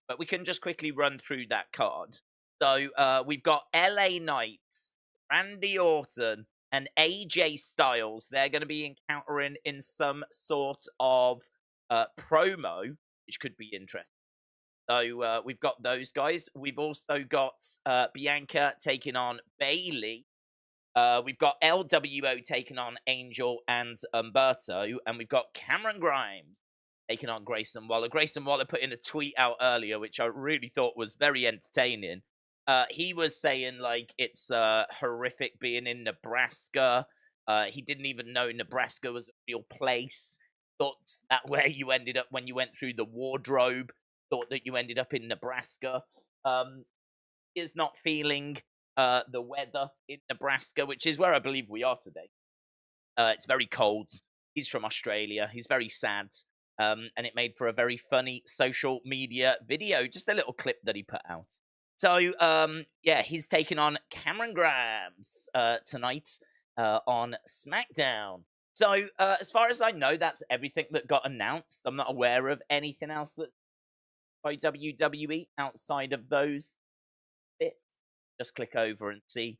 but we can just quickly run through that card. So we've got LA Knight, Randy Orton, and AJ Styles. They're going to be encountering in some sort of promo, which could be interesting. So we've got those guys. We've also got Bianca taking on Bayley. We've got LWO taking on Angel and Umberto. And we've got Cameron Grimes taking on Grayson Waller. Grayson Waller put in a tweet out earlier, which I really thought was very entertaining. He was saying, like, it's horrific being in Nebraska. He didn't even know Nebraska was a real place. Thought that where you ended up when you went through the wardrobe. Thought that you ended up in Nebraska. Is not feeling the weather in Nebraska, which is where I believe we are today. It's very cold. He's from Australia. He's very sad. And it made for a very funny social media video. Just a little clip that he put out. So, yeah, he's taking on Cameron Grimes tonight on SmackDown. So, as far as I know, that's everything that got announced. I'm not aware of anything else that's by WWE outside of those bits. Just click over and see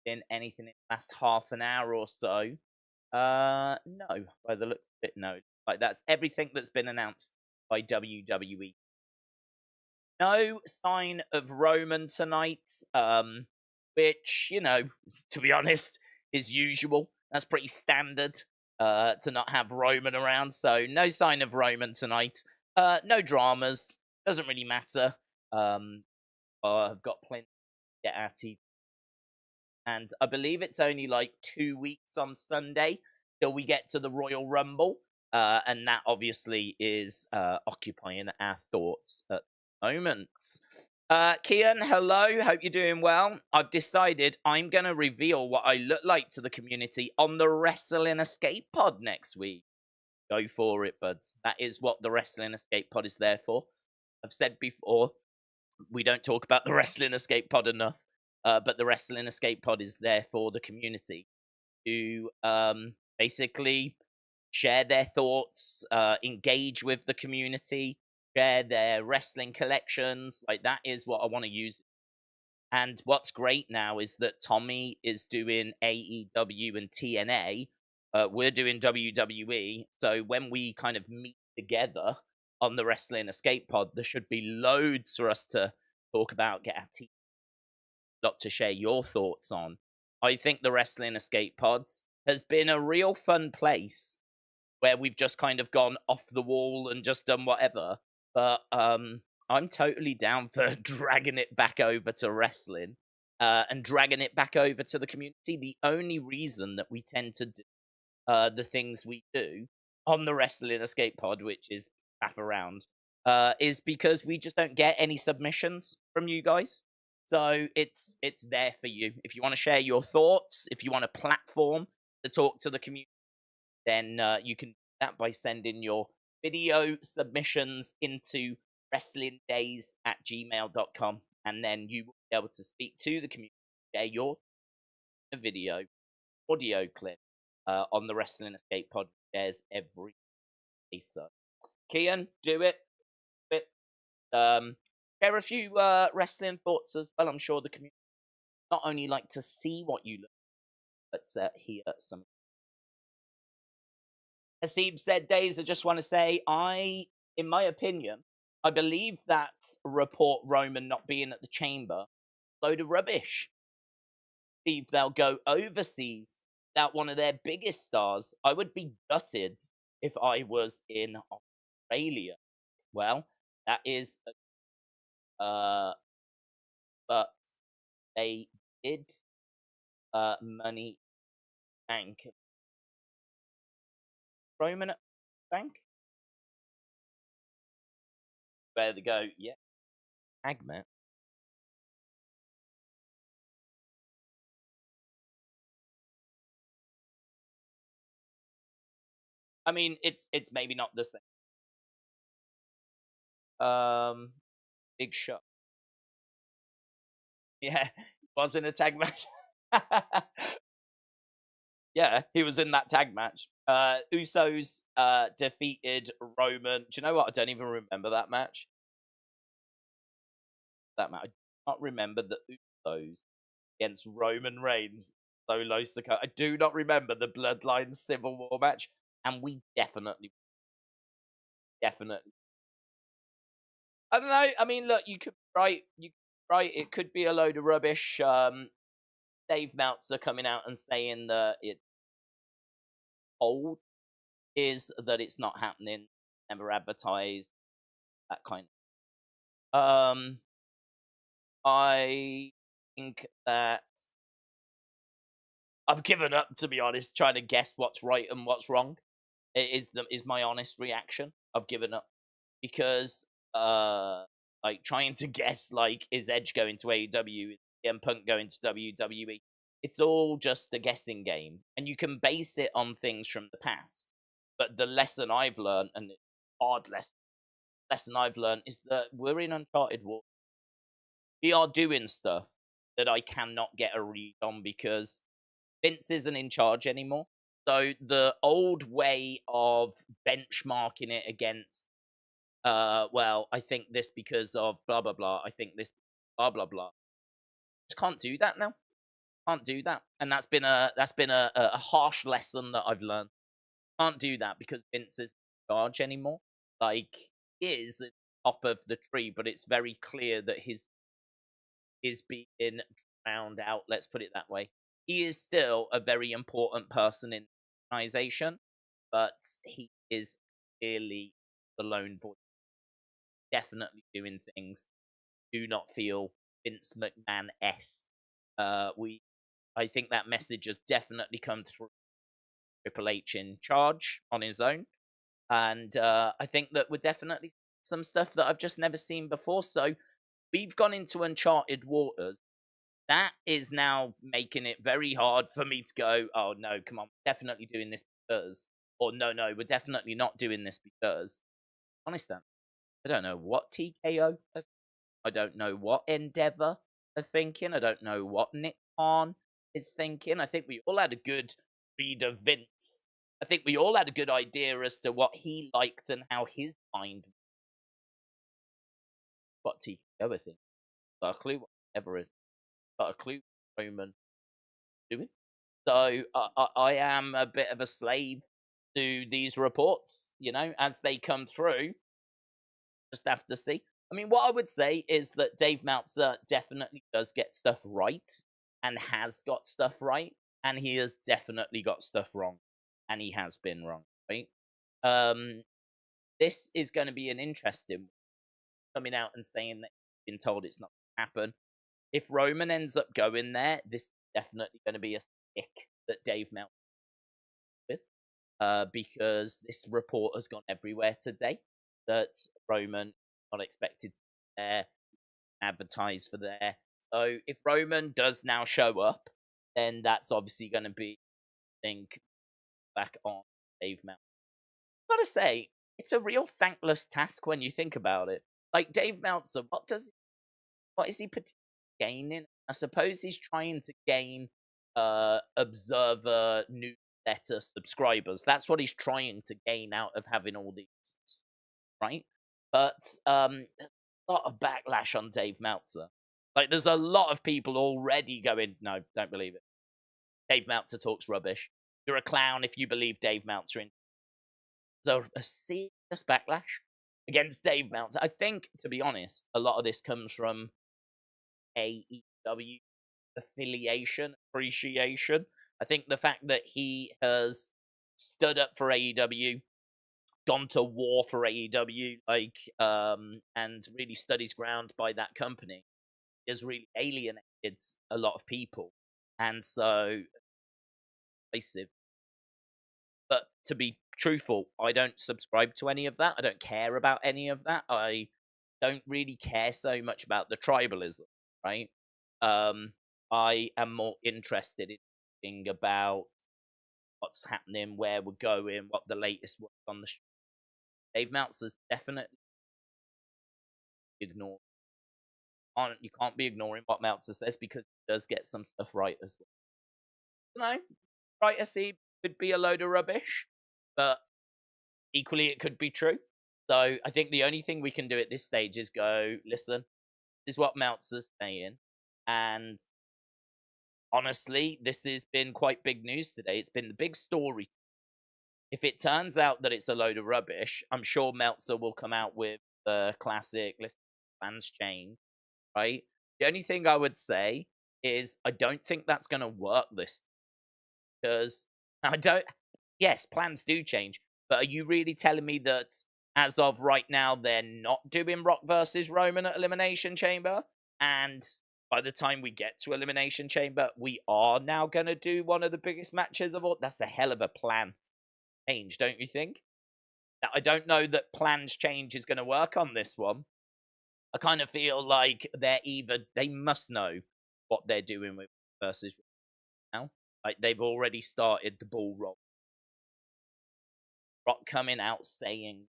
in anything in the last half an hour or so. No, by the looks of it, no. Like, that's everything that's been announced by WWE. No sign of Roman tonight, which, you know, to be honest, is usual. That's pretty standard to not have Roman around. So no sign of Roman tonight. No dramas. Doesn't really matter. I've got plenty to get at TV. And I believe it's only like 2 weeks on Sunday till we get to the Royal Rumble. And that obviously is occupying our thoughts at the moment. Kian, hello. Hope you're doing well. I've decided I'm going to reveal what I look like to the community on the Wrestling Escape Pod next week. Go for it, buds. That is what the Wrestling Escape Pod is there for. I've said before, we don't talk about the Wrestling Escape Pod enough, but the Wrestling Escape Pod is there for the community to basically share their thoughts, engage with the community, share their wrestling collections. Like, that is what I want to use. And what's great now is that Tommy is doing AEW and TNA. We're doing WWE. So when we kind of meet together on the Wrestling Escape Pod, there should be loads for us to talk about, get our team, lot to share your thoughts on. I think the Wrestling Escape Pods has been a real fun place where we've just kind of gone off the wall and just done whatever. But I'm totally down for dragging it back over to wrestling and dragging it back over to the community. The only reason that we tend to do the things we do on the Wrestling Escape Pod, which is half around, is because we just don't get any submissions from you guys. So it's there for you. If you want to share your thoughts, if you want a platform to talk to the community, then you can do that by sending your video submissions into wrestlingdays@gmail.com, and then you will be able to speak to the community, share your video, audio clip on the Wrestling Escape Pod. There's every day. So, Kian, do it. Share a few wrestling thoughts as well. I'm sure the community not only like to see what you look, but hear some. Hasib said, Days, I just want to say, in my opinion, I believe that report Roman not being at the chamber, load of rubbish. I believe they'll go overseas without one of their biggest stars. I would be gutted if I was in Australia. Well, that is, but they did Money Bank. Roman Bank? Where they go, yeah. Tag match. I mean, it's maybe not the same. Big Shot. Yeah, was in a tag match. Yeah, he was in that tag match. Usos defeated Roman. Do you know what? I don't even remember that match. that matter, I do not remember the Usos against Roman Reigns, Solo Sikoa. I do not remember the Bloodline Civil War match, and we definitely. I don't know. I mean, look, you could right. You right. It could be a load of rubbish. Dave Meltzer coming out and saying that it's old is that it's not happening, never advertised, that kind of. I think that I've given up, to be honest, trying to guess what's right and what's wrong. It is my honest reaction. I've given up because like trying to guess like is Edge going to AEW, is CM Punk going to WWE. It's all just a guessing game, and you can base it on things from the past. But the lesson I've learned, and the hard lesson I've learned, is that we're in uncharted water. We are doing stuff that I cannot get a read on because Vince isn't in charge anymore. So the old way of benchmarking it against, well, I think this because of blah blah blah. I think this blah blah blah. Just can't do that now. Can't do that, and that's been a harsh lesson that I've learned. Can't do that because Vince is in charge anymore. Like he is at the top of the tree, but it's very clear that his is being drowned out. Let's put it that way. He is still a very important person in the organization, but he is clearly the lone voice. Definitely doing things. Do not feel Vince McMahon-esque. I think that message has definitely come through. Triple H in charge on his own, and I think that we're definitely some stuff that I've just never seen before. So we've gone into uncharted waters. That is now making it very hard for me to go, oh no, come on, we're definitely doing this because, or no, we're definitely not doing this because. Honest, I don't know what TKO, I don't know what Endeavor are thinking, I don't know what Nick Khan is thinking. I think we all had a good read of Vince. I think we all had a good idea as to what he liked and how his mind. What TKO I think. Got a clue what Endeavor is. Got a clue what Roman doing. So I am a bit of a slave to these reports, as they come through. Just have to see. I mean, what I would say is that Dave Meltzer definitely does get stuff right and has got stuff right, and he has definitely got stuff wrong, and he has been wrong, right? This is going to be an interesting one, coming out and saying that he's been told it's not going to happen. If Roman ends up going there, this is definitely going to be a stick that Dave Meltzer with, because this report has gone everywhere today that Roman not expected to be there, advertise for there. So if Roman does now show up, then that's obviously going to be, I think, back on Dave Meltzer. I've got to say, it's a real thankless task when you think about it. Like Dave Meltzer, what is he gaining? I suppose he's trying to gain Observer newsletter subscribers. That's what he's trying to gain out of having all these, right? But a lot of backlash on Dave Meltzer. Like, there's a lot of people already going, no, don't believe it. Dave Meltzer talks rubbish. You're a clown if you believe Dave Meltzer. So a serious backlash against Dave Meltzer. I think, to be honest, a lot of this comes from AEW affiliation, appreciation. I think the fact that he has stood up for AEW, gone to war for AEW, and really stood his ground by that company, has really alienated a lot of people, and so invasive. But to be truthful, I don't subscribe to any of that. I don't care about any of that. I don't really care so much about the tribalism, right? I am more interested in thinking about what's happening, where we're going, what the latest was on the show. Dave Meltzer's definitely ignored. You can't be ignoring what Meltzer says because he does get some stuff right as well. No, right, I see, could be a load of rubbish, but equally it could be true. So I think the only thing we can do at this stage is go, listen, is what Meltzer's saying. And honestly, this has been quite big news today. It's been the big story. If it turns out that it's a load of rubbish, I'm sure Meltzer will come out with the classic list plans change, right? The only thing I would say is I don't think that's going to work this, because I don't. Yes, plans do change, but are you really telling me that as of right now they're not doing Rock versus Roman at Elimination Chamber, and by the time we get to Elimination Chamber, we are now going to do one of the biggest matches of all? That's a hell of a plan change, don't you think? Now, I don't know that plans change is going to work on this one. I kind of feel like they must know what they're doing with versus now. Like, they've already started the ball roll. Rock coming out saying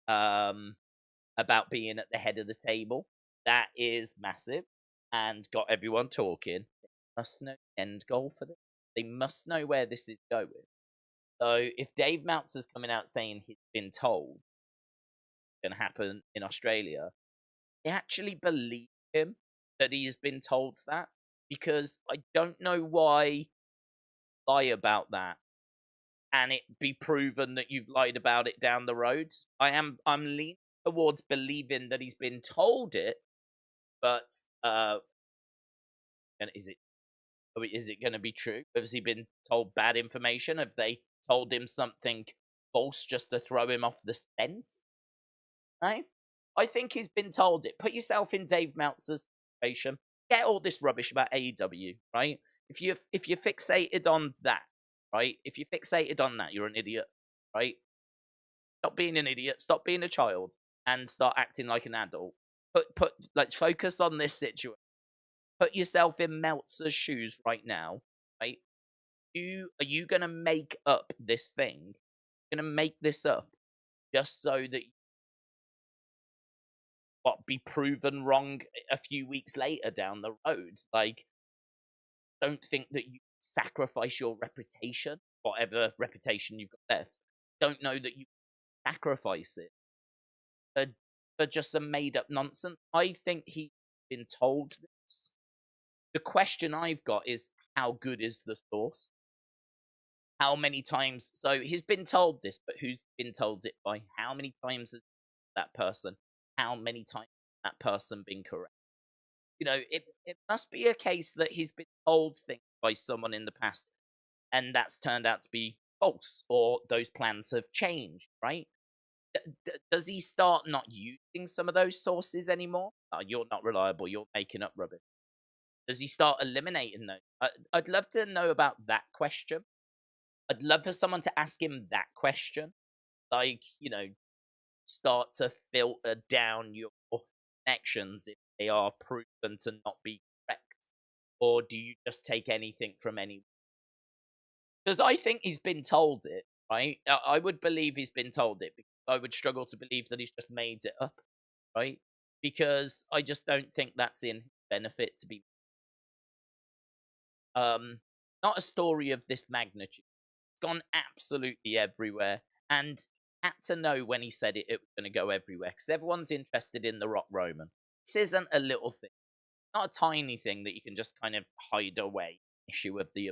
about being at the head of the table. That is massive and got everyone talking. They must know the end goal for this. They must know where this is going. So if Dave Meltzer's coming out saying he's been told it's going to happen in Australia, I actually believe him that he has been told that, because I don't know why lie about that and it be proven that you've lied about it down the road. I'm leaning towards believing that he's been told it, but and is it going to be true? Has he been told bad information? Have they told him something false just to throw him off the scent? Right? I think he's been told it. Put yourself in Dave Meltzer's situation. Get all this rubbish about AEW, right? If you're fixated on that, right? If you're fixated on that, you're an idiot, right? Stop being an idiot. Stop being a child and start acting like an adult. Let's focus on this situation. Put yourself in Meltzer's shoes right now, right? Are you gonna make up this thing? You're gonna make this up just so that be proven wrong a few weeks later down the road? Like, don't think that you sacrifice your reputation, whatever reputation you've got left. Don't know that you sacrifice it for just some made up nonsense. I think he's been told this. The question I've got is, how good is the source? How many times? So he's been told this, but who's been told it by? How many times has that person? How many times has that person been correct? You know, it must be a case that he's been told things by someone in the past, and that's turned out to be false, or those plans have changed, right? Does he start not using some of those sources anymore? Oh, you're not reliable. You're making up rubbish. Does he start eliminating those? I'd love to know about that question. I'd love for someone to ask him that question. Like, you know, start to filter down your connections if they are proven to not be correct. Or do you just take anything from anyone? Because I think he's been told it, right? I would believe he's been told it, because I would struggle to believe that he's just made it up, right? Because I just don't think that's in benefit to be not a story of this magnitude. It's gone absolutely everywhere, and had to know when he said it was going to go everywhere, because everyone's interested in the Rock Roman. This isn't a little thing, not a tiny thing that you can just kind of hide away. Issue of the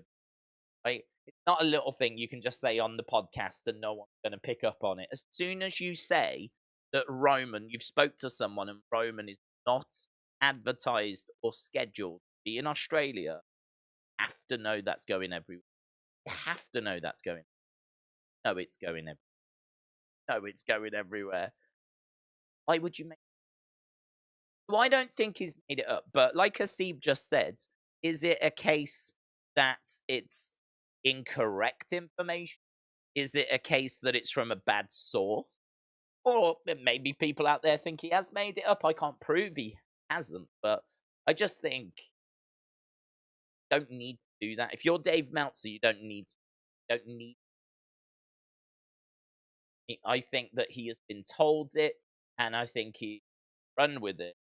right. It's not a little thing you can just say on the podcast and no one's going to pick up on it. As soon as you say that Roman, you've spoke to someone and Roman is not advertised or scheduled to be in Australia, you have to know that's going everywhere. You have to know that's going. No, it's going everywhere. No, it's going everywhere. Why would you make? Well, I don't think he's made it up. But like Hasib just said, is it a case that it's incorrect information? Is it a case that it's from a bad source? Or maybe people out there think he has made it up. I can't prove he hasn't, but I just think you don't need to do that. If you're Dave Meltzer, you don't need. I think that he has been told it, and I think he run with it.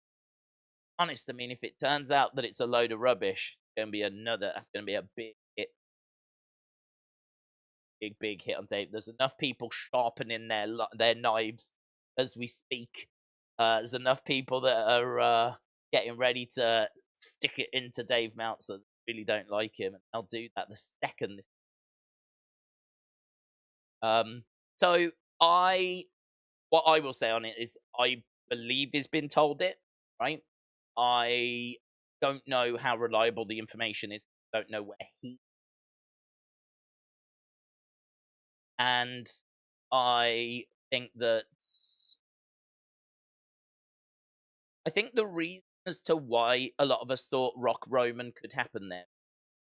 Honest, I mean, if it turns out that it's a load of rubbish, it's going to be that's going to be a big hit. Big hit on Dave. There's enough people sharpening their knives as we speak There's enough people that are getting ready to stick it into Dave Meltzer that really don't like him, and they'll do that the second. Um, so I, what I will say on it is, I believe he's been told it, right? I don't know how reliable the information is. Don't know where he, and I think that the reason as to why a lot of us thought Rock Roman could happen there,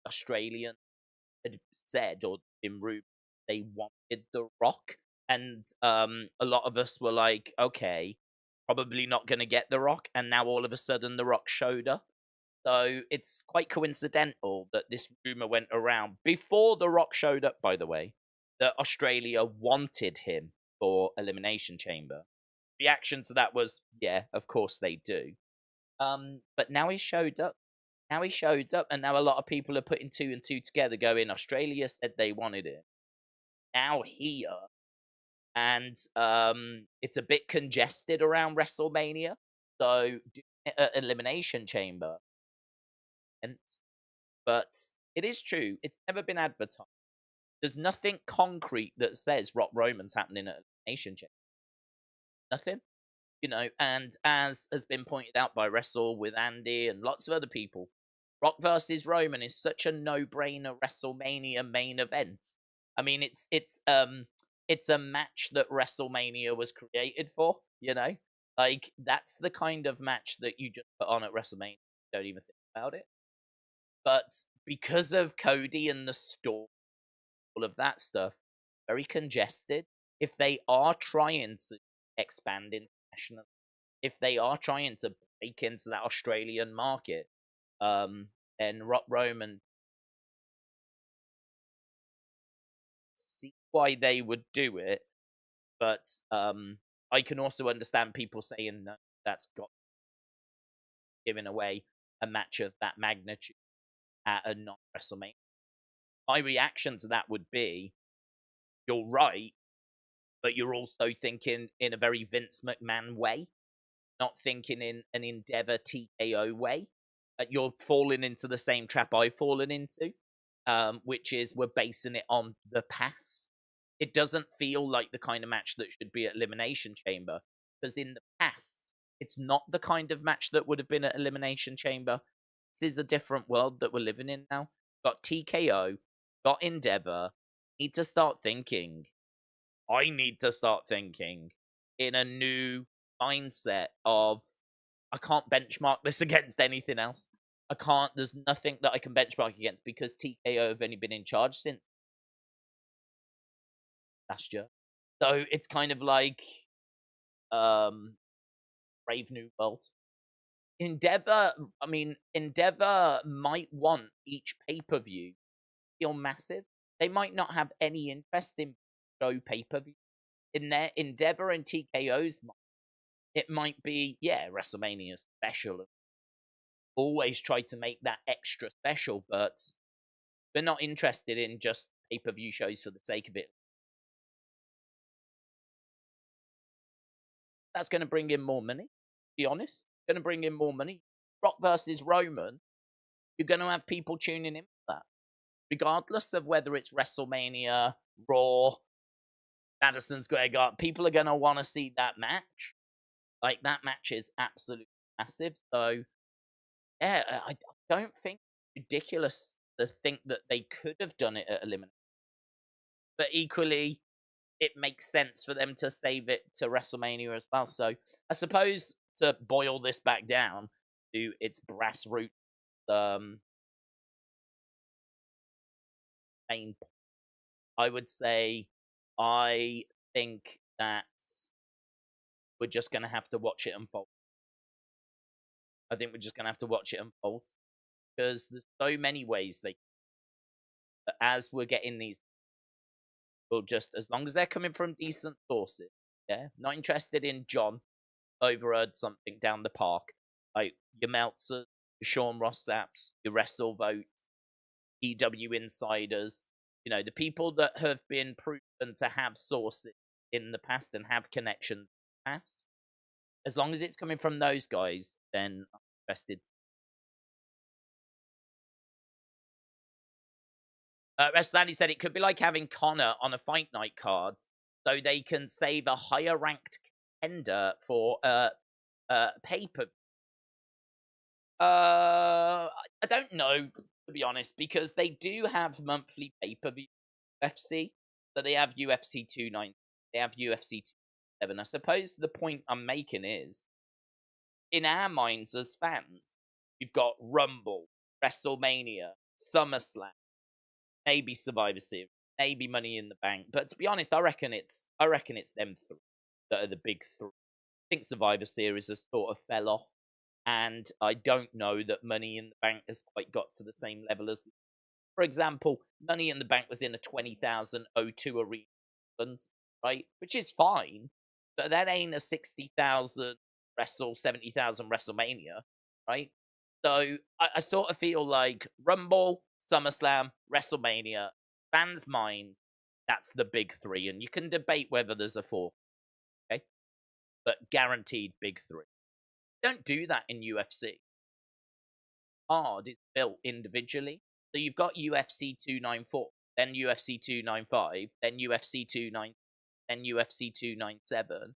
Australian had said or in Rube they wanted the Rock, and a lot of us were like, okay, probably not going to get the Rock, and now all of a sudden the Rock showed up. So it's quite coincidental that this rumor went around before the Rock showed up, by the way, that Australia wanted him for Elimination Chamber. Reaction to that was, yeah, of course they do. But now he showed up. Now he showed up, and now a lot of people are putting two and two together, going, Australia said they wanted it. Now here. And it's a bit congested around WrestleMania. So, Elimination Chamber. But it is true. It's never been advertised. There's nothing concrete that says Rock Roman's happening at Elimination Chamber. Nothing. And as has been pointed out by Wrestle with Andy and lots of other people, Rock versus Roman is such a no-brainer WrestleMania main event. I mean, it's a match that WrestleMania was created for. Like, that's the kind of match that you just put on at WrestleMania. You don't even think about it. But because of Cody and the story, all of that stuff, very congested. If they are trying to expand internationally, if they are trying to break into that Australian market, then Rock Roman, see why they would do it, but I can also understand people saying no, that's got giving away a match of that magnitude at a non-WrestleMania. My reaction to that would be, you're right, but you're also thinking in a very Vince McMahon way, not thinking in an Endeavor TKO way. You're falling into the same trap I've fallen into, which is we're basing it on the past. It doesn't feel like the kind of match that should be at Elimination Chamber, because in the past, it's not the kind of match that would have been at Elimination Chamber. This is a different world that we're living in now. Got TKO, got Endeavor. Need to start thinking. I need to start thinking in a new mindset of, I can't benchmark this against anything else. There's nothing that I can benchmark against, because TKO have only been in charge since last year. So it's kind of like Brave New World. Endeavor might want each pay-per-view feel massive. They might not have any interest in show pay-per-view. In their Endeavor and TKO's mind, it might be, yeah, WrestleMania special. Always try to make that extra special, but they're not interested in just pay-per-view shows for the sake of it. That's going to bring in more money, to be honest. Going to bring in more money. Rock versus Roman, you're going to have people tuning in for that. Regardless of whether it's WrestleMania, Raw, Madison Square Garden, people are going to want to see that match. Like, that match is absolutely massive. So, yeah, I don't think it's ridiculous to think that they could have done it at Elimination. But equally, it makes sense for them to save it to WrestleMania as well. So, I suppose to boil this back down to its brass root main point, I would say I think that we're just going to have to watch it unfold. I think we're just going to have to watch it unfold, because there's so many ways that as we're getting these, we'll just, as long as they're coming from decent sources, yeah, not interested in John overheard something down the park, like your Meltzer, your Sean Ross Sapps, your Wrestle Votes, EW Insiders, the people that have been proven to have sources in the past and have connections in the past, As long as it's coming from those guys, then I'm invested. Sandy said it could be like having Connor on a fight night card, so they can save a higher ranked contender for paper. I don't know, to be honest, because they do have monthly pay-per-view UFC. So they have UFC 29, they have UFC 27. I suppose the point I'm making is, in our minds as fans, you've got Rumble, WrestleMania, SummerSlam, maybe Survivor Series, maybe Money in the Bank. But to be honest, I reckon it's them three that are the big three. I think Survivor Series has sort of fell off, and I don't know that Money in the Bank has quite got to the same level as. For example, Money in the Bank was in a 20,000 O2 arena, right? Which is fine, but that ain't a 60,000 70,000 WrestleMania, right? So I sort of feel like Rumble, SummerSlam, WrestleMania, fans' minds, that's the big three. And you can debate whether there's a fourth, okay? But guaranteed big three. Don't do that in UFC. Card is built individually. So you've got UFC 294, then UFC 295, then UFC 29, then UFC 297.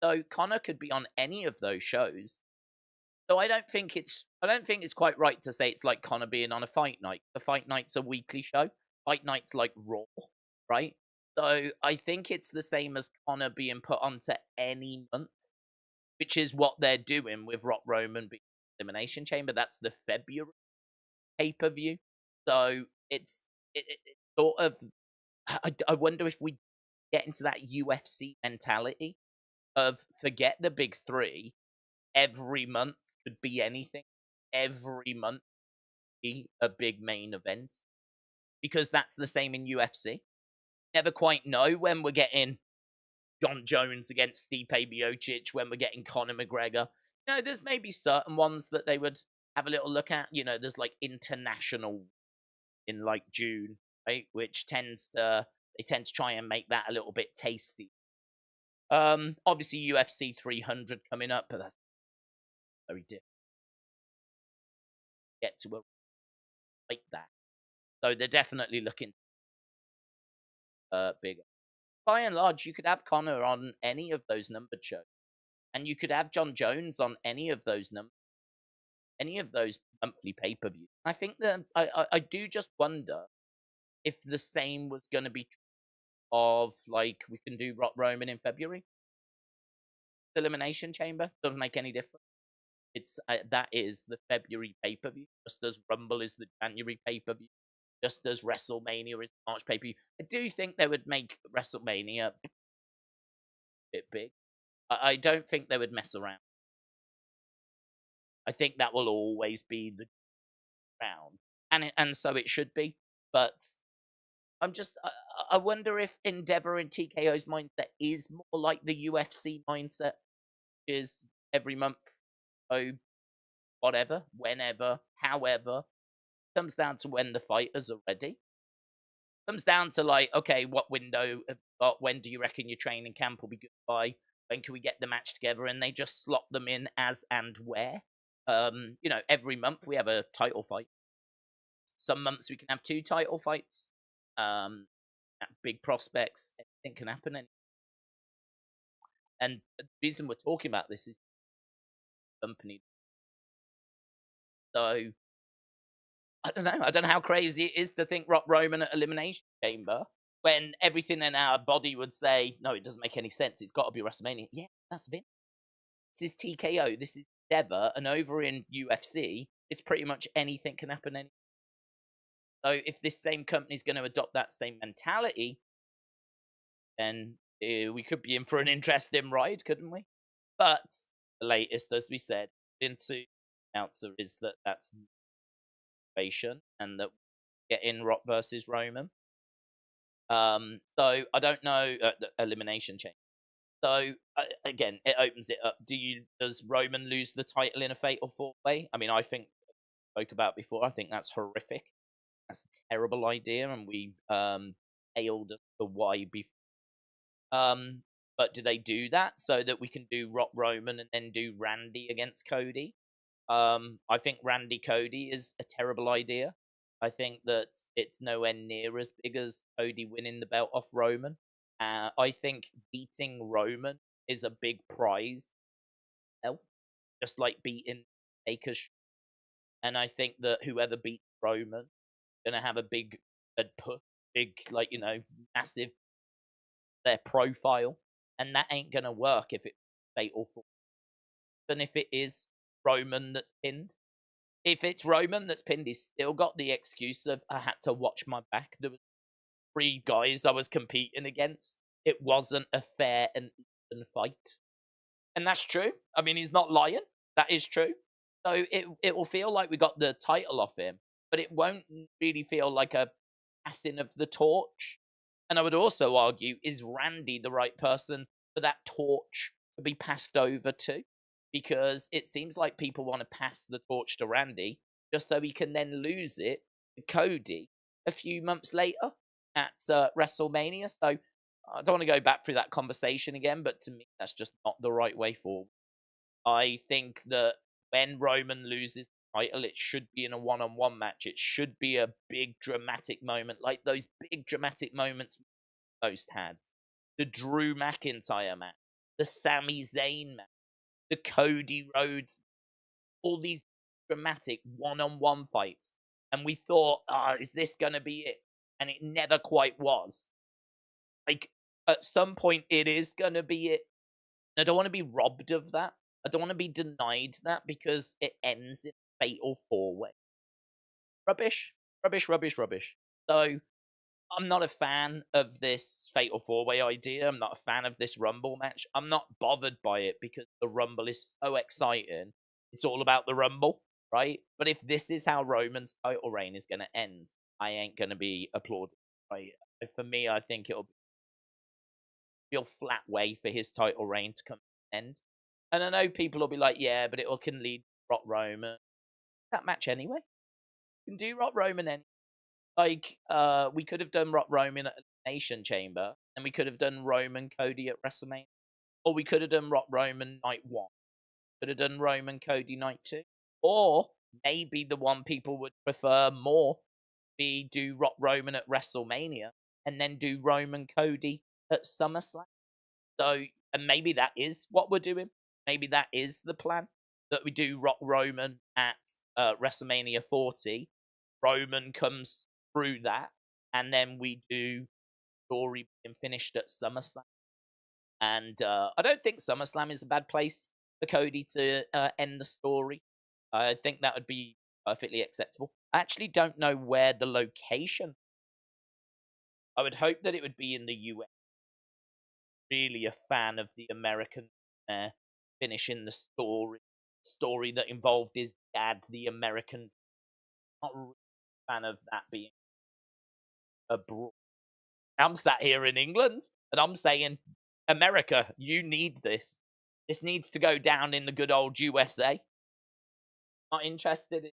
So Connor could be on any of those shows. So I don't think it's quite right to say it's like Connor being on a fight night. The fight night's a weekly show. Fight night's like Raw, right? So I think it's the same as Connor being put onto any month, which is what they're doing with Rock Roman being Elimination Chamber. That's the February pay-per-view. So it's sort of. I wonder if we get into that UFC mentality of forget the big three. Every month could be anything. Every month be a big main event, because that's the same in UFC. Never quite know when we're getting John Jones against Stipe Miocic, when we're getting Conor McGregor. You know, there's maybe certain ones that they would have a little look at. You know, there's like international in like June, right? Which they tend to try and make that a little bit tasty. Obviously UFC 300 coming up, but that's very different. Get to a like that. So they're definitely looking bigger. By and large, you could have Connor on any of those numbered shows, and you could have John Jones on any of those monthly pay-per-views. I think that I do just wonder if the same was going to be true of, like, we can do Rock Roman in February. The Elimination Chamber doesn't make any difference. It's that is the February pay-per-view, just as Rumble is the January pay-per-view, just as WrestleMania is March pay-per-view. I do think they would make WrestleMania a bit big. I don't think they would mess around. I think that will always be the round, and so it should be. But I wonder if Endeavor and TKO's mindset is more like the UFC mindset, is every month, oh, whatever, whenever, however. Comes down to when the fighters are ready. Comes down to, like, okay, what window, when do you reckon your training camp will be good by? When can we get the match together? And they just slot them in as and where. You know, every month we have a title fight. Some months we can have 2 title fights. Big prospects, anything can happen. And the reason we're talking about this is company. So I don't know. I don't know how crazy it is to think Rock Roman at Elimination Chamber, when everything in our body would say, no, it doesn't make any sense. It's got to be WrestleMania. Yeah, that's Vince. This is TKO. This is Endeavor. And over in UFC, it's pretty much anything can happen. So if this same company's going to adopt that same mentality, then we could be in for an interesting ride, couldn't we? But the latest, as we said, into Meltzer is that that's innovation, and that get in Rock versus Roman. So I don't know the elimination change. So again, it opens it up. Does Roman lose the title in a fatal 4-way? I mean, I think I spoke about before. I think that's horrific. That's a terrible idea, and we hailed the why before. But do they do that so that we can do Rock Roman and then do Randy against Cody? I think Randy Cody is a terrible idea. I think that it's nowhere near as big as Cody winning the belt off Roman. I think beating Roman is a big prize, just like beating Taker's. And I think that whoever beats Roman gonna have a big, like massive their profile, and that ain't gonna work if it's fatal four. And if it is Roman that's pinned, if it's Roman that's pinned, he's still got the excuse of I had to watch my back. There was 3 guys I was competing against. It wasn't a fair and even fight, and that's true. I mean, he's not lying. That is true. So it will feel like we got the title off him, but it won't really feel like a passing of the torch. And I would also argue, is Randy the right person for that torch to be passed over to? Because it seems like people want to pass the torch to Randy just so he can then lose it to Cody a few months later at WrestleMania. So I don't want to go back through that conversation again, but to me, that's just not the right way forward. I think that when Roman loses the title, it should be in a one-on-one match. It should be a big dramatic moment, like those big dramatic moments most had. The Drew McIntyre match, the Sami Zayn match, the Cody Rhodes, all these dramatic one-on-one fights. And we thought, is this going to be it? And it never quite was. Like, at some point, it is going to be it. I don't want to be robbed of that. I don't want to be denied that because it ends in a fatal 4-way. Rubbish. Rubbish, rubbish, rubbish. So, I'm not a fan of this fatal 4-way idea. I'm not a fan of this Rumble match. I'm not bothered by it because the Rumble is so exciting. It's all about the Rumble, right? But if this is how Roman's title reign is going to end, I ain't going to be applauded, right? For me, I think it'll be a real flat way for his title reign to come to an end. And I know people will be like, yeah, but it can lead to Rock Roman. That match anyway. You can do Rock Roman then. Like, we could have done Rock Roman at Elimination Chamber, and we could have done Roman Cody at WrestleMania. Or we could have done Rock Roman Night 1. Could have done Roman Cody Night 2. Or maybe the one people would prefer more be do Rock Roman at WrestleMania, and then do Roman Cody at SummerSlam. So, and maybe that is what we're doing. Maybe that is the plan, that we do Rock Roman at WrestleMania 40. Roman comes through that, and then we do story being finished at SummerSlam. And I don't think SummerSlam is a bad place for Cody to end the story. I think that would be perfectly acceptable. I actually don't know where the location. I would hope that it would be in the US. Really a fan of the American finishing the story that involved his dad, the American. Not really a fan of that being abroad. I'm sat here in England and I'm saying, America, you need this. This needs to go down in the good old USA. Not interested in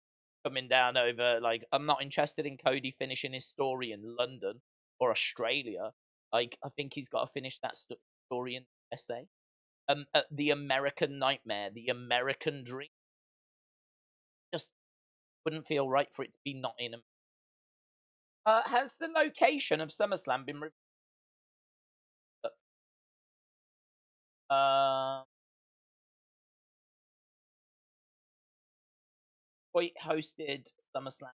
coming down over, like, I'm not interested in Cody finishing his story in London or Australia. Like, I think he's got to finish that story in the USA. The American nightmare, the American dream. Just wouldn't feel right for it to be not in America. Has the location of SummerSlam been revealed? Detroit hosted SummerSlam.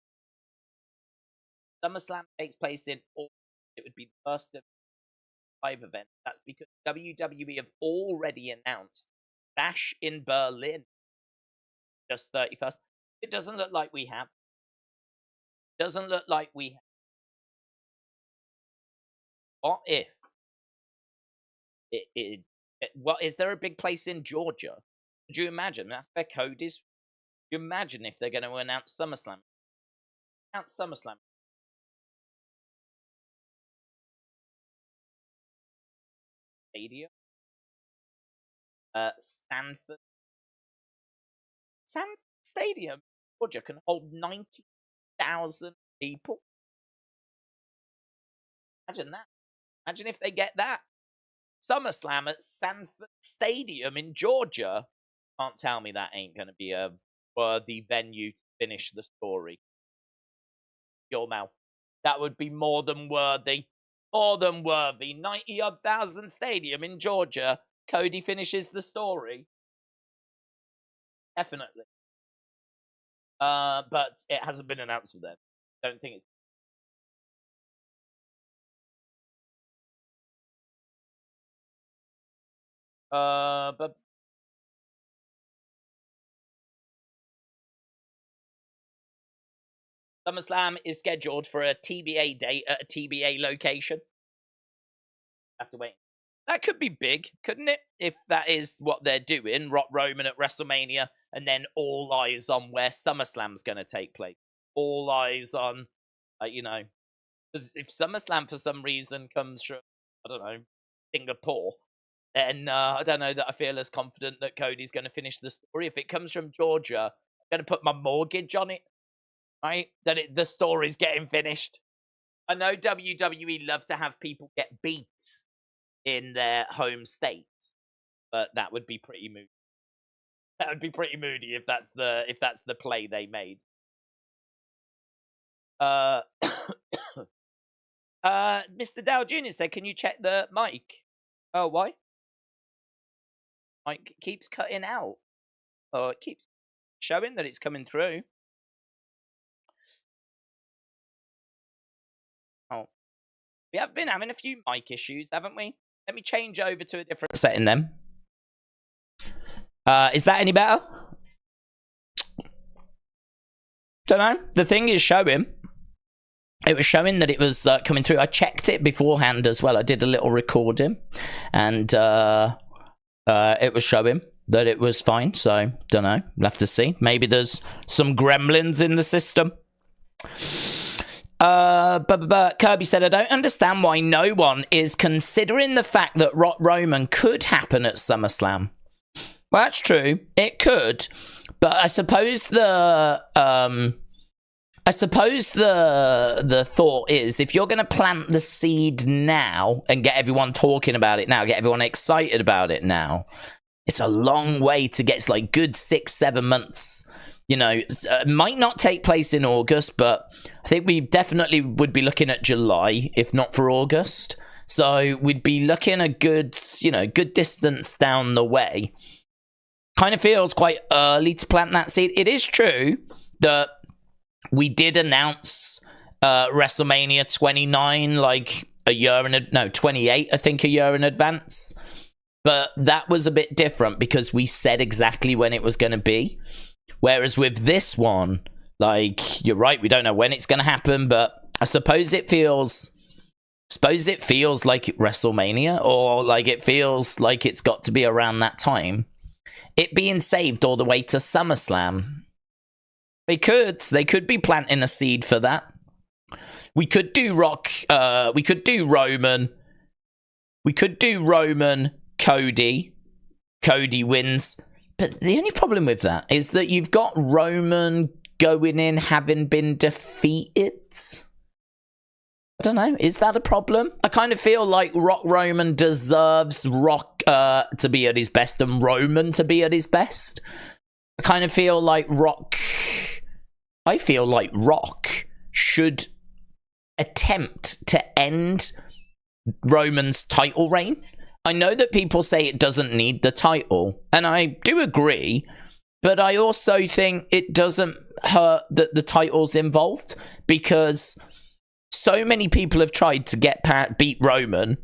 SummerSlam takes place in August. It would be the first of 5 events. That's because WWE have already announced Bash in Berlin, just 31st. It doesn't look like we have. Doesn't look like we have. What if? What is there a big place in Georgia? Could you imagine? That's where Cody's. Could you imagine if they're going to announce SummerSlam? Announce SummerSlam. Stadium. Sanford Stadium, Georgia can hold 90,000 people. Imagine that. Imagine if they get that. SummerSlam at Sanford Stadium in Georgia. Can't tell me that ain't going to be a worthy venue to finish the story. Your mouth. That would be more than worthy. More than worthy. 90-odd thousand stadium in Georgia. Cody finishes the story. Definitely. But it hasn't been announced for them. Don't think it's... But... SummerSlam is scheduled for a TBA date at a TBA location. Have to wait. That could be big, couldn't it? If that is what they're doing, Rock Roman at WrestleMania, and then all eyes on where SummerSlam's going to take place. All eyes on, because if SummerSlam for some reason comes from, I don't know, Singapore, then I don't know that I feel as confident that Cody's going to finish the story. If it comes from Georgia, I'm going to put my mortgage on it. Right? That the story's getting finished. I know WWE love to have people get beat in their home state, but that would be pretty moody. That would be pretty moody if that's the play they made. Mr. Dow Jr. said, "Can you check the mic?" Oh, why? Mic keeps cutting out. Oh, it keeps showing that it's coming through. Oh, we have been having a few mic issues, haven't we? Let me change over to a different setting then. Is that any better? Don't know. The thing is showing. It was showing that it was coming through. I checked it beforehand as well. I did a little recording, and it was showing that it was fine. So, don't know. We'll have to see. Maybe there's some gremlins in the system. Kirby said, "I don't understand why no one is considering the fact that Rock Roman could happen at SummerSlam." Well, that's true. It could, but I suppose the thought is, if you're going to plant the seed now and get everyone talking about it now, get everyone excited about it now, it's a long way to get. It's like good 6-7 months. Might not take place in August, but I think we definitely would be looking at July, if not for August. So we'd be looking a good distance down the way. Kind of feels quite early to plant that seed. It is true that we did announce WrestleMania 29 like 28, I think, a year in advance. But that was a bit different because we said exactly when it was going to be. Whereas with this one, like, you're right, we don't know when it's going to happen, but I suppose it feels like WrestleMania, or like it feels like it's got to be around that time. It being saved all the way to SummerSlam. They could be planting a seed for that. We could do we could do Roman. We could do Roman, Cody. Cody wins. But the only problem with that is that you've got Roman going in having been defeated. I don't know. Is that a problem? I kind of feel like Roman deserves Rock to be at his best and Roman to be at his best. I kind of feel like Rock should attempt to end Roman's title reign. I know that people say it doesn't need the title, and I do agree, but I also think it doesn't hurt that the title's involved, because so many people have tried to beat Roman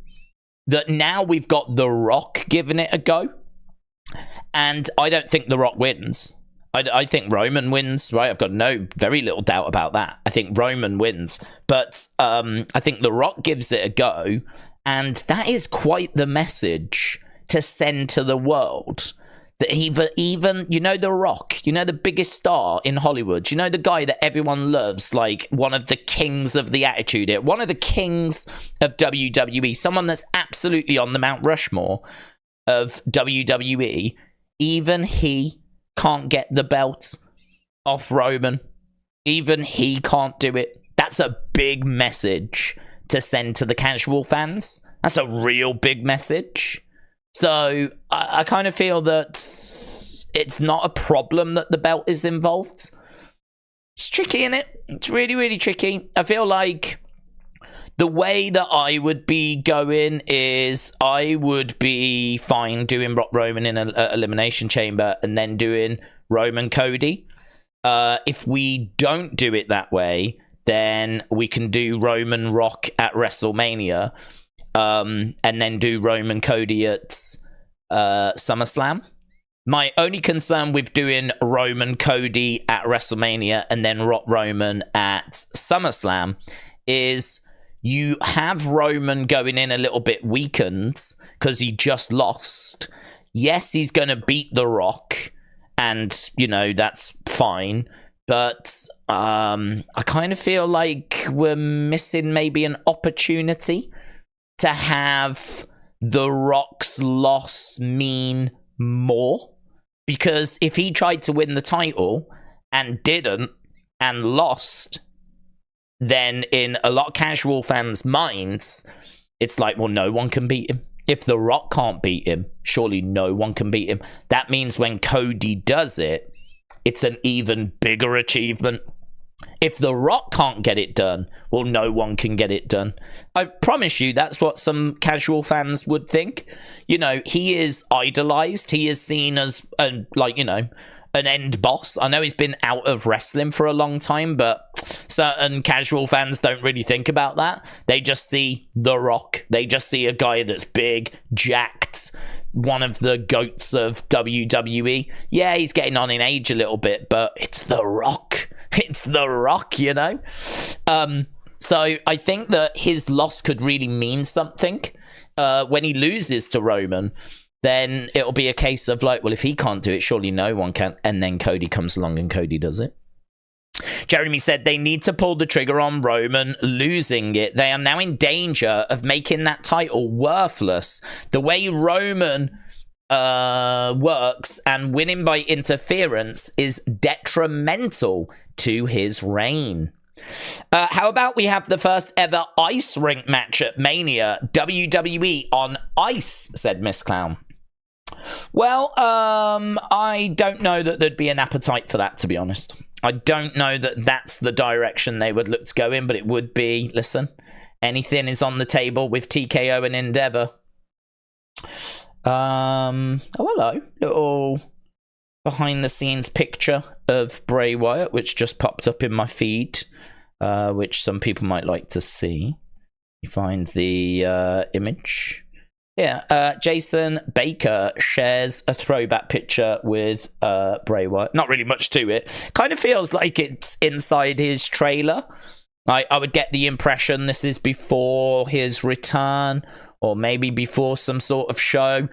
that now we've got The Rock giving it a go, and I don't think The Rock wins. I think Roman wins, right? I've got very little doubt about that. I think Roman wins, but I think The Rock gives it a go. And that is quite the message to send to the world. That even The Rock, the biggest star in Hollywood, the guy that everyone loves, like one of the kings of the Attitude Era, one of the kings of WWE, someone that's absolutely on the Mount Rushmore of WWE, even he can't get the belt off Roman. Even he can't do it. That's a big message to send to the casual fans. That's a real big message. So I kind of feel that it's not a problem that the belt is involved. It's tricky, isn't it? It's really, really tricky. I feel like the way that I would be going is I would be fine doing Roman in an Elimination Chamber and then doing Roman Cody. If we don't do it that way, then we can do Roman Rock at WrestleMania, and then do Roman Cody at SummerSlam. My only concern with doing Roman Cody at WrestleMania and then Rock Roman at SummerSlam is you have Roman going in a little bit weakened because he just lost. Yes, he's going to beat The Rock, and, you know, that's fine. But I kind of feel like we're missing maybe an opportunity to have The Rock's loss mean more. Because if he tried to win the title and didn't and lost, then in a lot of casual fans' minds, it's like, well, no one can beat him. If The Rock can't beat him, surely no one can beat him. That means when Cody does it, it's an even bigger achievement. If The Rock can't get it done, well, no one can get it done. I promise you, that's what some casual fans would think. You know, he is idolized. He is seen as, like, you know, an end boss. I know he's been out of wrestling for a long time, but certain casual fans don't really think about that. They just see The Rock. They just see a guy that's big, jacked, one of the goats of WWE. Yeah, he's getting on in age a little bit, but it's The Rock. It's The Rock, you know? So I think that his loss could really mean something. When he loses to Roman, then it'll be a case of like, well, if he can't do it, surely no one can. And then Cody comes along and Cody does it. Jeremy said they need to pull the trigger on Roman losing it. They are now in danger of making that title worthless. The way Roman works and winning by interference is detrimental to his reign. How about we have the first ever ice rink match at Mania? WWE on ice, said Miss Clown. Well, I don't know that there'd be an appetite for that, to be honest. I don't know that that's the direction they would look to go in, but it would be, listen, anything is on the table with TKO and Endeavor. Oh, hello. Little behind-the-scenes picture of Bray Wyatt, which just popped up in my feed, which some people might like to see. You find the image. Yeah, Jason Baker shares a throwback picture with Bray Wyatt. Not really much to it. Kind of feels like it's inside his trailer. I would get the impression this is before his return, or maybe before some sort of show.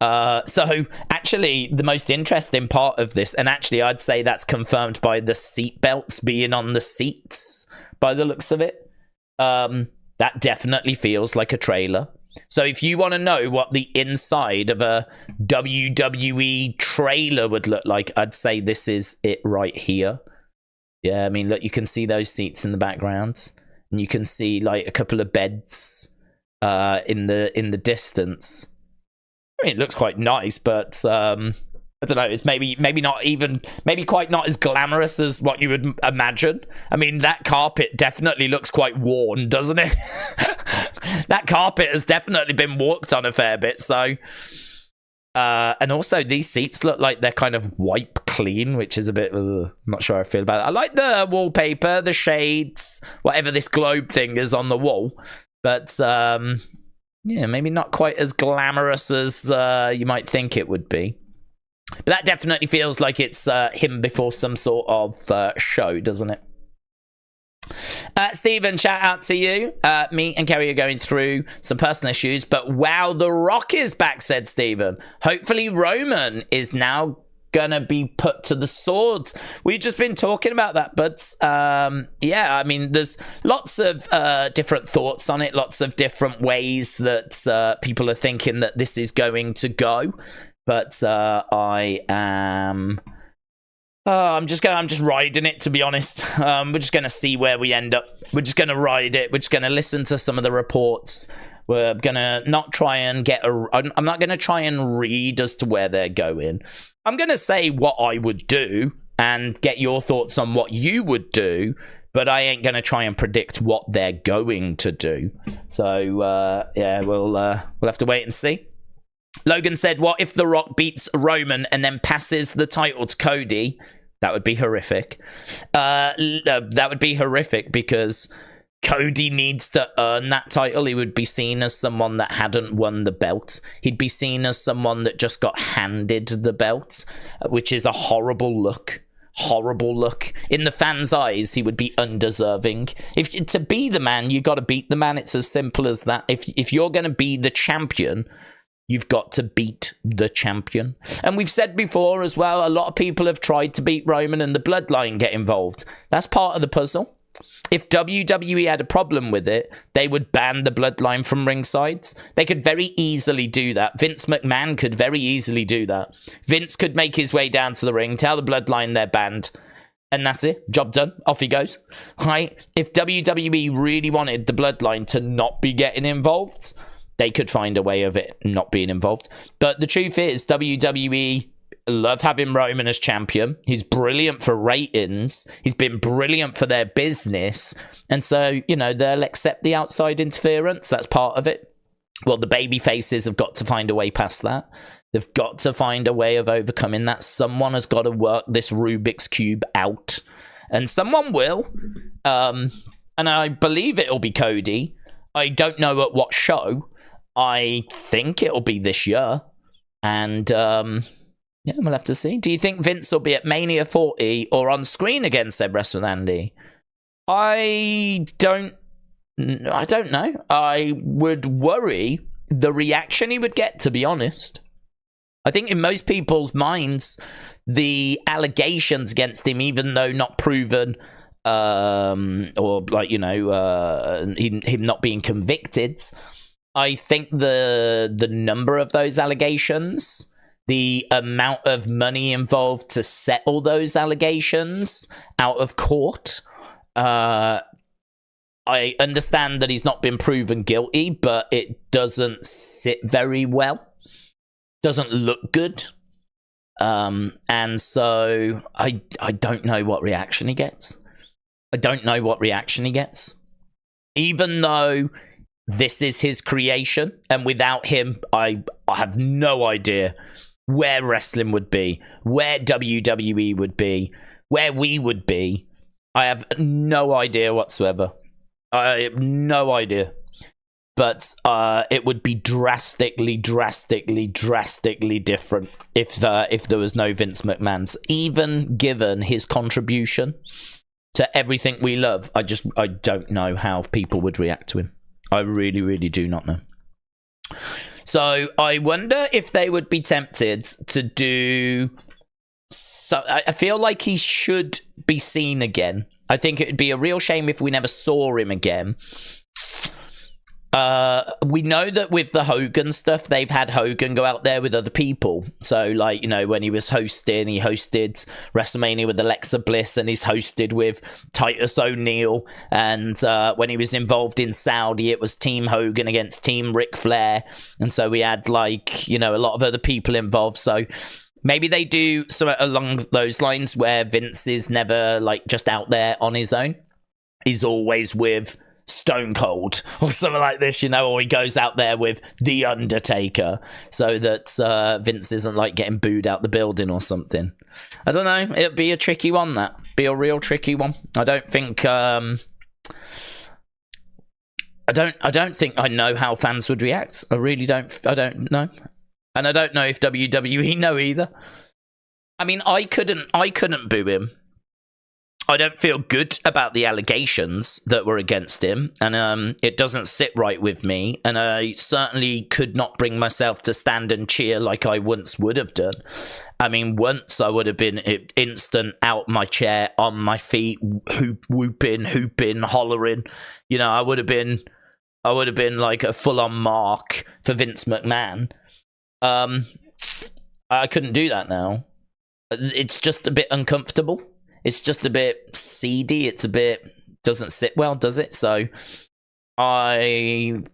So actually the most interesting part of this, and actually I'd say that's confirmed by the seat belts being on the seats by the looks of it. That definitely feels like a trailer. So if you want to know what the inside of a WWE trailer would look like, I'd say this is it right here. Yeah, I mean, look, you can see those seats in the background, and you can see like a couple of beds in the distance. I mean, it looks quite nice, but I don't know, it's maybe quite not as glamorous as what you would imagine. I mean, that carpet definitely looks quite worn, doesn't it? That carpet has definitely been walked on a fair bit, so... and also, these seats look like they're kind of wipe clean, which is a bit... I'm not sure how I feel about it. I like the wallpaper, the shades, whatever this globe thing is on the wall. But, yeah, maybe not quite as glamorous as you might think it would be. But that definitely feels like it's him before some sort of show, doesn't it? Stephen, shout out to you. Me and Kerry are going through some personal issues, but wow, The Rock is back, said Stephen. Hopefully Roman is now gonna be put to the sword. We've just been talking about that, but yeah, I mean, there's lots of different thoughts on it, lots of different ways that people are thinking that this is going to go. But I am... I'm just riding it, to be honest. We're just going to see where we end up. We're just going to ride it. We're just going to listen to some of the reports. We're gonna not try and I'm not gonna try and read as to where they're going. I'm gonna say what I would do and get your thoughts on what you would do, but I ain't gonna try and predict what they're going to do. So yeah, we'll have to wait and see. Logan said, what if The Rock beats Roman and then passes the title to Cody? That would be horrific. That would be horrific because Cody needs to earn that title. He would be seen as someone that hadn't won the belt. He'd be seen as someone that just got handed the belt, which is a horrible look. Horrible look. In the fans' eyes, he would be undeserving. To be the man, you got to beat the man. It's as simple as that. If you're going to be the champion, you've got to beat the champion. And we've said before as well, a lot of people have tried to beat Roman and the Bloodline get involved. That's part of the puzzle. If WWE had a problem with it, they would ban the Bloodline from ringsides. They could very easily do that. Vince McMahon could very easily do that. Vince could make his way down to the ring, tell the Bloodline they're banned, and that's it. Job done. Off he goes. Right? If WWE really wanted the Bloodline to not be getting involved, they could find a way of it not being involved. But the truth is, WWE love having Roman as champion. He's brilliant for ratings. He's been brilliant for their business. And so, you know, they'll accept the outside interference. That's part of it. Well, the baby faces have got to find a way past that. They've got to find a way of overcoming that. Someone has got to work this Rubik's Cube out. And someone will. And I believe it'll be Cody. I don't know at what show. I think it'll be this year. And yeah, we'll have to see. Do you think Vince will be at Mania 40 or on screen again, said Wrestle Andy? I don't know. I would worry the reaction he would get, to be honest. I think in most people's minds, the allegations against him, even though not proven, or like, you know, him not being convicted, I think the number of those allegations, the amount of money involved to settle those allegations out of court, I understand that he's not been proven guilty, but it doesn't sit very well. Doesn't look good. And so I don't know what reaction he gets. I don't know what reaction he gets. Even though this is his creation, and without him, I have no idea where wrestling would be, where WWE would be, where we would be. I have no idea whatsoever. I have no idea. But it would be drastically different if there was no Vince McMahon. Even given his contribution to everything we love, I don't know how people would react to him. I really do not know. So I wonder if they would be tempted to do. So I feel like he should be seen again. I think it would be a real shame if we never saw him again. We know that with the Hogan stuff, they've had Hogan go out there with other people. So, like, you know, when he was hosting, he hosted WrestleMania with Alexa Bliss, and he's hosted with Titus O'Neil. And when he was involved in Saudi, it was Team Hogan against Team Ric Flair. And so we had, like, you know, a lot of other people involved. So maybe they do something along those lines where Vince is never, like, just out there on his own. He's always with Stone Cold or something like this, you know, or he goes out there with The Undertaker so that Vince isn't like getting booed out the building or something. I don't know. It'd be a tricky one. That be a real tricky one. I don't think. I don't think I know how fans would react. I really don't. I don't know, and I don't know if WWE know either. I mean, I couldn't boo him. I don't feel good about the allegations that were against him, and it doesn't sit right with me, and I certainly could not bring myself to stand and cheer like I once would have done. I mean, once I would have been instant out my chair, on my feet, whooping, hollering. You know, I would have been like a full-on mark for Vince McMahon. I couldn't do that now. It's just a bit uncomfortable. It's just a bit seedy. It's a bit, doesn't sit well, does it? So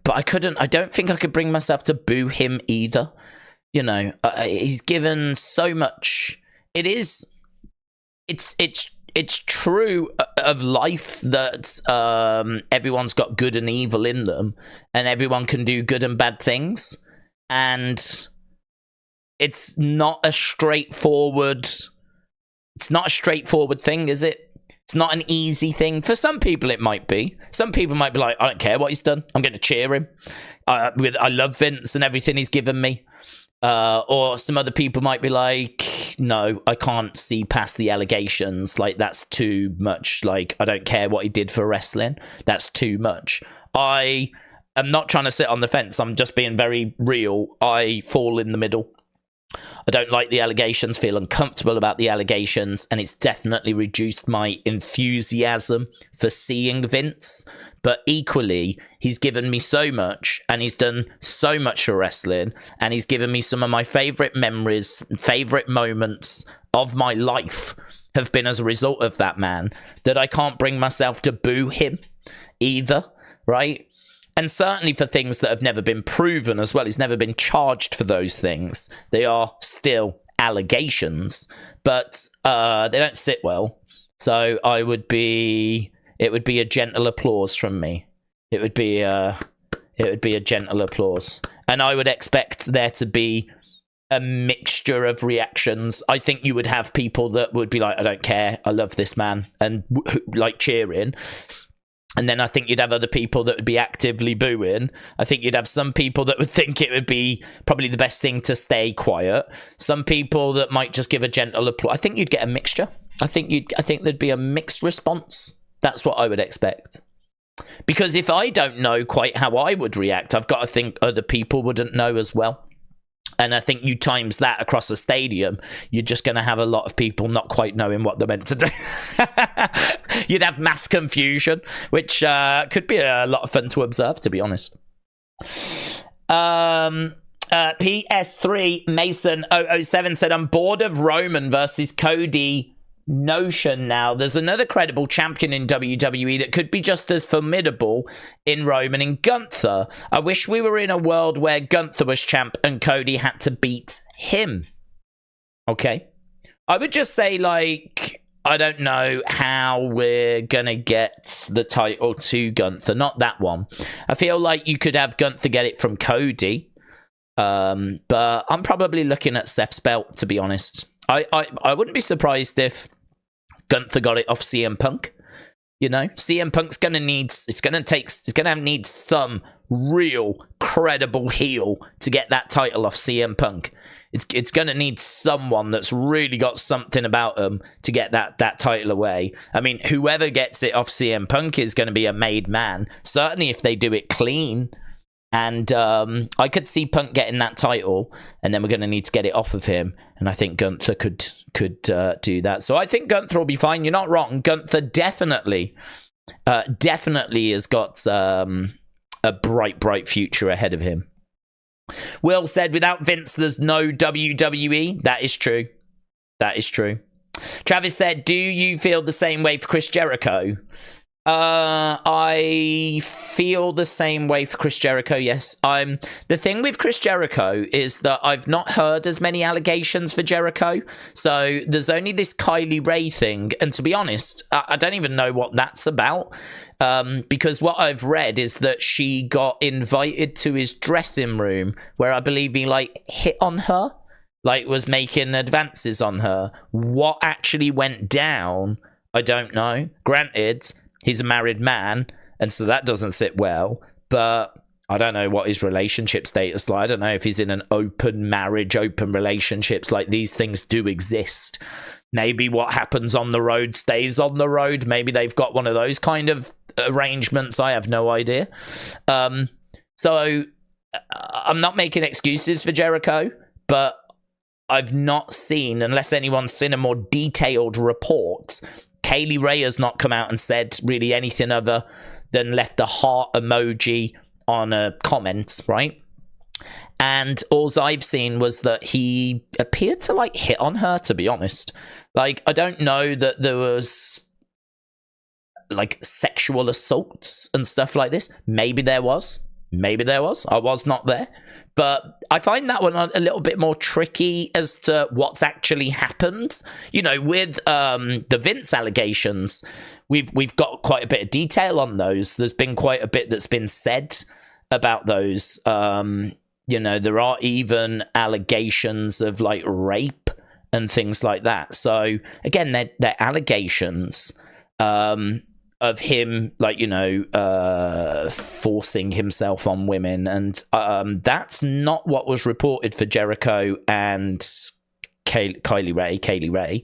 but I don't think I could bring myself to boo him either. You know, he's given so much. It's true of life that everyone's got good and evil in them, and everyone can do good and bad things, and it's not a straightforward thing, is it? It's not an easy thing. For some people, it might be. Some people might be like, I don't care what he's done. I'm going to cheer him. I love Vince and everything he's given me. Or some other people might be like, no, I can't see past the allegations. Like, that's too much. Like, I don't care what he did for wrestling. That's too much. I am not trying to sit on the fence. I'm just being very real. I fall in the middle. I don't like the allegations, feel uncomfortable about the allegations, and it's definitely reduced my enthusiasm for seeing Vince. But equally, he's given me so much, and he's done so much for wrestling, and he's given me some of my favourite memories, favourite moments of my life have been as a result of that man, that I can't bring myself to boo him either, right? And certainly for things that have never been proven as well. He's never been charged for those things. They are still allegations, but they don't sit well. So it would be a gentle applause from me. It would be a gentle applause. And I would expect there to be a mixture of reactions. I think you would have people that would be like, I don't care, I love this man, and like cheering. And then I think you'd have other people that would be actively booing. I think you'd have some people that would think it would be probably the best thing to stay quiet. Some people that might just give a gentle applause. I think you'd get a mixture. I think there'd be a mixed response. That's what I would expect. Because if I don't know quite how I would react, I've got to think other people wouldn't know as well. And I think you times that across a stadium, you're just going to have a lot of people not quite knowing what they're meant to do. You'd have mass confusion, which could be a lot of fun to observe, to be honest. PS3 Mason 007 said, I'm bored of Roman versus Cody notion now. There's another credible champion in WWE that could be just as formidable in Roman and Gunther. I wish we were in a world where Gunther was champ and Cody had to beat him. Okay. I would just say, like, I don't know how we're gonna get the title to Gunther. Not that one. I feel like you could have Gunther get it from Cody. But I'm probably looking at Seth's belt, to be honest. I wouldn't be surprised if Gunther got it off CM Punk. You know, CM Punk's gonna need some real credible heel to get that title off CM Punk. It's gonna need someone that's really got something about them to get that title away. I mean, whoever gets it off CM Punk is gonna be a made man. Certainly if they do it clean. And I could see Punk getting that title, and then we're going to need to get it off of him. And I think Gunther could do that. So I think Gunther will be fine. You're not wrong. Gunther definitely has got a bright future ahead of him. Will said, without Vince, there's no WWE. That is true. That is true. Travis said, do you feel the same way for Chris Jericho? I feel the same way for Chris Jericho, yes. The thing with Chris Jericho is that I've not heard as many allegations for Jericho. So there's only this Kylie Ray thing. And to be honest, I don't even know what that's about. Because what I've read is that she got invited to his dressing room where I believe he, like, hit on her. Like, was making advances on her. What actually went down, I don't know. Granted, he's a married man, and so that doesn't sit well, but I don't know what his relationship status is like. I don't know if he's in an open marriage, open relationships. Like, these things do exist. Maybe what happens on the road stays on the road. Maybe they've got one of those kind of arrangements. I have no idea. So I'm not making excuses for Jericho, but I've not seen, unless anyone's seen a more detailed report, Kaylee Ray has not come out and said really anything other than left a heart emoji on a comment, right? And all I've seen was that he appeared to, like, hit on her, to be honest. Like, I don't know that there was like sexual assaults and stuff like this. Maybe there was. I was not there. But I find that one a little bit more tricky as to what's actually happened. You know, with the Vince allegations, we've got quite a bit of detail on those. There's been quite a bit that's been said about those. You know, there are even allegations of like rape and things like that. So again, they're allegations of him, like, you know, forcing himself on women, and that's not what was reported for Jericho and Kaylee Ray.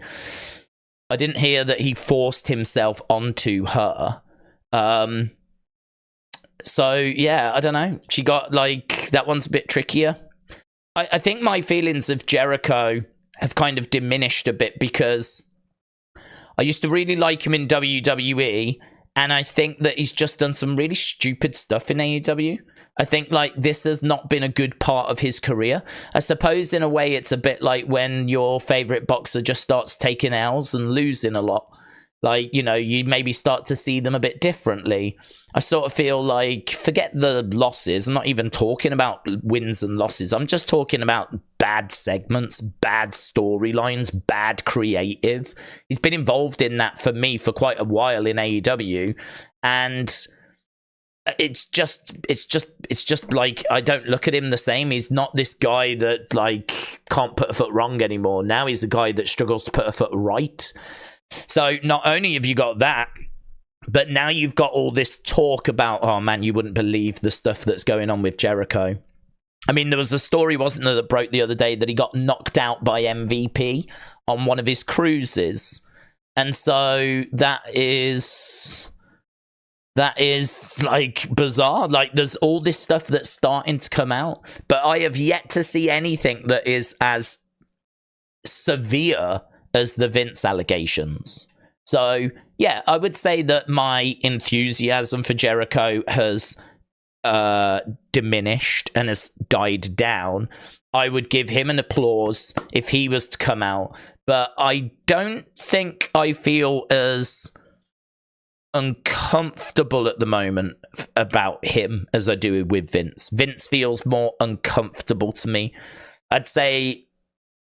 I didn't hear that he forced himself onto her. So yeah, I don't know. She got like, that one's a bit trickier. I think my feelings of Jericho have kind of diminished a bit because I used to really like him in WWE, and I think that he's just done some really stupid stuff in AEW. I think like this has not been a good part of his career. I suppose in a way it's a bit like when your favorite boxer just starts taking L's and losing a lot. Like, you know, you maybe start to see them a bit differently. I sort of feel like, forget the losses. I'm not even talking about wins and losses. I'm just talking about bad segments, bad storylines, bad creative. He's been involved in that for me for quite a while in AEW. And it's just like, I don't look at him the same. He's not this guy that like can't put a foot wrong anymore. Now he's a guy that struggles to put a foot right. So not only have you got that, but now you've got all this talk about, oh man, you wouldn't believe the stuff that's going on with Jericho. I mean, there was a story, wasn't there, that broke the other day that he got knocked out by MVP on one of his cruises. And so that is like bizarre. Like there's all this stuff that's starting to come out, but I have yet to see anything that is as severe as the Vince allegations. So yeah, I would say that my enthusiasm for Jericho has diminished and has died down. I would give him an applause if he was to come out, but I don't think I feel as uncomfortable at the moment about him as I do with Vince. Vince feels more uncomfortable to me. I'd say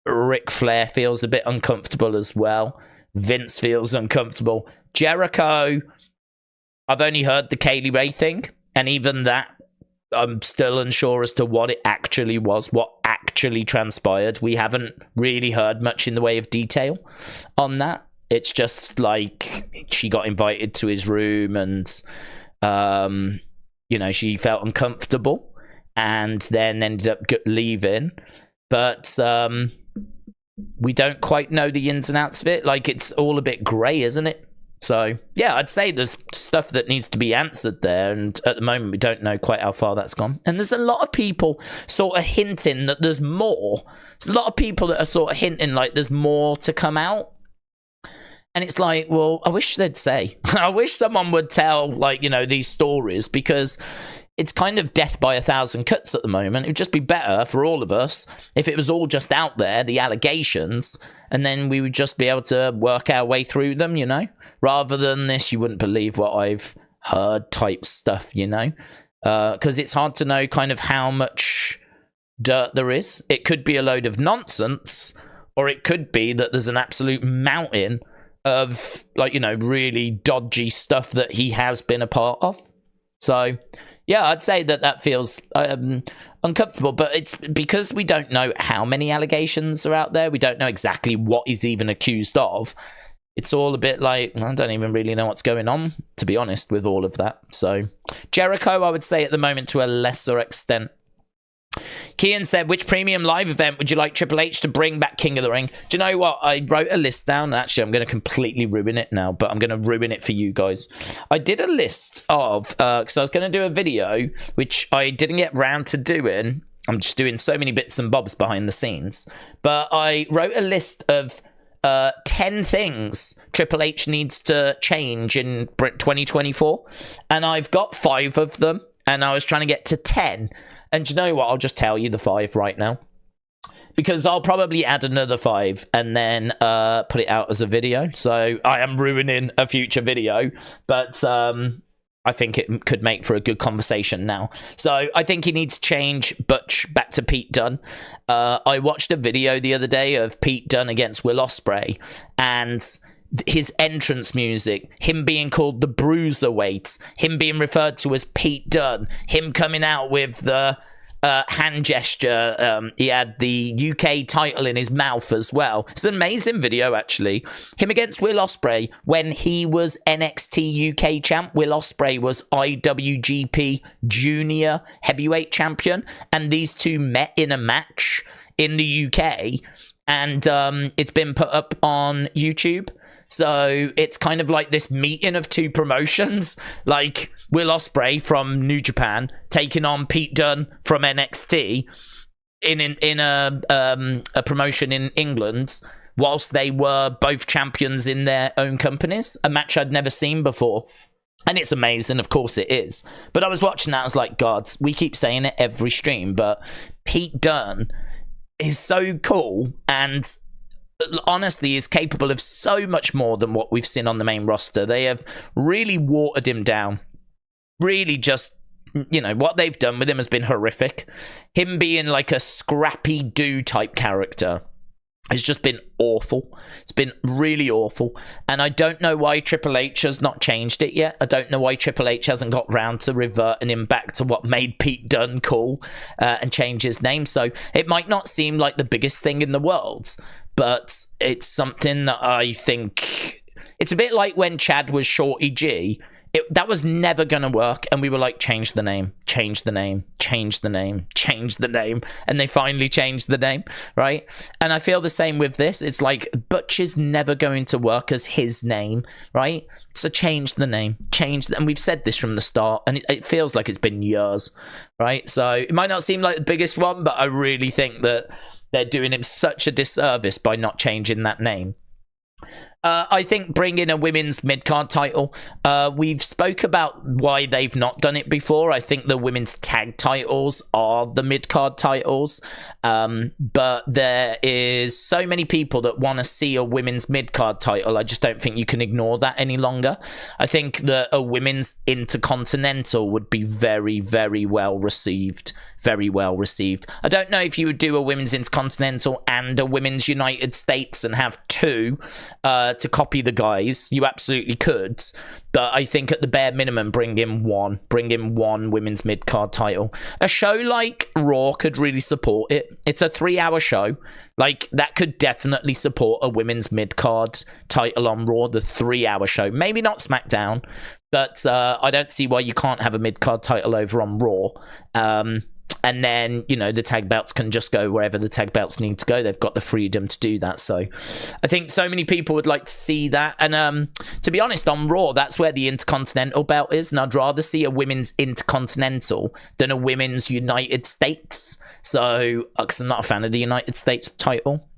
Ric Flair feels a bit uncomfortable as well. Vince feels uncomfortable. Jericho, I've only heard the Kaylee Ray thing, and even that, I'm still unsure as to what it actually was, what actually transpired. We haven't really heard much in the way of detail on that. It's just like she got invited to his room and, you know, she felt uncomfortable and then ended up leaving. But we don't quite know the ins and outs of it. Like, it's all a bit grey, isn't it? So, yeah, I'd say there's stuff that needs to be answered there, and at the moment we don't know quite how far that's gone. And there's a lot of people sort of hinting that there's more. There's a lot of people that are sort of hinting like there's more to come out. And it's like, well, I wish they'd say. I wish someone would tell, like, you know, these stories, because it's kind of death by a thousand cuts at the moment. It would just be better for all of us if it was all just out there, the allegations, and then we would just be able to work our way through them, you know, rather than this, you wouldn't believe what I've heard type stuff, you know, because it's hard to know kind of how much dirt there is. It could be a load of nonsense, or it could be that there's an absolute mountain of, like, you know, really dodgy stuff that he has been a part of. So yeah, I'd say that feels uncomfortable, but it's because we don't know how many allegations are out there. We don't know exactly what he's even accused of. It's all a bit like, I don't even really know what's going on, to be honest, with all of that. So Jericho, I would say at the moment, to a lesser extent. Kian said, which premium live event would you like Triple H to bring back King of the Ring? Do you know what? I wrote a list down. Actually, I'm going to completely ruin it now, but I'm going to ruin it for you guys. I did a list of, because I was going to do a video, which I didn't get round to doing. I'm just doing so many bits and bobs behind the scenes. But I wrote a list of 10 things Triple H needs to change in 2024. And I've got 5 of them, and I was trying to get to 10. And you know what? I'll just tell you the 5 right now. Because I'll probably add another 5 and then put it out as a video. So I am ruining a future video, but I think it could make for a good conversation now. So I think he needs to change Butch back to Pete Dunne. I watched a video the other day of Pete Dunne against Will Ospreay, and his entrance music, him being called the Bruiserweight, him being referred to as Pete Dunne, him coming out with the hand gesture. He had the UK title in his mouth as well. It's an amazing video, actually. Him against Will Ospreay when he was NXT UK champ. Will Ospreay was IWGP Junior Heavyweight Champion, and these two met in a match in the UK, and it's been put up on YouTube. So it's kind of like this meeting of two promotions, like Will Ospreay from New Japan taking on Pete Dunne from NXT in a promotion in England, whilst they were both champions in their own companies. A match I'd never seen before. And it's amazing, of course it is. But I was watching that, I was like, God, we keep saying it every stream, but Pete Dunne is so cool, and honestly is capable of so much more than what we've seen on the main roster. They have really watered him down. Really just, you know, what they've done with him has been horrific. Him being like a scrappy do type character has just been awful. It's been really awful. And I don't know why Triple H has not changed it yet. I don't know why Triple H hasn't got round to reverting him back to what made Pete Dunne cool and change his name. So it might not seem like the biggest thing in the world, but it's something that I think... It's a bit like when Chad was Shorty G. That was never going to work, and we were like, change the name, change the name, change the name, change the name, and they finally changed the name, right? And I feel the same with this. It's like, Butch is never going to work as his name, right? So change the name, and we've said this from the start, and it feels like it's been years, right? So it might not seem like the biggest one, but I really think that they're doing him such a disservice by not changing that name. I think bring in a women's mid-card title. We've spoke about why they've not done it before. I think the women's tag titles are the mid-card titles. But there is so many people that want to see a women's mid-card title. I just don't think you can ignore that any longer. I think that a women's intercontinental would be very, very well received. Very well received. I don't know if you would do a women's intercontinental and a women's United States and have two to copy the guys. You absolutely could, but I think at the bare minimum, bring in one women's mid-card title. A show like Raw could really support it. It's a 3-hour show. Like, that could definitely support a women's mid-card title on Raw, the 3-hour show. Maybe not SmackDown, but I don't see why you can't have a mid-card title over on Raw. And then, you know, the tag belts can just go wherever the tag belts need to go. They've got the freedom to do that. So I think so many people would like to see that. And to be honest, on Raw, that's where the Intercontinental belt is. And I'd rather see a women's Intercontinental than a women's United States. So, because I'm not a fan of the United States title.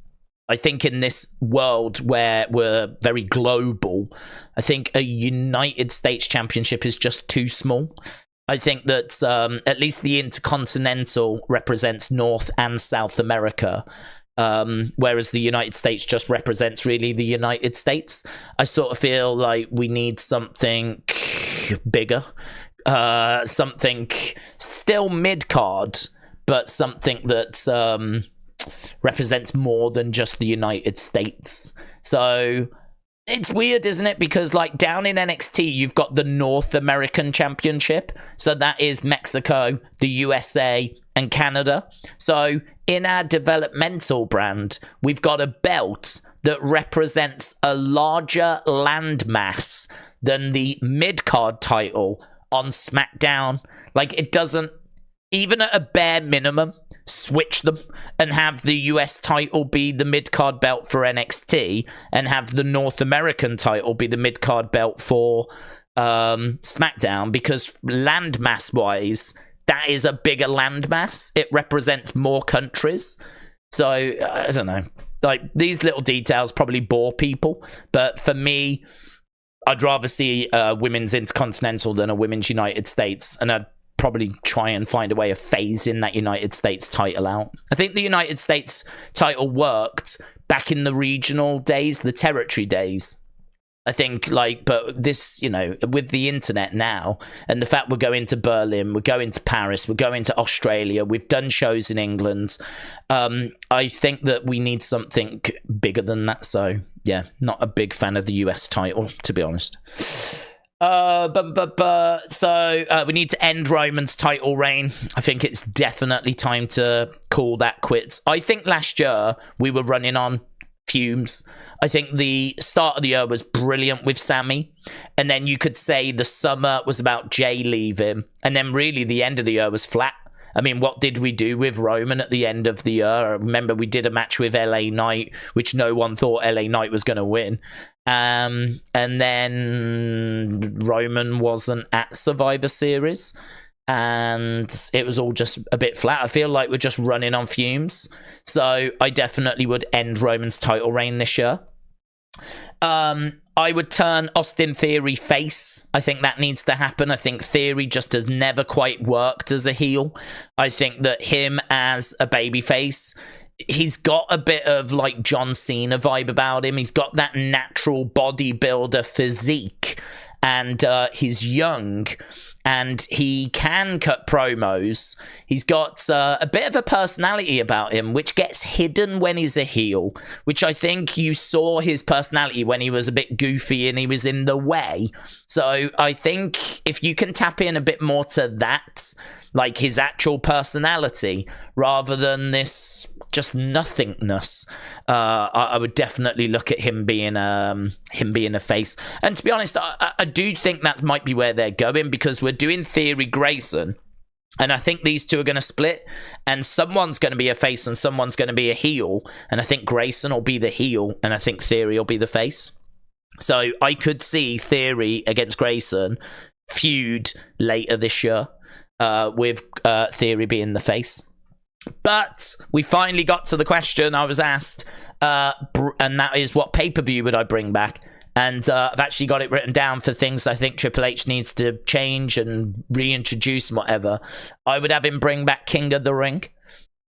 I think in this world where we're very global, I think a United States championship is just too small. I think that at least the Intercontinental represents North and South America, whereas the United States just represents really the United States. I sort of feel like we need something bigger, something still mid-card, but something that represents more than just the United States. So... it's weird, isn't it? Because, like, down in NXT, you've got the North American Championship. So that is Mexico, the USA, and Canada. So in our developmental brand, we've got a belt that represents a larger landmass than the mid-card title on SmackDown. Like, it doesn't, even at a bare minimum, switch them and have the US title be the mid-card belt for NXT and have the North American title be the mid-card belt for SmackDown, because landmass wise that is a bigger landmass. It represents more countries. So I don't know, like, these little details probably bore people, but for me, I'd rather see a women's Intercontinental than a women's United States. And probably try and find a way of phasing that United States title out. I think the United States title worked back in the regional days, the territory days. I think, like, but this, you know, with the internet now, and the fact we're going to Berlin, we're going to Paris, we're going to Australia, we've done shows in England, I think that we need something bigger than that. So, yeah, not a big fan of the US title, to be honest. So we need to end Roman's title reign. I think it's definitely time to call that quits. I think last year we were running on fumes. I think the start of the year was brilliant with Sammy, and then you could say the summer was about Jay leaving, and then really the end of the year was flat. I mean, what did we do with Roman at the end of the year? I remember we did a match with LA Knight, which no one thought LA Knight was going to win. And then Roman wasn't at Survivor Series, and it was all just a bit flat. I feel like we're just running on fumes. So I definitely would end Roman's title reign this year. I would turn Austin Theory face. I think that needs to happen. I think Theory just has never quite worked as a heel. I think that him as a babyface, he's got a bit of like John Cena vibe about him. He's got that natural bodybuilder physique, and he's young, and he can cut promos. He's got a bit of a personality about him, which gets hidden when he's a heel, which I think you saw his personality when he was a bit goofy and he was in the way. So I think if you can tap in a bit more to that, like his actual personality, rather than this just nothingness, I would definitely look at him being a face. And to be honest, I do think that might be where they're going, because we're doing Theory Grayson, and I think these two are going to split, and someone's going to be a face and someone's going to be a heel, and I think Grayson will be the heel, and I think Theory will be the face. So I could see Theory against Grayson feud later this year, with Theory being the face. But we finally got to the question I was asked, and that is, what pay-per-view would I bring back? And I've actually got it written down for things I think Triple H needs to change and reintroduce and whatever. I would have him bring back King of the Ring.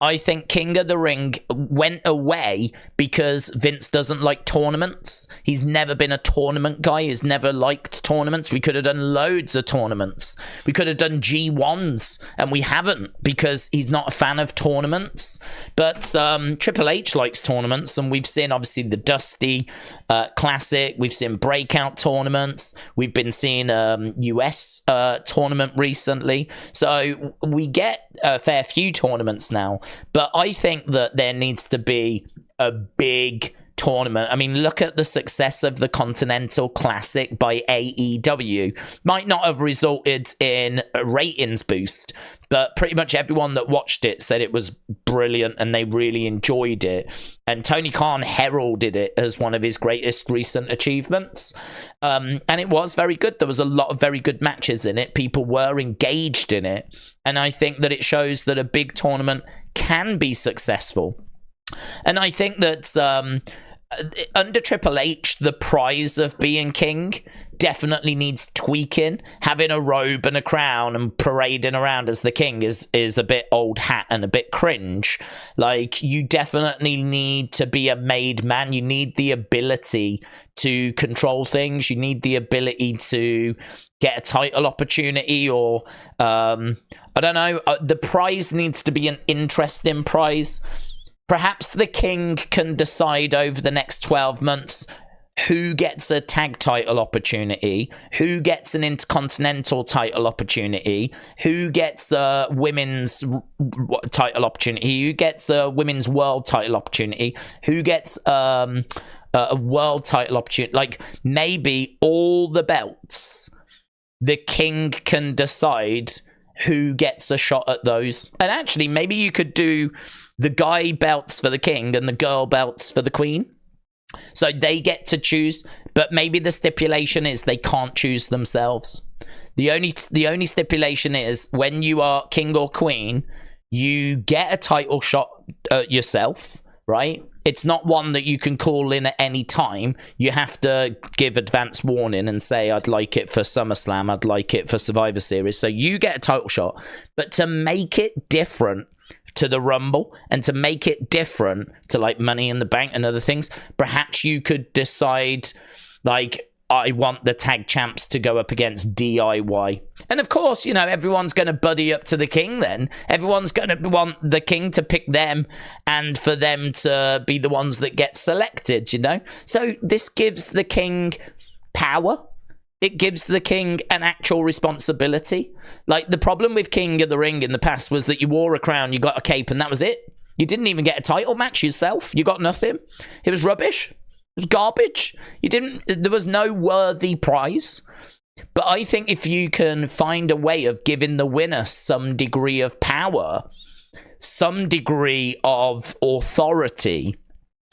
I think King of the Ring went away because Vince doesn't like tournaments. He's never been a tournament guy. He's never liked tournaments. We could have done loads of tournaments. We could have done G1s, and we haven't, because he's not a fan of tournaments. But Triple H likes tournaments, and we've seen, obviously, the Dusty Classic. We've seen breakout tournaments. We've been seeing US tournament recently. So we get a fair few tournaments now. But I think that there needs to be a big tournament. I mean, look at the success of the Continental Classic by AEW. Might not have resulted in a ratings boost, but pretty much everyone that watched it said it was brilliant and they really enjoyed it. And Tony Khan heralded it as one of his greatest recent achievements. And it was very good. There was a lot of very good matches in it. People were engaged in it. And I think that it shows that a big tournament can be successful. And I think that under Triple H, the prize of being king definitely needs tweaking. Having a robe and a crown and parading around as the king is a bit old hat and a bit cringe. Like, you definitely need to be a made man. You need the ability to control things. You need the ability to get a title opportunity, or I don't know. The prize needs to be an interesting prize. Perhaps the king can decide over the next 12 months who gets a tag title opportunity, who gets an intercontinental title opportunity, who gets a women's title opportunity, who gets a women's world title opportunity, who gets a world title opportunity. Like, maybe all the belts, the king can decide who gets a shot at those. And actually, maybe you could do the guy belts for the king and the girl belts for the queen, so they get to choose. But maybe the stipulation is they can't choose themselves. The only stipulation is, when you are king or queen, you get a title shot yourself, right? It's not one that you can call in at any time. You have to give advance warning and say, I'd like it for SummerSlam, I'd like it for Survivor Series. So you get a title shot. But to make it different to the Rumble and to make it different to like Money in the Bank and other things, perhaps you could decide, like, I want the tag champs to go up against DIY. And of course, you know, everyone's going to buddy up to the King then. Everyone's going to want the King to pick them and for them to be the ones that get selected, you know? So this gives the King power. It gives the King an actual responsibility. Like, the problem with King of the Ring in the past was that you wore a crown, you got a cape, and that was it. You didn't even get a title match yourself. You got nothing. It was rubbish. It was garbage. There was no worthy prize. But I think if you can find a way of giving the winner some degree of power, some degree of authority,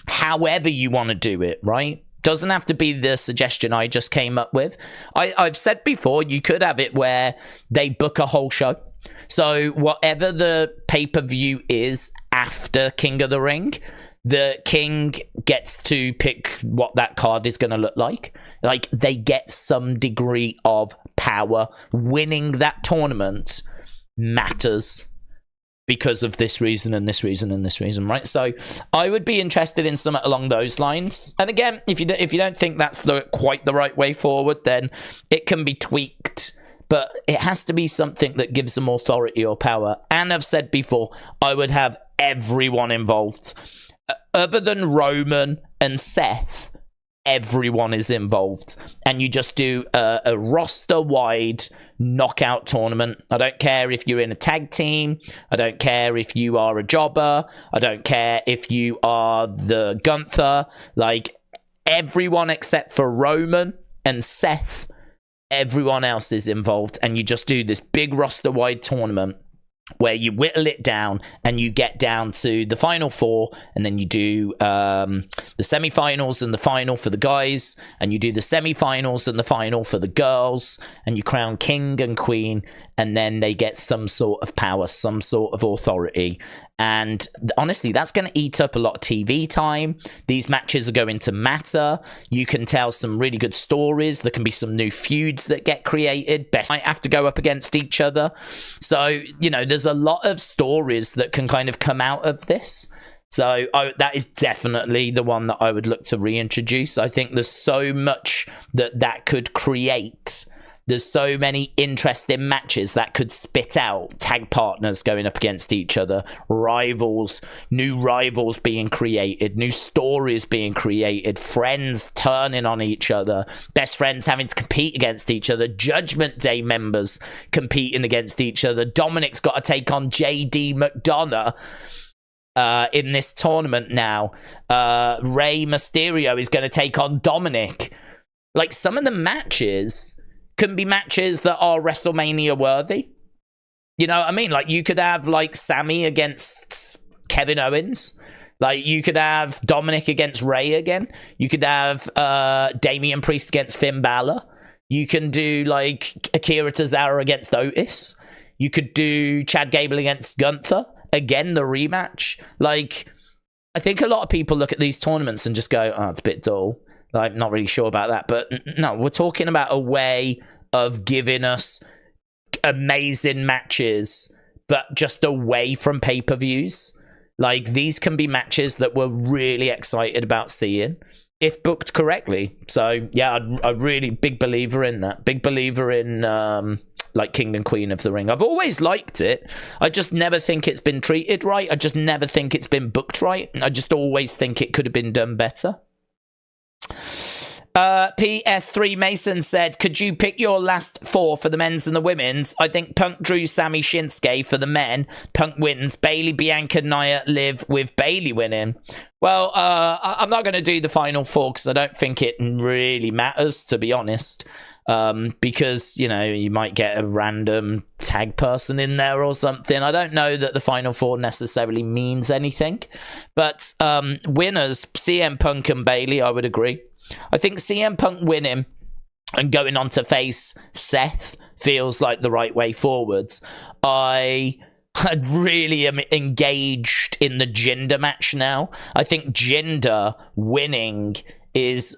however you want to do it, right? Doesn't have to be the suggestion I just came up with. I've said before, you could have it where they book a whole show. So whatever the pay-per-view is after King of the Ring, the King gets to pick what that card is going to look like. Like, they get some degree of power. Winning that tournament matters because of this reason and this reason and this reason, right? So I would be interested in something along those lines. And again, if you don't think that's quite the right way forward, then it can be tweaked. But it has to be something that gives them authority or power. And I've said before, I would have everyone involved. Other than Roman and Seth, everyone is involved. And you just do a roster-wide knockout tournament. I don't care if you're in a tag team. I don't care if you are a jobber. I don't care if you are the Gunther. Like, everyone except for Roman and Seth, everyone else is involved. And you just do this big roster-wide tournament where you whittle it down and you get down to the final four, and then you do the semi-finals and the final for the guys, and you do the semi-finals and the final for the girls, and you crown king and queen, and then they get some sort of power, some sort of authority. And honestly, that's going to eat up a lot of TV time. These matches are going to matter. You can tell some really good stories. There can be some new feuds that get created. Best might have to go up against each other. So, you know, there's a lot of stories that can kind of come out of this. So that is definitely the one that I would look to reintroduce. I think there's so much that could create. There's so many interesting matches that could spit out tag partners going up against each other, rivals, new rivals being created, new stories being created, friends turning on each other, best friends having to compete against each other, Judgment Day members competing against each other. Dominic's got to take on JD McDonough in this tournament now. Rey Mysterio is going to take on Dominic. Like, some of the matches can be matches that are WrestleMania worthy. You know what I mean? Like, you could have, like, Sammy against Kevin Owens. Like, you could have Dominic against Rey again. You could have Damian Priest against Finn Balor. You can do, like, Akira Tozawa against Otis. You could do Chad Gable against Gunther. Again, the rematch. Like, I think a lot of people look at these tournaments and just go, oh, it's a bit dull. Like, not really sure about that. But no, we're talking about a way of giving us amazing matches, but just away from pay-per-views. Like, these can be matches that we're really excited about seeing if booked correctly. So, yeah, I'm really big believer in that. Big believer in, like, King and Queen of the Ring. I've always liked it. I just never think it's been treated right. I just never think it's been booked right. I just always think it could have been done better. PS3 Mason said, could you pick your last four for the men's and the women's? I think Punk, Drew, Sammy, Shinsuke for the men. Punk wins. Bailey, Bianca, Nia, Liv, with Bailey winning. Well, I'm not going to do the final four because I don't think it really matters, to be honest. Because, you know, you might get a random tag person in there or something. I don't know that the final four necessarily means anything. But winners, CM Punk and Bailey, I would agree. I think CM Punk winning and going on to face Seth feels like the right way forwards. I I really am engaged in the Jinder match now. I think Jinder winning is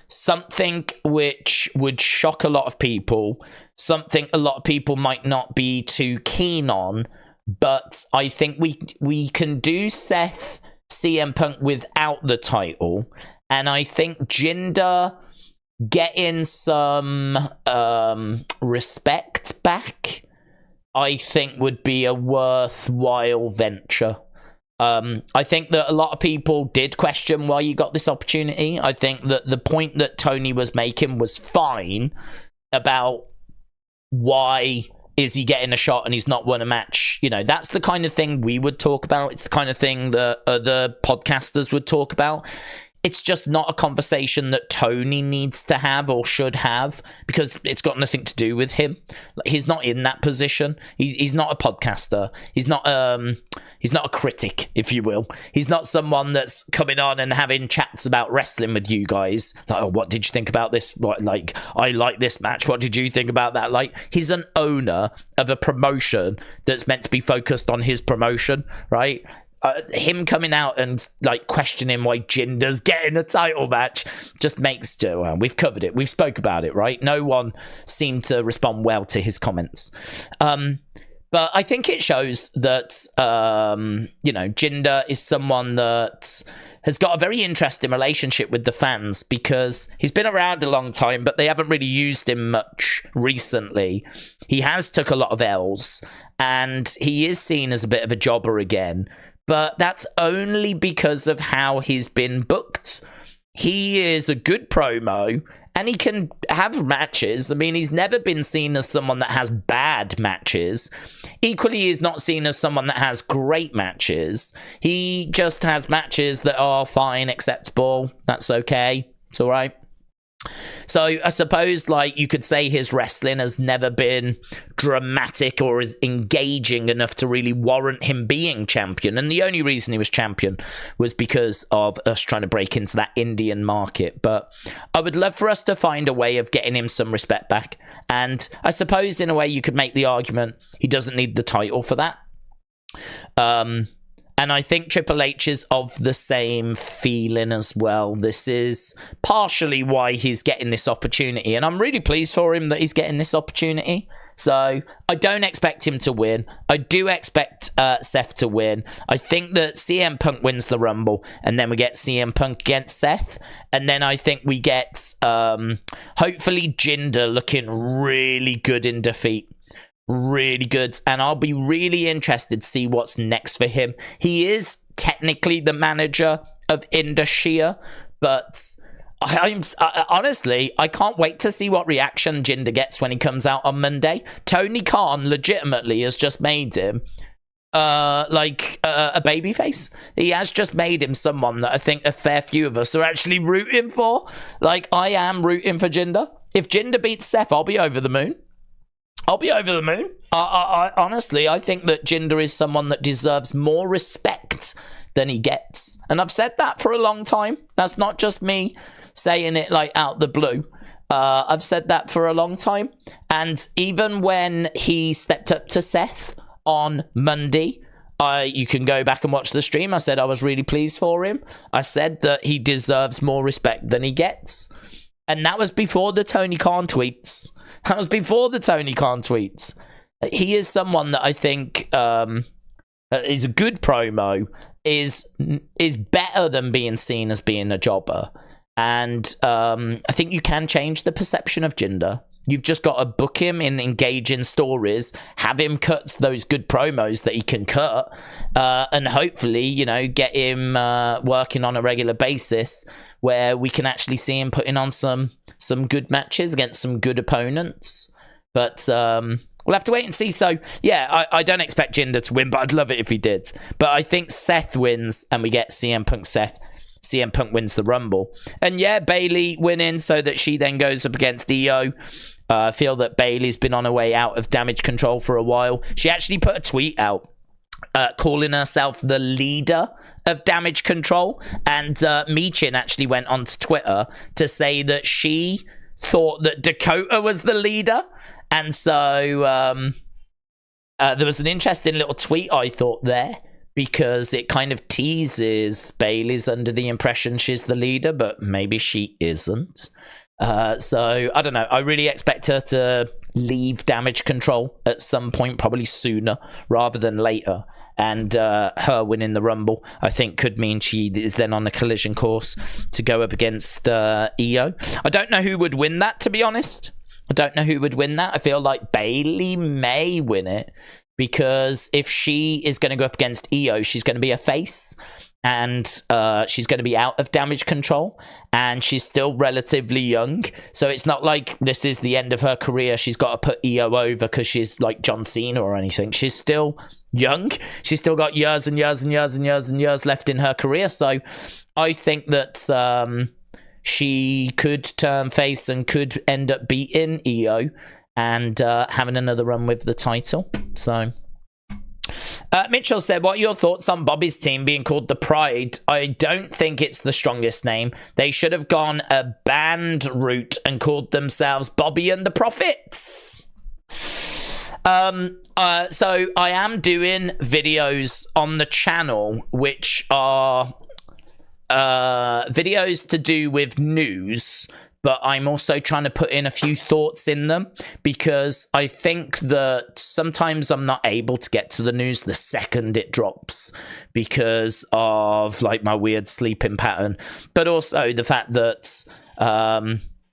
something which would shock a lot of people, something a lot of people might not be too keen on, but I think we can do Seth CM Punk without the title, and I think Jinder getting some respect back, I think would be a worthwhile venture. I think that a lot of people did question why you got this opportunity. I think that the point that Tony was making was fine about why is he getting a shot and he's not won a match. You know, that's the kind of thing we would talk about. It's the kind of thing that other podcasters would talk about. It's just not a conversation that Tony needs to have or should have, because it's got nothing to do with him. He's not in that position. He's not a podcaster. He's not a critic, if you will. He's not someone that's coming on and having chats about wrestling with you guys. Like, oh, what did you think about this? Like, I like this match. What did you think about that? Like, he's an owner of a promotion that's meant to be focused on his promotion, right? Him coming out and like questioning why Jinder's getting a title match just makes we've covered it, we've spoke about it, right? No one seemed to respond well to his comments, but I think it shows that you know, Jinder is someone that has got a very interesting relationship with the fans, because he's been around a long time, but they haven't really used him much recently. He has took a lot of L's, and he is seen as a bit of a jobber again. But that's only because of how he's been booked. He is a good promo, and he can have matches. I mean, he's never been seen as someone that has bad matches. Equally, he's not seen as someone that has great matches. He just has matches that are fine, acceptable. That's okay. It's all right. So I suppose, like, you could say his wrestling has never been dramatic or is engaging enough to really warrant him being champion. And the only reason he was champion was because of us trying to break into that Indian market. But I would love for us to find a way of getting him some respect back. And I suppose in a way you could make the argument he doesn't need the title for that. And I think Triple H is of the same feeling as well. This is partially why he's getting this opportunity. And I'm really pleased for him that he's getting this opportunity. So I don't expect him to win. I do expect Seth to win. I think that CM Punk wins the Rumble, and then we get CM Punk against Seth. And then I think we get hopefully Jinder looking really good in defeat. Really good, and I'll be really interested to see what's next for him. He is technically the manager of Indashia, but honestly, I can't wait to see what reaction Jinder gets when he comes out on Monday. Tony Khan legitimately has just made him like a babyface. He has just made him someone that I think a fair few of us are actually rooting for. Like, I am rooting for Jinder. If Jinder beats Seth, I'll be over the moon. I'll be over the moon. I honestly, I think that Jinder is someone that deserves more respect than he gets. And I've said that for a long time. That's not just me saying it like out the blue. I've said that for a long time. And even when he stepped up to Seth on Monday, you can go back and watch the stream. I said I was really pleased for him. I said that he deserves more respect than he gets. And that was before the Tony Khan tweets. That was before the Tony Khan tweets. He is someone that I think is a good promo, is better than being seen as being a jobber. And I think you can change the perception of Jinder. You've just got to book him in engaging stories, have him cut those good promos that he can cut, and hopefully, you know, get him working on a regular basis where we can actually see him putting on some good matches against some good opponents. But we'll have to wait and see. So, yeah, I don't expect Jinder to win, but I'd love it if he did. But I think Seth wins and we get CM Punk Seth. CM Punk wins the Rumble. And yeah, Bayley winning so that she then goes up against Io. I feel that Bayley's been on her way out of Damage Control for a while. She actually put a tweet out calling herself the leader of Damage Control. And Michin actually went onto Twitter to say that she thought that Dakota was the leader. And so There was an interesting little tweet I thought there, because it kind of teases Bayley's under the impression she's the leader, but maybe she isn't. So I don't know. I really expect her to leave Damage Control at some point, probably sooner rather than later. And her winning the Rumble, I think, could mean she is then on a collision course to go up against Io. I don't know who would win that, to be honest. I don't know who would win that. I feel like Bayley may win it, because if she is going to go up against Io, she's going to be a face, and she's going to be out of Damage Control, and she's still relatively young. So it's not like this is the end of her career. She's got to put Io over because she's like John Cena or anything. She's still young. She's still got years and years and years and years and years left in her career. So I think that she could turn face and could end up beating Io and having another run with the title. So Mitchell said, what are your thoughts on Bobby's team being called the Pride? I don't think it's the strongest name. They should have gone a band route and called themselves Bobby and the Prophets. So I am doing videos on the channel which are videos to do with news, but I'm also trying to put in a few thoughts in them, because I think that sometimes I'm not able to get to the news the second it drops because of like my weird sleeping pattern, but also the fact that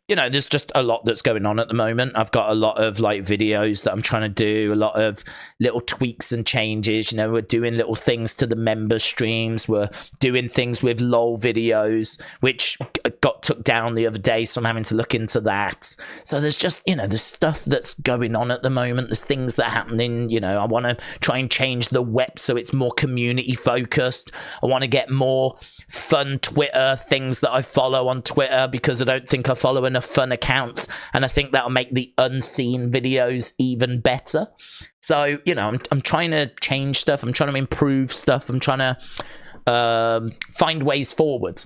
you know, there's just a lot that's going on at the moment. I've got a lot of like videos that I'm trying to do, a lot of little tweaks and changes. You know, we're doing little things to the member streams. We're doing things with LOL videos, which got took down the other day. So I'm having to look into that. So there's just, you know, there's stuff that's going on at the moment. There's things that are happening. You know, I want to try and change the web so it's more community focused. I want to get more fun Twitter things that I follow on Twitter, because I don't think I follow enough fun accounts, and I think that'll make the unseen videos even better. So, you know, I'm trying to change stuff. I'm trying to improve stuff. I'm trying to find ways forward.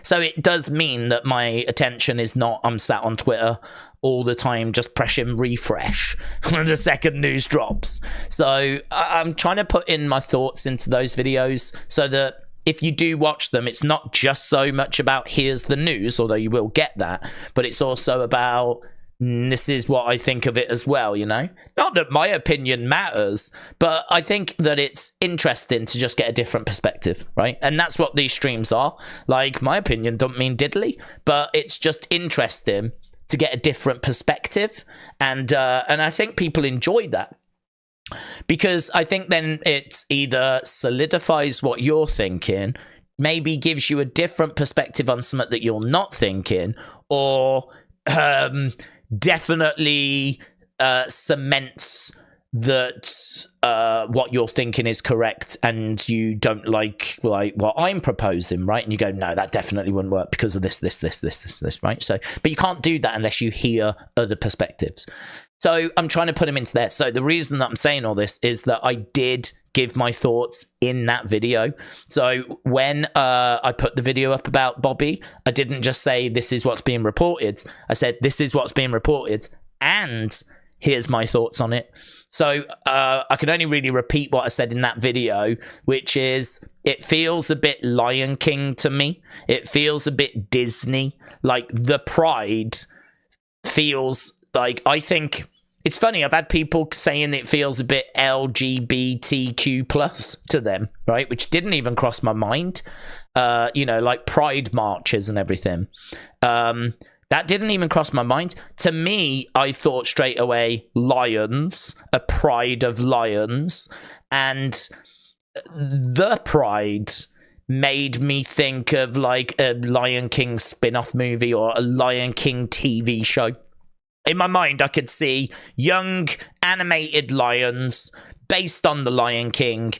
So it does mean that my attention is not, I'm sat on Twitter all the time just pressing refresh when the second news drops. So I'm trying to put in my thoughts into those videos so that if you do watch them, it's not just so much about here's the news, although you will get that, but it's also about this is what I think of it as well, you know? Not that my opinion matters, but I think that it's interesting to just get a different perspective, right? And that's what these streams are. Like, my opinion don't mean diddly, but it's just interesting to get a different perspective, and I think people enjoy that. Because I think then it either solidifies what you're thinking, maybe gives you a different perspective on something that you're not thinking, or definitely cements that what you're thinking is correct and you don't like what I'm proposing, right? And you go, no, that definitely wouldn't work because of this, right? So, but you can't do that unless you hear other perspectives. So I'm trying to put them into there. So the reason that I'm saying all this is that I did give my thoughts in that video. So when I put the video up about Bobby, I didn't just say this is what's being reported. I said this is what's being reported and here's my thoughts on it. So I can only really repeat what I said in that video, which is it feels a bit Lion King to me. It feels a bit Disney. Like the Pride feels like, I think it's funny, I've had people saying it feels a bit LGBTQ plus to them, right? Which didn't even cross my mind. You know, like pride marches and everything. That didn't even cross my mind. To me, I thought straight away, lions, a pride of lions. And the Pride made me think of like a Lion King spin-off movie or a Lion King TV show. In my mind, I could see young animated lions based on the Lion King,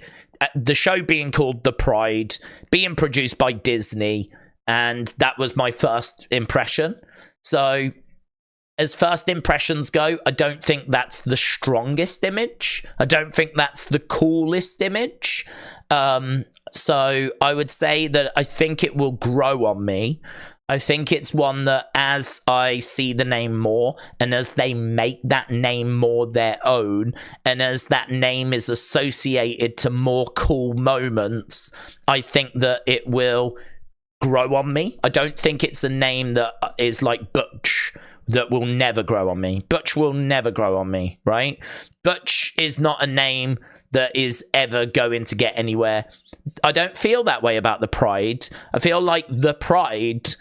the show being called The Pride, being produced by Disney, and that was my first impression. So as first impressions go, I don't think that's the strongest image. I don't think that's the coolest image. So I would say that I think it will grow on me. I think it's one that as I see the name more and as they make that name more their own and as that name is associated to more cool moments, I think that it will grow on me. I don't think it's a name that is like Butch that will never grow on me. Butch will never grow on me, right? Butch is not a name that is ever going to get anywhere. I don't feel that way about the Pride. I feel like the Pride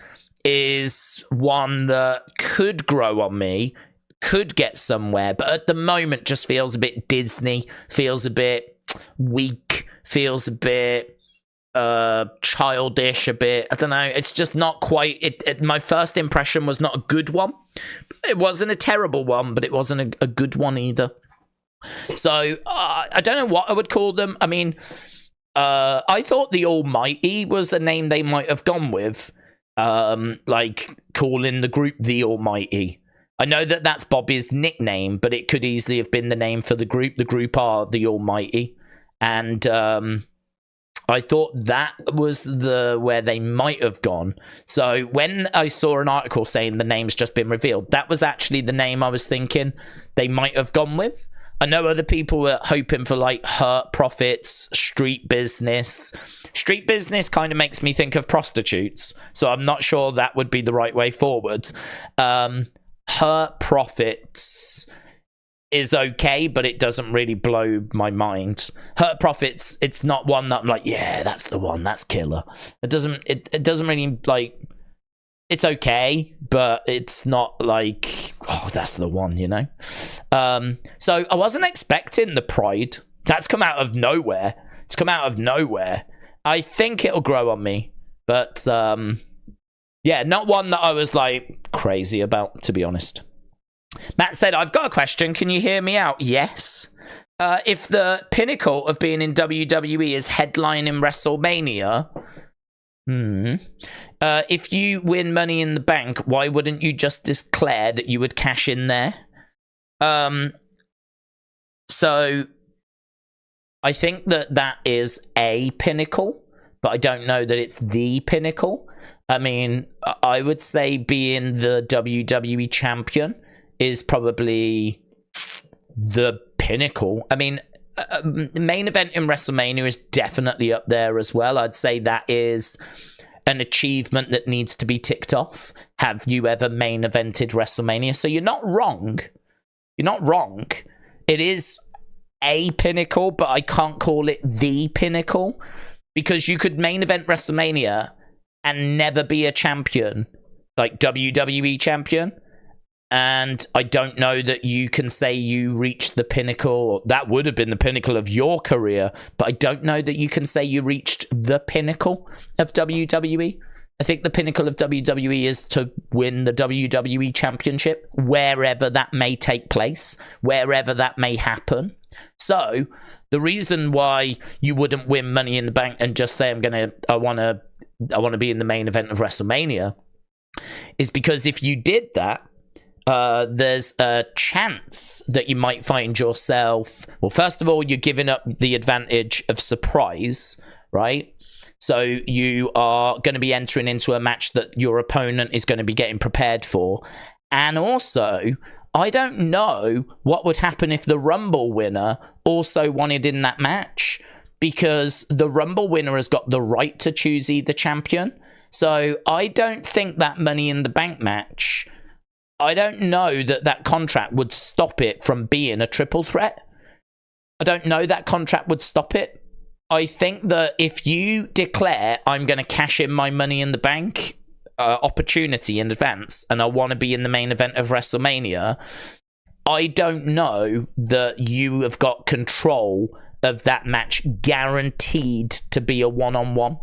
is one that could grow on me, could get somewhere, but at the moment just feels a bit Disney, feels a bit weak, feels a bit childish, a bit, I don't know, it's just not quite, my first impression was not a good one. It wasn't a terrible one, but it wasn't a good one either. So, I don't know what I would call them. I mean, I thought the Almighty was a name they might have gone with. Like calling the group the Almighty. I know that that's Bobby's nickname, but it could easily have been the name for the group. The group are the Almighty. And I thought that was where they might have gone. So when I saw an article saying the name's just been revealed, that was actually the name I was thinking they might have gone with. I know other people were hoping for like Hurt Profits, Street Business. Street Business kind of makes me think of prostitutes, so I'm not sure that would be the right way forward. Hurt Profits is okay, but it doesn't really blow my mind. Hurt Profits, it's not one that I'm like, yeah, that's the one, that's killer. It doesn't really like. It's okay, but it's not like, oh, that's the one, you know? So I wasn't expecting the Pride. That's come out of nowhere. It's come out of nowhere. I think it'll grow on me. But, yeah, not one that I was, like, crazy about, to be honest. Matt said, I've got a question. Can you hear me out? Yes. If the pinnacle of being in WWE is headlining WrestleMania... if you win Money in the Bank, why wouldn't you just declare that you would cash in there? So I think that is a pinnacle, but I don't know that it's the pinnacle. I mean, I would say being the WWE champion is probably the pinnacle. I mean, main event in WrestleMania is definitely up there as well. I'd say that is an achievement that needs to be ticked off. Have you ever main evented WrestleMania? So you're not wrong. You're not wrong. It is a pinnacle, but I can't call it the pinnacle because you could main event WrestleMania and never be a champion, like WWE champion. And I don't know that you can say you reached the pinnacle. That would have been the pinnacle of your career. But I don't know that you can say you reached the pinnacle of WWE. I think the pinnacle of WWE is to win the WWE Championship, wherever that may take place, wherever that may happen. So the reason why you wouldn't win Money in the Bank and just say, I want to be in the main event of WrestleMania is because if you did that, there's a chance that you might find yourself, well, first of all, you're giving up the advantage of surprise, right? So you are going to be entering into a match that your opponent is going to be getting prepared for. And also, I don't know what would happen if the Rumble winner also wanted in that match, because the Rumble winner has got the right to choose either champion. So I don't think that Money in the Bank match, I don't know that contract would stop it from being a triple threat. I don't know that contract would stop it. I think that if you declare, I'm going to cash in my Money in the Bank opportunity in advance, and I want to be in the main event of WrestleMania, I don't know that you have got control of that match guaranteed to be a one-on-one.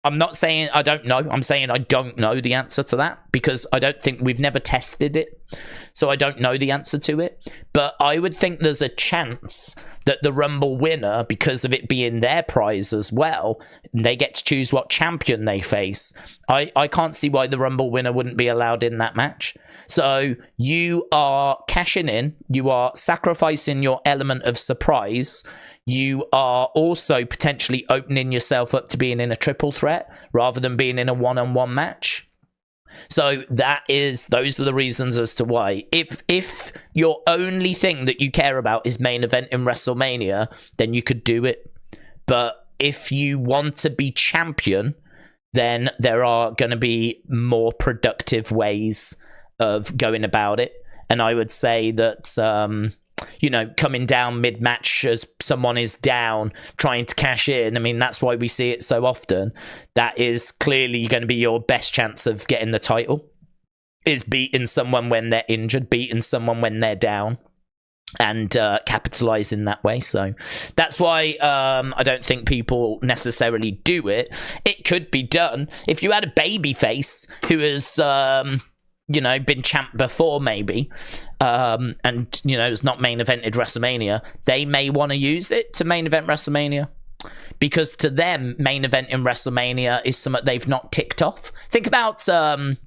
I'm not saying I don't know. I'm saying I don't know the answer to that because I don't think we've never tested it. So I don't know the answer to it. But I would think there's a chance that the Rumble winner, because of it being their prize as well, they get to choose what champion they face. I can't see why the Rumble winner wouldn't be allowed in that match. So you are cashing in. You are sacrificing your element of surprise. You are also potentially opening yourself up to being in a triple threat rather than being in a one-on-one match. So those are the reasons as to why. If your only thing that you care about is main event in WrestleMania, then you could do it. But if you want to be champion, then there are going to be more productive ways of going about it. And I would say that, coming down mid-match as someone is down, trying to cash in, I mean, that's why we see it so often. That is clearly going to be your best chance of getting the title, is beating someone when they're injured, beating someone when they're down, and capitalizing that way. So that's why I don't think people necessarily do it. It could be done. If you had a babyface who has... been champ before maybe, and, it's not main evented WrestleMania, they may want to use it to main event WrestleMania. Because to them, main event in WrestleMania is something they've not ticked off. Think about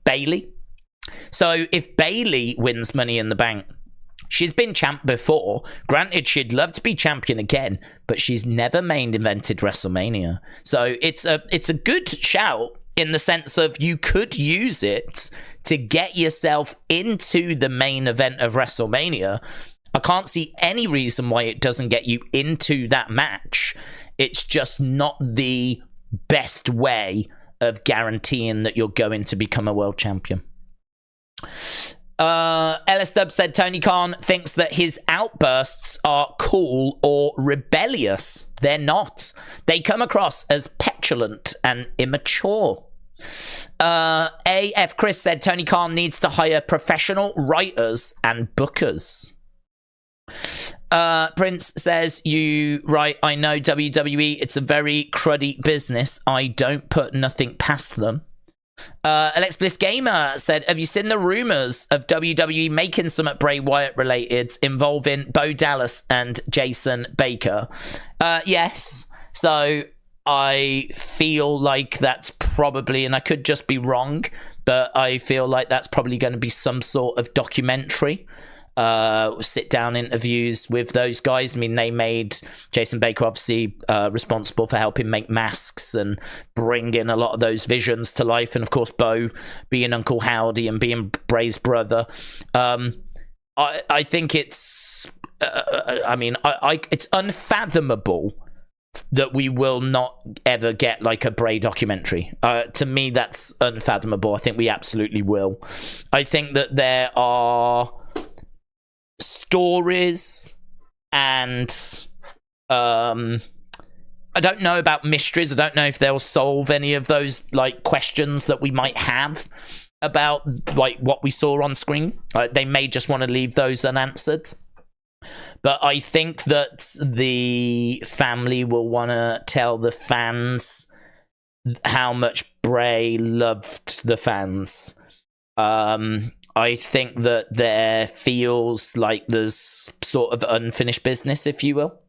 Bayley. So if Bayley wins Money in the Bank, she's been champ before. Granted, she'd love to be champion again, but she's never main evented WrestleMania. So it's a good shout in the sense of you could use it to get yourself into the main event of WrestleMania. I can't see any reason why it doesn't get you into that match. It's just not the best way of guaranteeing that you're going to become a world champion. LS Dub said Tony Khan thinks that his outbursts are cool or rebellious. They're not. They come across as petulant and immature. AF Chris said Tony Khan needs to hire professional writers and bookers. Prince says, you right, I know WWE, it's a very cruddy business. I don't put nothing past them. Alex Bliss Gamer said, have you seen the rumors of WWE making some Bray Wyatt related involving Bo Dallas and Jason Baker? Yes. So I feel like that's probably, and I could just be wrong, but I feel like that's probably going to be some sort of documentary. Sit down interviews with those guys. I mean, they made Jason Baker obviously responsible for helping make masks and bring in a lot of those visions to life, and of course Bo being Uncle Howdy and being Bray's brother. I think it's it's unfathomable that we will not ever get like a Bray documentary. To me, that's unfathomable. I think we absolutely will. I think that there are stories and I don't know about mysteries. I don't know if they'll solve any of those like questions that we might have about like what we saw on screen. They may just want to leave those unanswered. But I think that the family will want to tell the fans how much Bray loved the fans. I think that there feels like there's sort of unfinished business, if you will.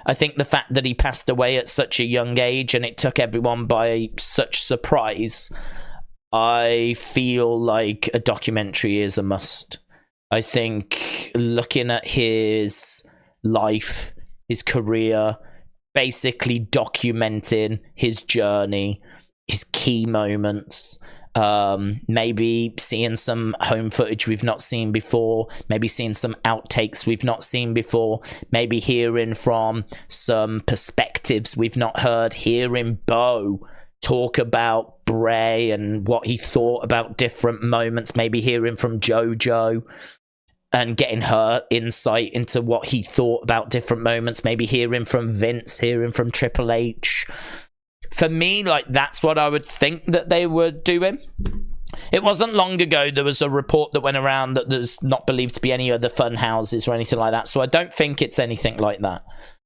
I think the fact that he passed away at such a young age and it took everyone by such surprise, I feel like a documentary is a must. I think looking at his life, his career, basically documenting his journey, his key moments, maybe seeing some home footage we've not seen before, maybe seeing some outtakes we've not seen before, maybe hearing from some perspectives we've not heard, hearing Bo talk about Bray and what he thought about different moments, maybe hearing from JoJo and getting her insight into what he thought about different moments, maybe hearing from Vince, hearing from Triple H. For me, like, that's what I would think that they were doing. It wasn't long ago there was a report that went around that there's not believed to be any other fun houses or anything like that, so I don't think it's anything like that.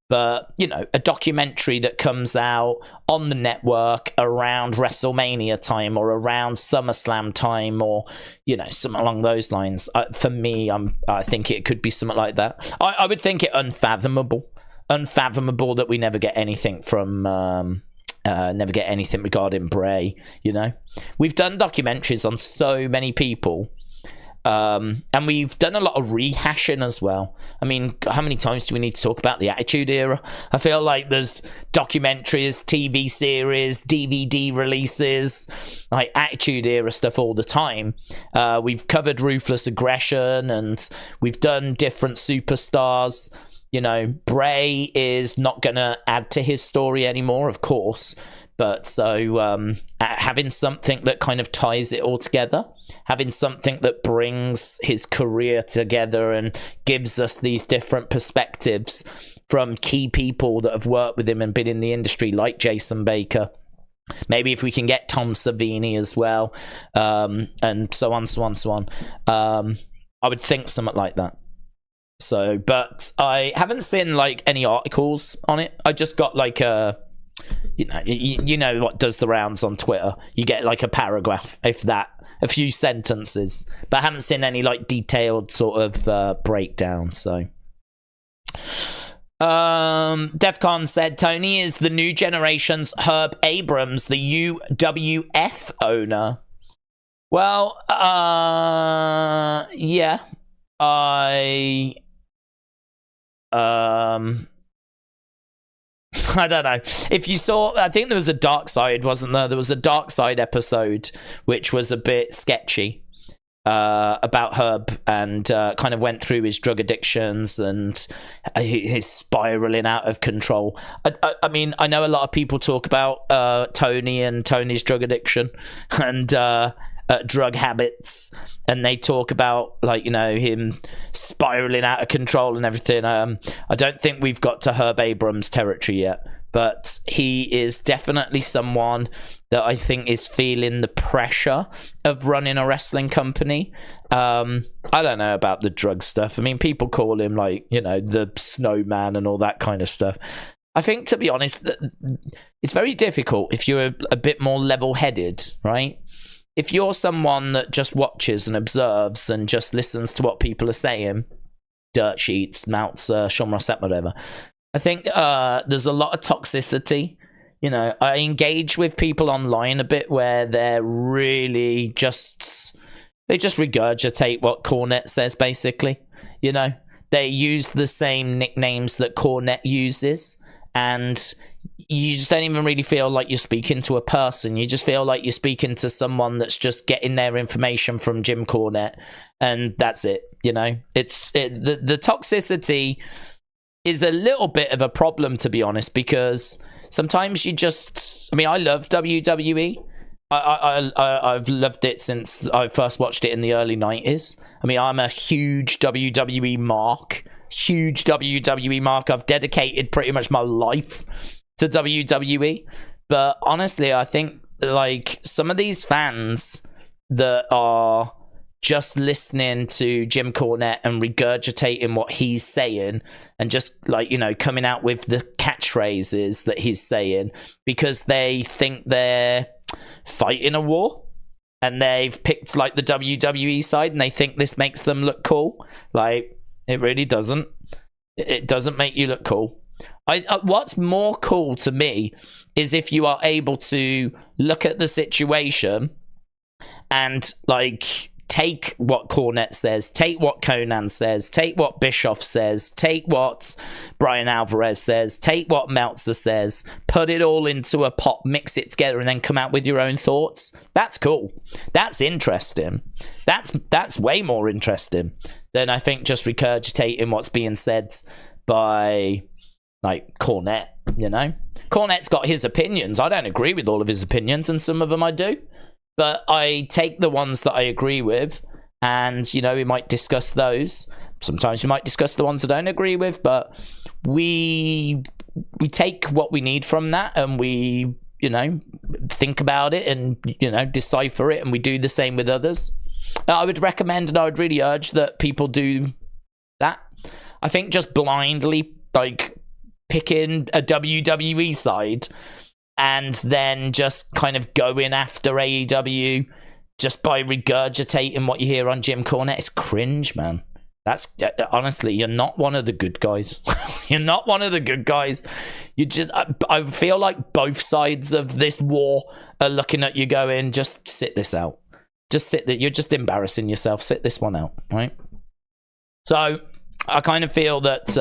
But, you know, a documentary that comes out on the network around WrestleMania time or around SummerSlam time or, you know, something along those lines. For me, I think it could be something like that. I would think it unfathomable that we never get anything from... never get anything regarding Bray, you know. We've done documentaries on so many people And we've done a lot of rehashing as well. I mean, how many times do we need to talk about the Attitude Era? I feel like there's documentaries, TV series, DVD releases, like Attitude Era stuff all the time. We've covered Ruthless Aggression, and we've done different superstars. You know, Bray is not going to add to his story anymore, of course. But so having something that kind of ties it all together, having something that brings his career together and gives us these different perspectives from key people that have worked with him and been in the industry, like Jason Baker. Maybe if we can get Tom Savini as well, and so on, so on, so on. I would think something like that. So, but I haven't seen like any articles on it. I just got like a... You know what does the rounds on Twitter. You get like a paragraph, if that, a few sentences, but I haven't seen any like detailed sort of breakdown. So Defcon said Tony is the new generation's Herb Abrams, the UWF owner. Well, yeah, I don't know. If you saw, I think there was a Dark Side, wasn't there? There was a Dark Side episode, which was a bit sketchy about Herb, and kind of went through his drug addictions and his spiraling out of control. I mean, I know a lot of people talk about Tony and Tony's drug addiction and drug habits, and they talk about, like, you know, him spiraling out of control and everything. I don't think we've got to Herb Abrams territory yet, but he is definitely someone that I think is feeling the pressure of running a wrestling company. I don't know about the drug stuff. I mean, people call him, like, you know, the snowman and all that kind of stuff. I think, to be honest, it's very difficult if you're a bit more level-headed, right? If you're someone that just watches and observes and just listens to what people are saying, Dirt Sheets, Meltzer, Sean Ross Sapp, whatever, I think there's a lot of toxicity. You know, I engage with people online a bit where they're really they just regurgitate what Cornette says, basically. You know, they use the same nicknames that Cornette uses, and you just don't even really feel like you're speaking to a person. You just feel like you're speaking to someone that's just getting their information from Jim Cornette, and that's it. You know, the toxicity is a little bit of a problem, to be honest, because sometimes you just... I mean, I love WWE. I've loved it since I first watched it in the early 90s. I mean, I'm a huge WWE mark. I've dedicated pretty much my life to WWE. But honestly, I think, like, some of these fans that are just listening to Jim Cornette and regurgitating what he's saying and just, like, you know, coming out with the catchphrases that he's saying because they think they're fighting a war and they've picked, like, the WWE side and they think this makes them look cool. Like, it really doesn't. It doesn't make you look cool. What's more cool to me is if you are able to look at the situation and, like, take what Cornette says, take what Conan says, take what Bischoff says, take what Brian Alvarez says, take what Meltzer says, put it all into a pot, mix it together, and then come out with your own thoughts. That's cool. That's interesting. That's way more interesting than, I think, just regurgitating what's being said by, like, Cornette, you know? Cornette's got his opinions. I don't agree with all of his opinions, and some of them I do. But I take the ones that I agree with, and, you know, we might discuss those. Sometimes we might discuss the ones I don't agree with, but we take what we need from that, and we, you know, think about it and, you know, decipher it, and we do the same with others. I would recommend, and I would really urge that people do that. I think just blindly, like, picking a WWE side and then just kind of going after AEW just by regurgitating what you hear on Jim Cornette, it's cringe, man. That's, honestly, you're not one of the good guys. You're not one of the good guys. You just, I feel like both sides of this war are looking at you going, just sit this out. Just sit there. You're just embarrassing yourself. Sit this one out, right? So I kind of feel that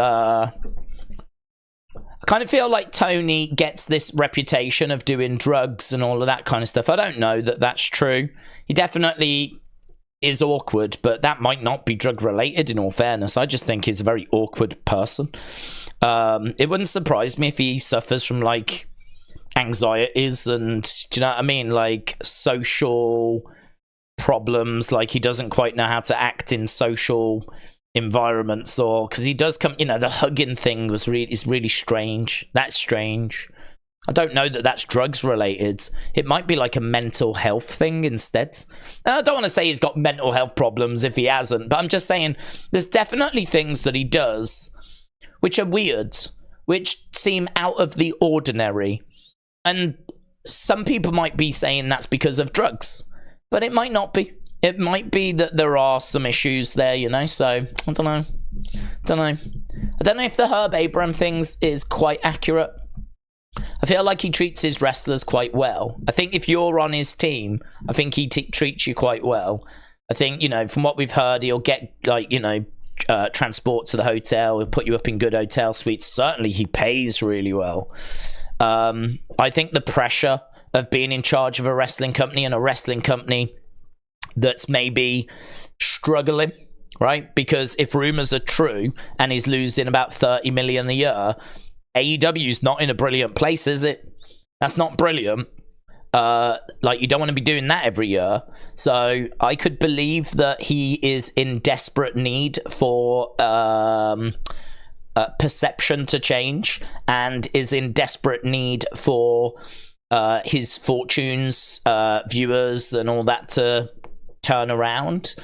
like Tony gets this reputation of doing drugs and all of that kind of stuff. I don't know that that's true. He definitely is awkward, but that might not be drug related, in all fairness. I just think he's a very awkward person. It wouldn't surprise me if he suffers from like anxieties and, do you know what I mean, like social problems, like he doesn't quite know how to act in social environments, or because he does come, you know, the hugging thing is really strange. That's strange. I don't know that that's drugs related. It might be like a mental health thing instead. I don't want to say he's got mental health problems if he hasn't, but I'm just saying there's definitely things that he does which are weird, which seem out of the ordinary. And some people might be saying that's because of drugs, but it might not be. It might be that there are some issues there, you know, so I don't know. I don't know if the Herb Abraham things is quite accurate. I feel like he treats his wrestlers quite well. I think if you're on his team, I think he treats you quite well. I think, you know, from what we've heard, he'll get, like, you know, transport to the hotel. He'll put you up in good hotel suites. Certainly, he pays really well. I think the pressure of being in charge of a wrestling company, and a wrestling company that's maybe struggling, right? Because if rumors are true and he's losing about 30 million a year, AEW's not in a brilliant place, is it? That's not brilliant. Like, you don't want to be doing that every year. So I could believe that he is in desperate need for perception to change, and is in desperate need for his fortunes, viewers and all that to turn around.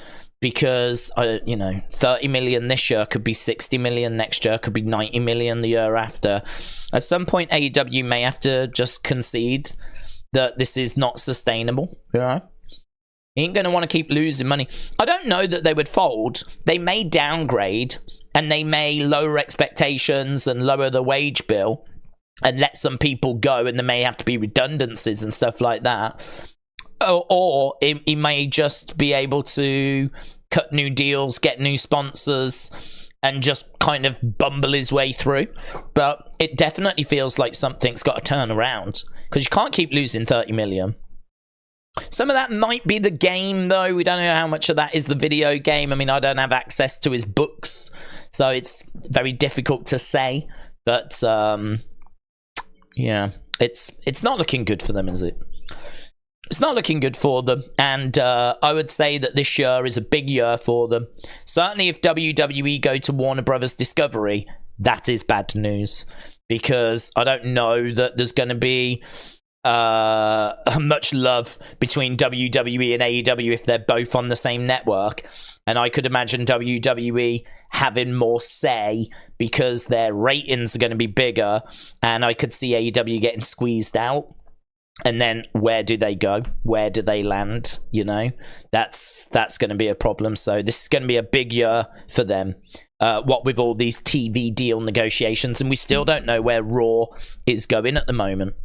Because, you know, 30 million this year could be 60 million next year, could be 90 million the year after. At some point, AEW may have to just concede that this is not sustainable, you know? He ain't going to want to keep losing money. I don't know that they would fold. They may downgrade, and they may lower expectations and lower the wage bill and let some people go, and there may have to be redundancies and stuff like that. Or he may just be able to cut new deals, get new sponsors, and just kind of bumble his way through. But it definitely feels like something's got to turn around, because you can't keep losing 30 million. Some of that might be the game, though. We don't know how much of that is the video game. I mean, I don't have access to his books, so it's very difficult to say. But, yeah, it's not looking good for them, is it? It's not looking good for them, and I would say that this year is a big year for them. Certainly if WWE go to Warner Brothers Discovery, that is bad news, because I don't know that there's going to be much love between WWE and AEW if they're both on the same network. And I could imagine WWE having more say because their ratings are going to be bigger, and I could see AEW getting squeezed out. And then where do they go? Where do they land? You know, that's going to be a problem. So this is going to be a big year for them. What with all these TV deal negotiations, and we still don't know where Raw is going at the moment.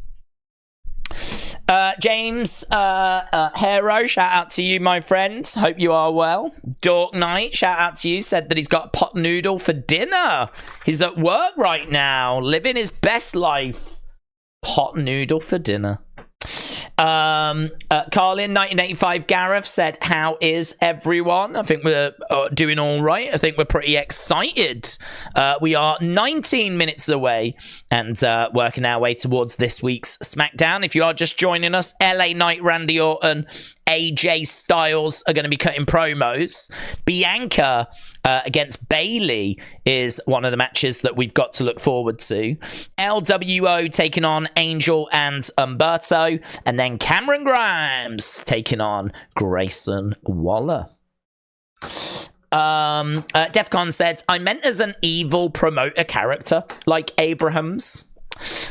James Hero, shout out to you, my friends. Hope you are well. Dork Knight, shout out to you. Said that he's got pot noodle for dinner. He's at work right now, living his best life. Pot noodle for dinner. Carlin 1985 Gareth said, how is everyone? I think we're doing all right. I think we're pretty excited. We are 19 minutes away and working our way towards this week's SmackDown. If you are just joining us, LA Knight, Randy Orton, AJ Styles are going to be cutting promos. Bianca against Bayley is one of the matches that we've got to look forward to. LWO taking on Angel and Umberto, and then Cameron Grimes taking on Grayson Waller. Defcon said, I meant as an evil promoter character like Abrahams.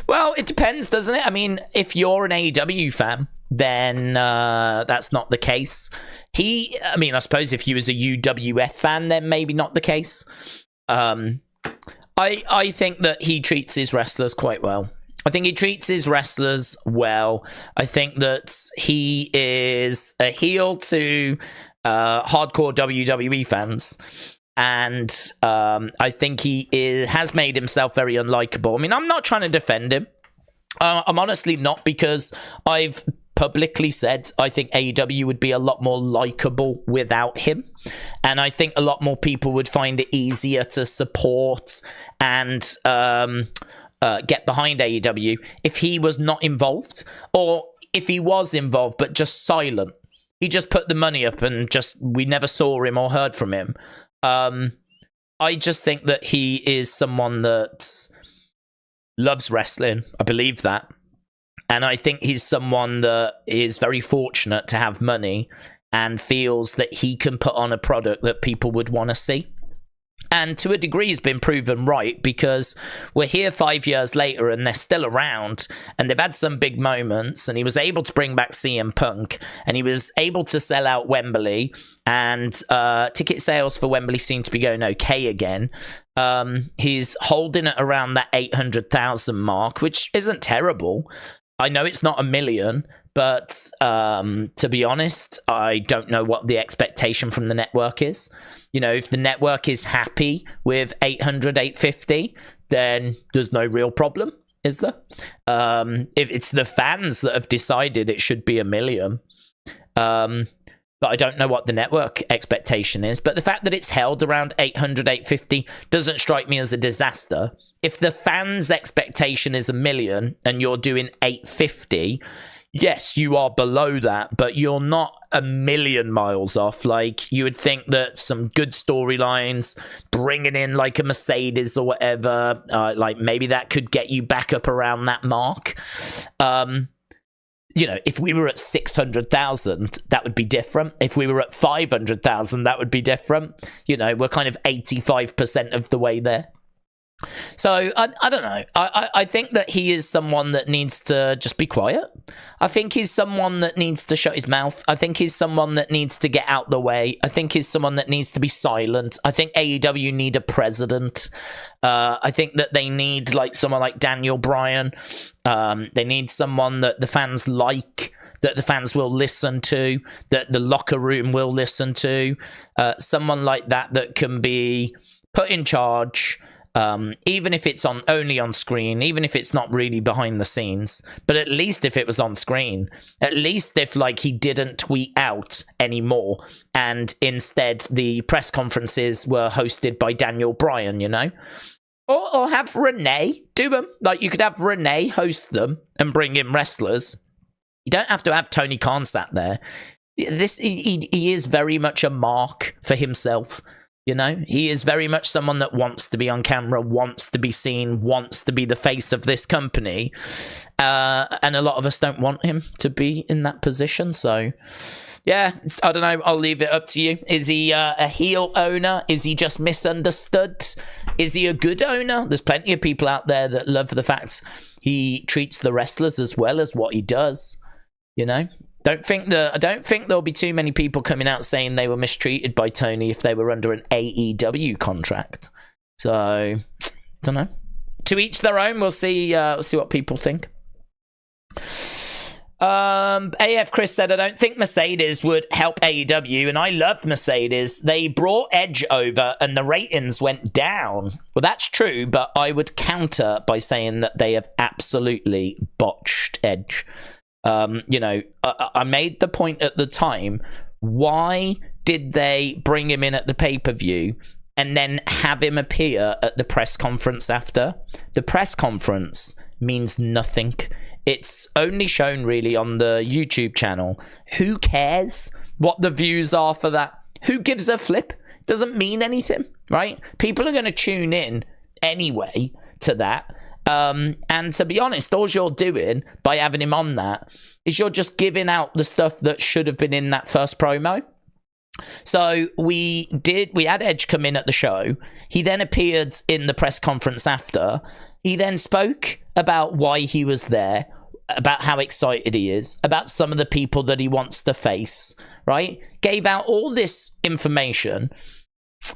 Well, it depends, doesn't it? I mean, if you're an AEW fan, then that's not the case. I suppose if you was a UWF fan, then maybe not the case. I think that he treats his wrestlers quite well. I think he treats his wrestlers well. I think that he is a heel to hardcore WWE fans. And I think he has made himself very unlikable. I mean, I'm not trying to defend him. I'm honestly not, because I've publicly said I think AEW would be a lot more likable without him. And I think a lot more people would find it easier to support and get behind AEW if he was not involved, or if he was involved but just silent. He just put the money up and we never saw him or heard from him. I just think that he is someone that loves wrestling. I believe that. And I think he's someone that is very fortunate to have money and feels that he can put on a product that people would want to see. And to a degree, he's been proven right, because we're here 5 years later and they're still around, and they've had some big moments, and he was able to bring back CM Punk, and he was able to sell out Wembley, and ticket sales for Wembley seem to be going okay again. He's holding it around that 800,000 mark, which isn't terrible. I know it's not 1 million, but to be honest, I don't know what the expectation from the network is. You know, if the network is happy with 800, 850, then there's no real problem, is there? If it's the fans that have decided it should be 1 million, but I don't know what the network expectation is. But the fact that it's held around 800, 850 doesn't strike me as a disaster. If the fans' expectation is 1 million and you're doing 850, yes, you are below that, but you're not a million miles off. Like, you would think that some good storylines, bringing in like a Mercedes or whatever, like maybe that could get you back up around that mark. You know, if we were at 600,000, that would be different. If we were at 500,000, that would be different. You know, we're kind of 85% of the way there. So I don't know. I think that he is someone that needs to just be quiet. I think he's someone that needs to shut his mouth. I think he's someone that needs to get out the way. I think he's someone that needs to be silent. I think AEW need a president. I think that they need like someone like Daniel Bryan. They need someone that the fans like, that the fans will listen to, that the locker room will listen to. Someone like that can be put in charge. Even if it's only on screen, even if it's not really behind the scenes, but at least if it was on screen, at least if like he didn't tweet out anymore and instead the press conferences were hosted by Daniel Bryan, you know, or have Renee do them. Like, you could have Renee host them and bring in wrestlers. You don't have to have Tony Khan sat there. He is very much a mark for himself. You know, he is very much someone that wants to be on camera, wants to be seen, wants to be the face of this company. And a lot of us don't want him to be in that position. So, yeah, I don't know. I'll leave it up to you. Is he a heel owner? Is he just misunderstood? Is he a good owner? There's plenty of people out there that love the fact he treats the wrestlers as well as what he does. You know? I don't think there'll be too many people coming out saying they were mistreated by Tony if they were under an AEW contract. So, I don't know. To each their own. We'll see what people think. AF Chris said, I don't think Mercedes would help AEW, and I love Mercedes. They brought Edge over and the ratings went down. Well, that's true, but I would counter by saying that they have absolutely botched Edge. You know, I made the point at the time, why did they bring him in at the pay-per-view and then have him appear at the press conference after? The press conference means nothing. It's only shown really on the YouTube channel. Who cares what the views are for that? Who gives a flip? Doesn't mean anything, right? People are going to tune in anyway to that. And to be honest, all you're doing by having him on that is you're just giving out the stuff that should have been in that first promo. So we had Edge come in at the show. He then appeared in the press conference after. He then spoke about why he was there, about how excited he is, about some of the people that he wants to face, right? Gave out all this information.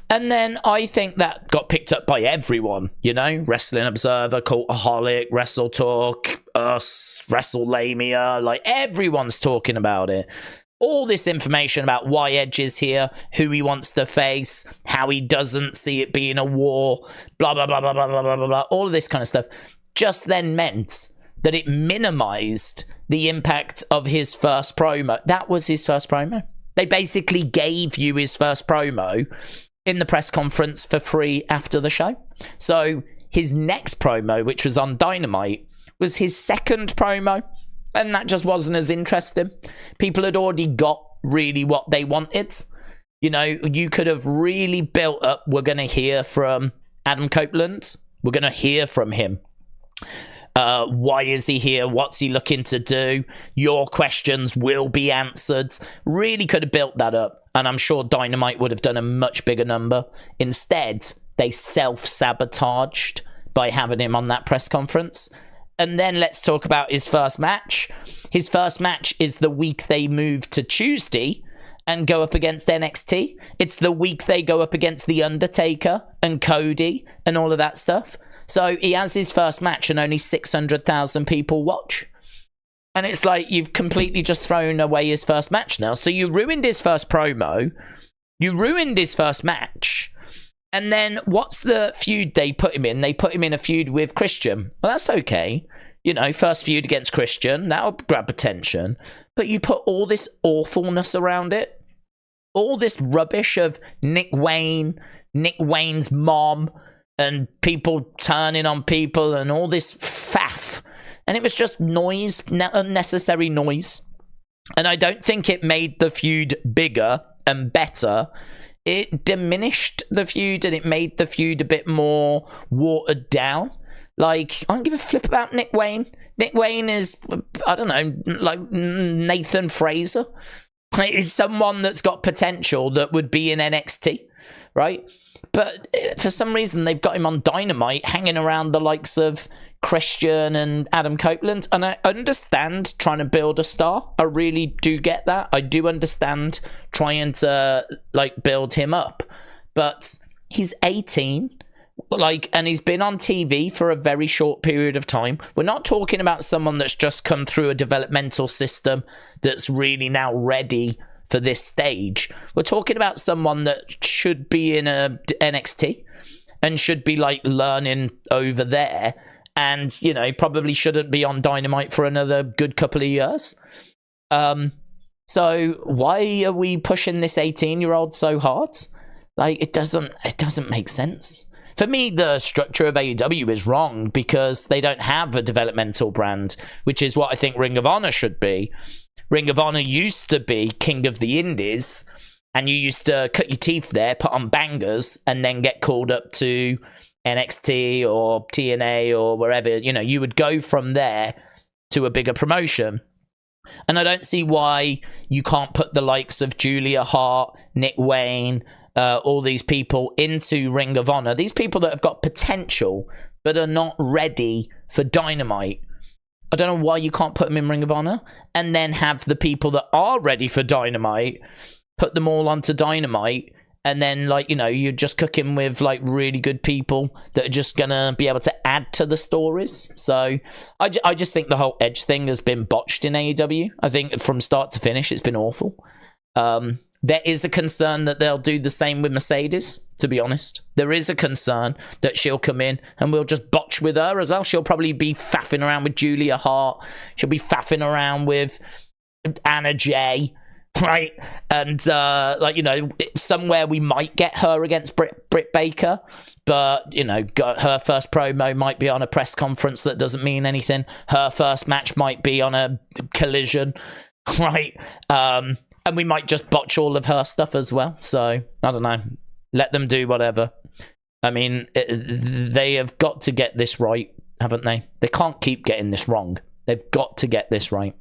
And then I think that got picked up by everyone, you know, Wrestling Observer, Cultaholic, Wrestle Talk, us, WrestleLamia, like everyone's talking about it. All this information about why Edge is here, who he wants to face, how he doesn't see it being a war, blah, blah, blah, blah, blah, blah, blah, blah, all of this kind of stuff just then meant that it minimized the impact of his first promo. That was his first promo. They basically gave you his first promo in the press conference for free after the show. So his next promo, which was on Dynamite, was his second promo, and that just wasn't as interesting. People had already got really what they wanted. You know, you could have really built up, we're going to hear from Adam Copeland. We're going to hear from him. Why is he here? What's he looking to do? Your questions will be answered. Really could have built that up. And I'm sure Dynamite would have done a much bigger number. Instead, they self-sabotaged by having him on that press conference. And then let's talk about his first match. His first match is the week they move to Tuesday and go up against NXT. It's the week they go up against The Undertaker and Cody and all of that stuff. So he has his first match and only 600,000 people watch. And it's like you've completely just thrown away his first match now. So you ruined his first promo. You ruined his first match. And then what's the feud they put him in? They put him in a feud with Christian. Well, that's okay. You know, first feud against Christian. That'll grab attention. But you put all this awfulness around it. All this rubbish of Nick Wayne's mom, and people turning on people and all this faff. And it was just noise, unnecessary noise. And I don't think it made the feud bigger and better. It diminished the feud and it made the feud a bit more watered down. Like, I don't give a flip about Nick Wayne. Nick Wayne is, I don't know, like Nathan Fraser. He's someone that's got potential that would be in NXT, right? But for some reason, they've got him on Dynamite, hanging around the likes of Christian and Adam Copeland. And I understand trying to build a star. I really do get that. I do understand trying to, like, build him up. But he's 18, and he's been on TV for a very short period of time. We're not talking about someone that's just come through a developmental system that's really now ready for this stage. We're talking about someone that should be in a NXT and should be like learning over there, and you know, probably shouldn't be on Dynamite for another good couple of years. So why are we pushing this 18-year-old so hard? Like, it doesn't make sense. For me, the structure of AEW is wrong because they don't have a developmental brand, which is what I think Ring of Honor should be. Ring of Honor used to be King of the Indies, and you used to cut your teeth there, put on bangers, and then get called up to NXT or TNA or wherever. You know, you would go from there to a bigger promotion. And I don't see why you can't put the likes of Julia Hart, Nick Wayne, all these people into Ring of Honor. These people that have got potential but are not ready for Dynamite. I don't know why you can't put them in Ring of Honor and then have the people that are ready for Dynamite, put them all onto Dynamite, and then, like, you know, you're just cooking with, like, really good people that are just going to be able to add to the stories. So I just think the whole Edge thing has been botched in AEW. I think from start to finish, it's been awful. There is a concern that they'll do the same with Mercedes, to be honest. There is a concern that she'll come in and we'll just botch with her as well. She'll probably be faffing around with Julia Hart. She'll be faffing around with Anna Jay, right? And, like, you know, somewhere we might get her against Britt Baker. But, you know, her first promo might be on a press conference that doesn't mean anything. Her first match might be on a Collision, right? And we might just botch all of her stuff as well. So, I don't know. Let them do whatever. I mean, they have got to get this right, haven't they? They can't keep getting this wrong. They've got to get this right.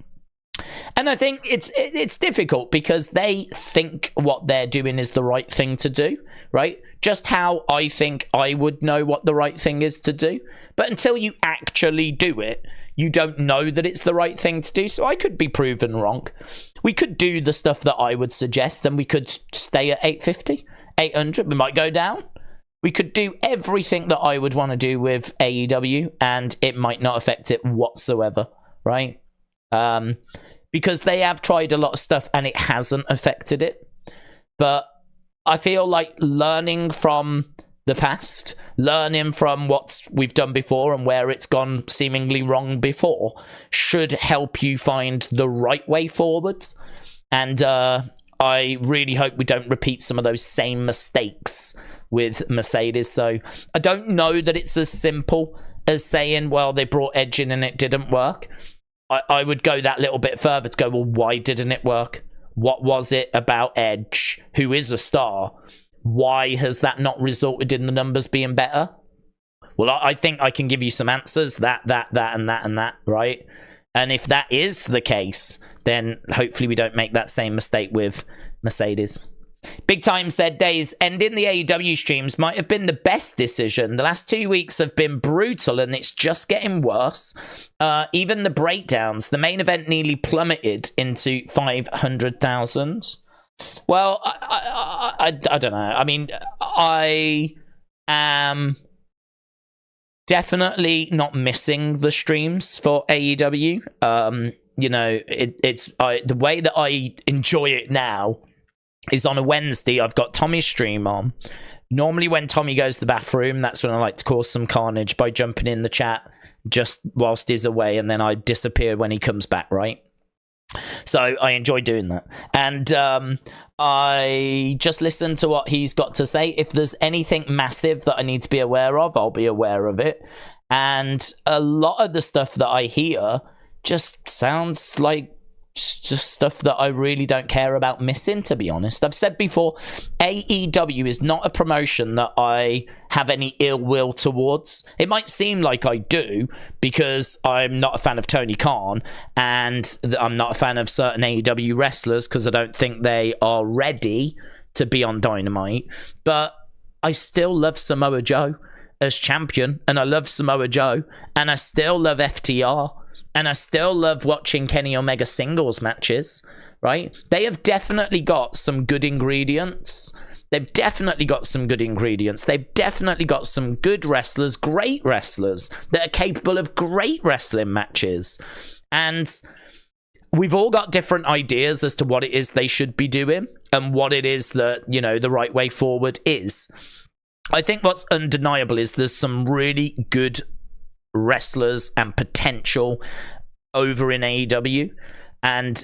And I think it's difficult because they think what they're doing is the right thing to do, right? Just how I think I would know what the right thing is to do. But until you actually do it, you don't know that it's the right thing to do. So I could be proven wrong. We could do the stuff that I would suggest and we could stay at 850. 800. We might go down. We could do everything that I would want to do with AEW, and it might not affect it whatsoever, right? Because they have tried a lot of stuff, and it hasn't affected it. But I feel like learning from the past, learning from what we've done before and where it's gone seemingly wrong before, should help you find the right way forwards. And I really hope we don't repeat some of those same mistakes with Mercedes. So I don't know that it's as simple as saying, well, they brought Edge in and it didn't work. I would go that little bit further to go, well, why didn't it work? What was it about Edge, who is a star? Why has that not resulted in the numbers being better? Well, I think I can give you some answers. That, and that, right? And if that is the case, then hopefully we don't make that same mistake with Mercedes. Big Time said, Days, ending the AEW streams might have been the best decision. The last 2 weeks have been brutal and it's just getting worse. Even the breakdowns, the main event nearly plummeted into 500,000. Well, I don't know. I mean, I am definitely not missing the streams for AEW. You know, it's the way that I enjoy it now is on a Wednesday. I've got Tommy's stream on. Normally when Tommy goes to the bathroom, that's when I like to cause some carnage by jumping in the chat just whilst he's away, and then I disappear when he comes back, right? So I enjoy doing that. And I just listen to what he's got to say. If there's anything massive that I need to be aware of, I'll be aware of it. And a lot of the stuff that I hear just sounds like just stuff that I really don't care about missing, to be honest. I've said before, AEW is not a promotion that I have any ill will towards. It might seem like I do because I'm not a fan of Tony Khan and I'm not a fan of certain AEW wrestlers because I don't think they are ready to be on Dynamite. But I still love Samoa Joe as champion, and I love Samoa Joe, and I still love FTR. And I still love watching Kenny Omega singles matches, right? They have definitely got some good ingredients. They've definitely got some good ingredients. They've definitely got some good wrestlers, great wrestlers that are capable of great wrestling matches. And we've all got different ideas as to what it is they should be doing and what it is that, you know, the right way forward is. I think what's undeniable is there's some really good wrestlers and potential over in AEW, and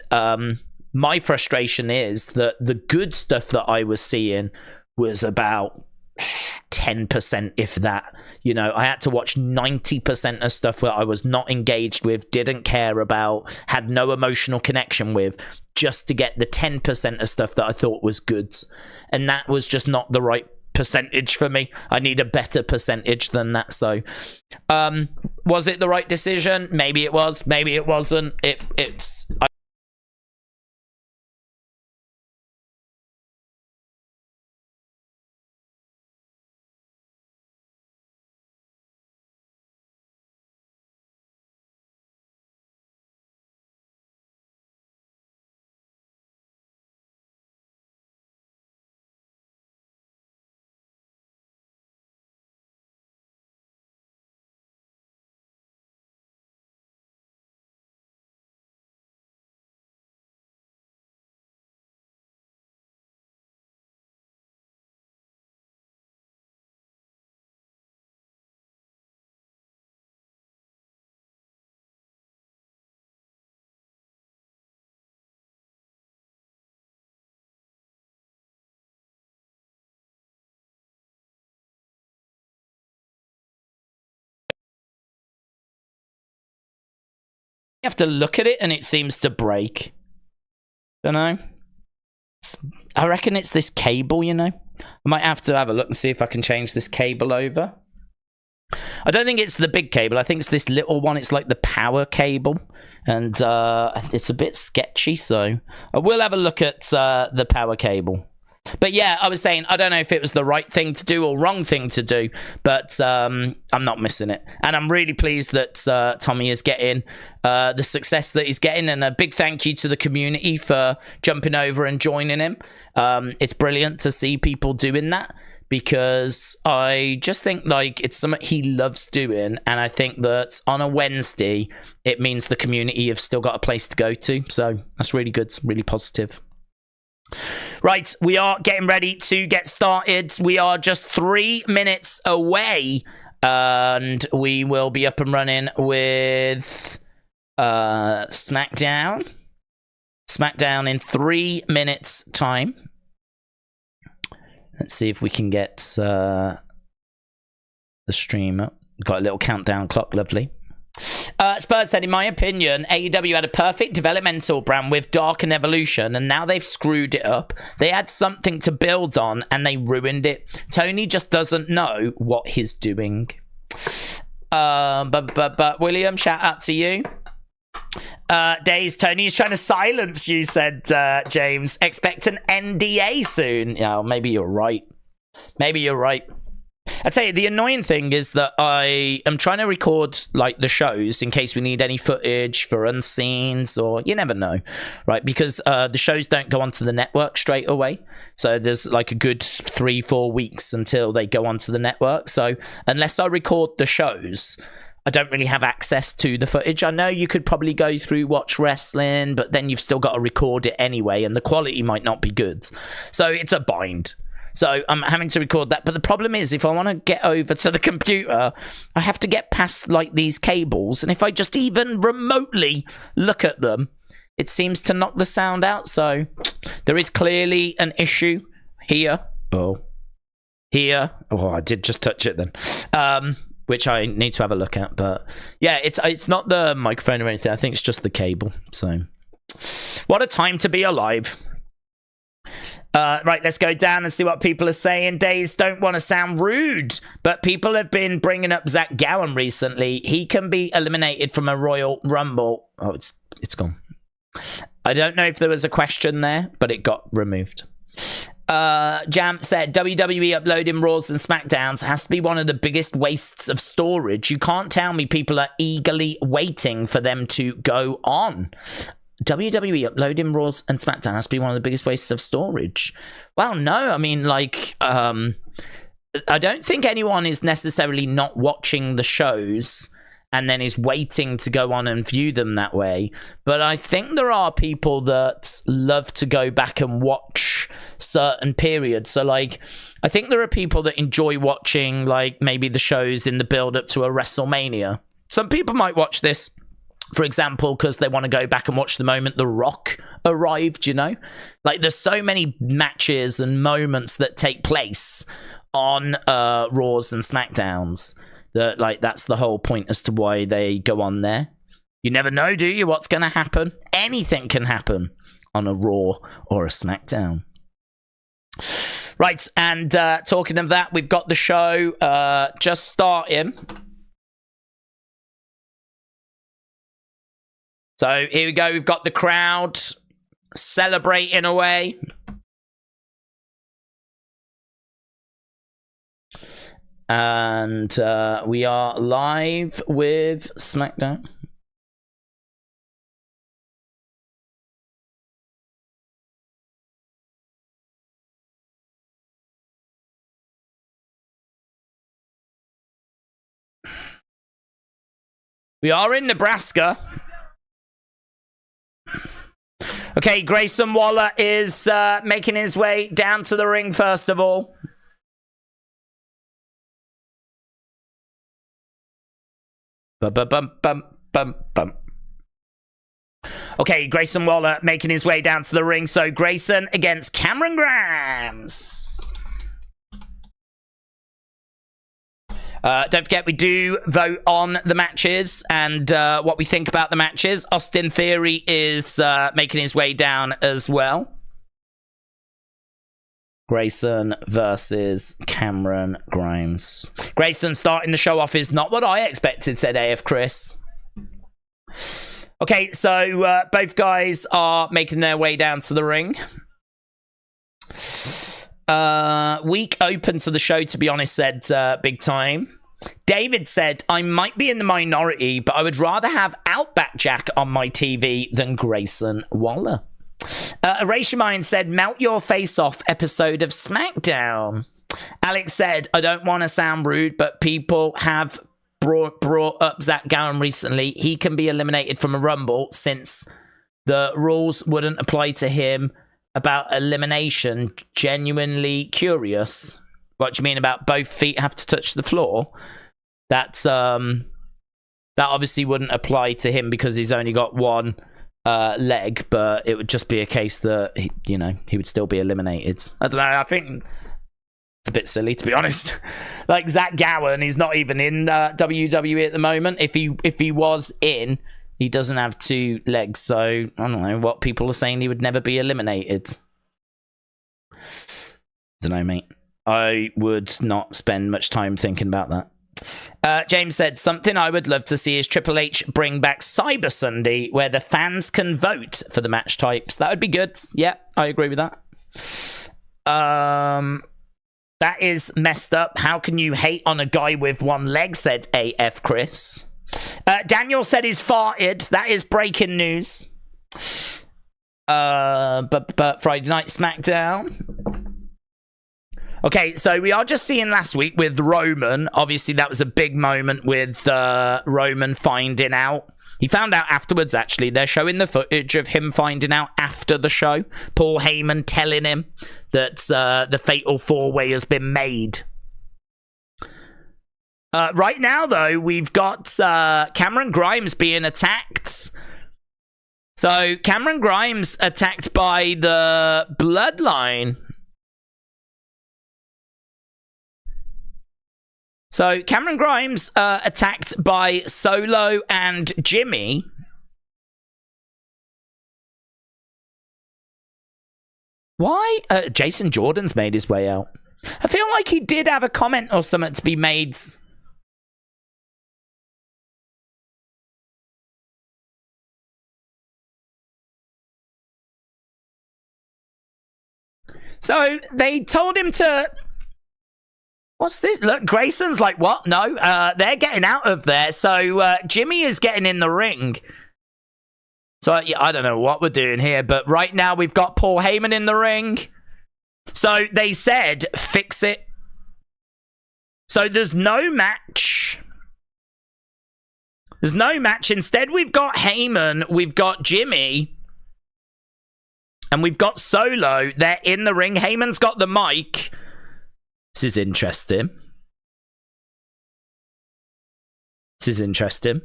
my frustration is that the good stuff that I was seeing was about 10%, if that. You know, I had to watch 90% of stuff that I was not engaged with, didn't care about, had no emotional connection with, just to get the 10% of stuff that I thought was good, and that was just not the right percentage for me. I need a better percentage than that. So was it the right decision? Maybe it was, maybe it wasn't. It's you have to look at it and it seems to break. Don't know. I reckon it's this cable, you know. I might have to have a look and see if I can change this cable over. I don't think it's the big cable. I think it's this little one. It's like the power cable. And it's a bit sketchy, so I will have a look at the power cable. But yeah, I was saying, I don't know if it was the right thing to do or wrong thing to do, but I'm not missing it. And I'm really pleased that Tommy is getting the success that he's getting. And a big thank you to the community for jumping over and joining him. It's brilliant to see people doing that, because I just think like it's something he loves doing. And I think that on a Wednesday, it means the community have still got a place to go to. So that's really good, really positive. Right, we are getting ready to get started. We are just 3 minutes away, and we will be up and running with Smackdown in 3 minutes time. Let's see if we can get the stream up. Got a little countdown clock, lovely. Spurs said, in my opinion, AEW had a perfect developmental brand with Dark and Evolution, and now they've screwed it up. They had something to build on, and they ruined it. Tony just doesn't know what he's doing. But William, shout out to you. Days, Tony is trying to silence you, said James. Expect an NDA soon. Yeah, maybe you're right. Maybe you're right. I tell you, the annoying thing is that I am trying to record like the shows in case we need any footage for unseens, or you never know, right? Because the shows don't go onto the network straight away. So there's like a good 3-4 weeks until they go onto the network. So unless I record the shows, I don't really have access to the footage. I know you could probably go through Watch Wrestling, but then you've still got to record it anyway, and the quality might not be good. So it's a bind. So I'm having to record that. But the problem is, if I want to get over to the computer, I have to get past like these cables. And if I just even remotely look at them, it seems to knock the sound out. So there is clearly an issue here. Oh, here. Oh, I did just touch it then. Which I need to have a look at. But yeah, it's not the microphone or anything. I think it's just the cable. So what a time to be alive. Right, let's go down and see what people are saying. Days don't want to sound rude, but people have been bringing up Zach Gowen recently. He can be eliminated from a Royal Rumble. Oh, it's gone. I don't know if there was a question there, but it got removed. Jam said, WWE uploading Raws and Smackdowns has to be one of the biggest wastes of storage. You can't tell me people are eagerly waiting for them to go on. WWE uploading Raws and Smackdown has to be one of the biggest wastes of storage. Well, no, I mean, like, I don't think anyone is necessarily not watching the shows and then is waiting to go on and view them that way. But I think there are people that love to go back and watch certain periods. So, like, I think there are people that enjoy watching, like, maybe the shows in the build-up to a WrestleMania. Some people might watch this, for example, because they want to go back and watch the moment The Rock arrived, you know? Like, there's so many matches and moments that take place on Raws and Smackdowns that, like, that's the whole point as to why they go on there. You never know, do you, what's going to happen? Anything can happen on a Raw or a Smackdown. Right, and talking of that, we've got the show just starting. So here we go. We've got the crowd celebrating away. And we are live with Smackdown. We are in Nebraska. Okay, Grayson Waller is making his way down to the ring first of all. Okay, Grayson Waller making his way down to the ring. So Grayson against Cameron Grimes. Don't forget, we do vote on the matches and what we think about the matches. Austin Theory is making his way down as well. Grayson versus Cameron Grimes. Grayson starting the show off is not what I expected, said AF Chris. Okay, so both guys are making their way down to the ring. Week open to the show, to be honest, said Big Time. David said, I might be in the minority, but I would rather have Outback Jack on my TV than Grayson Waller. Erase Your Mind said, melt your face off episode of SmackDown. Alex said, I don't want to sound rude, but people have brought up Zach Gowen recently. He can be eliminated from a Rumble since the rules wouldn't apply to him about elimination. Genuinely curious. What do you mean about both feet have to touch the floor? That's that obviously wouldn't apply to him because he's only got one leg, but it would just be a case that he would still be eliminated. I don't know. I think it's a bit silly, to be honest. Like Zach Gowen, he's not even in WWE at the moment. If he was in, he doesn't have two legs. So I don't know what people are saying. He would never be eliminated. I don't know, mate. I would not spend much time thinking about that. James said, something I would love to see is Triple H bring back Cyber Sunday, where the fans can vote for the match types. That would be good. Yeah, I agree with that. That is messed up. How can you hate on a guy with one leg, said AF Chris. Daniel said he's farted. That is breaking news. But Friday Night SmackDown. Okay, so we are just seeing last week with Roman. Obviously, that was a big moment with Roman finding out. He found out afterwards, actually. They're showing the footage of him finding out after the show. Paul Heyman telling him that the Fatal 4-Way has been made. Right now, though, we've got Cameron Grimes being attacked. So, Cameron Grimes attacked by the Bloodline. So, Cameron Grimes attacked by Solo and Jimmy. Why? Jason Jordan's made his way out. I feel like he did have a comment or something to be made. So, they told him to... What's this? Look, Grayson's like, what? No, they're getting out of there. So Jimmy is getting in the ring. So yeah, I don't know what we're doing here, but right now we've got Paul Heyman in the ring. So they said, fix it. So there's no match. There's no match. Instead, we've got Heyman, we've got Jimmy, and we've got Solo. They're in the ring. Heyman's got the mic. This is interesting. This is interesting.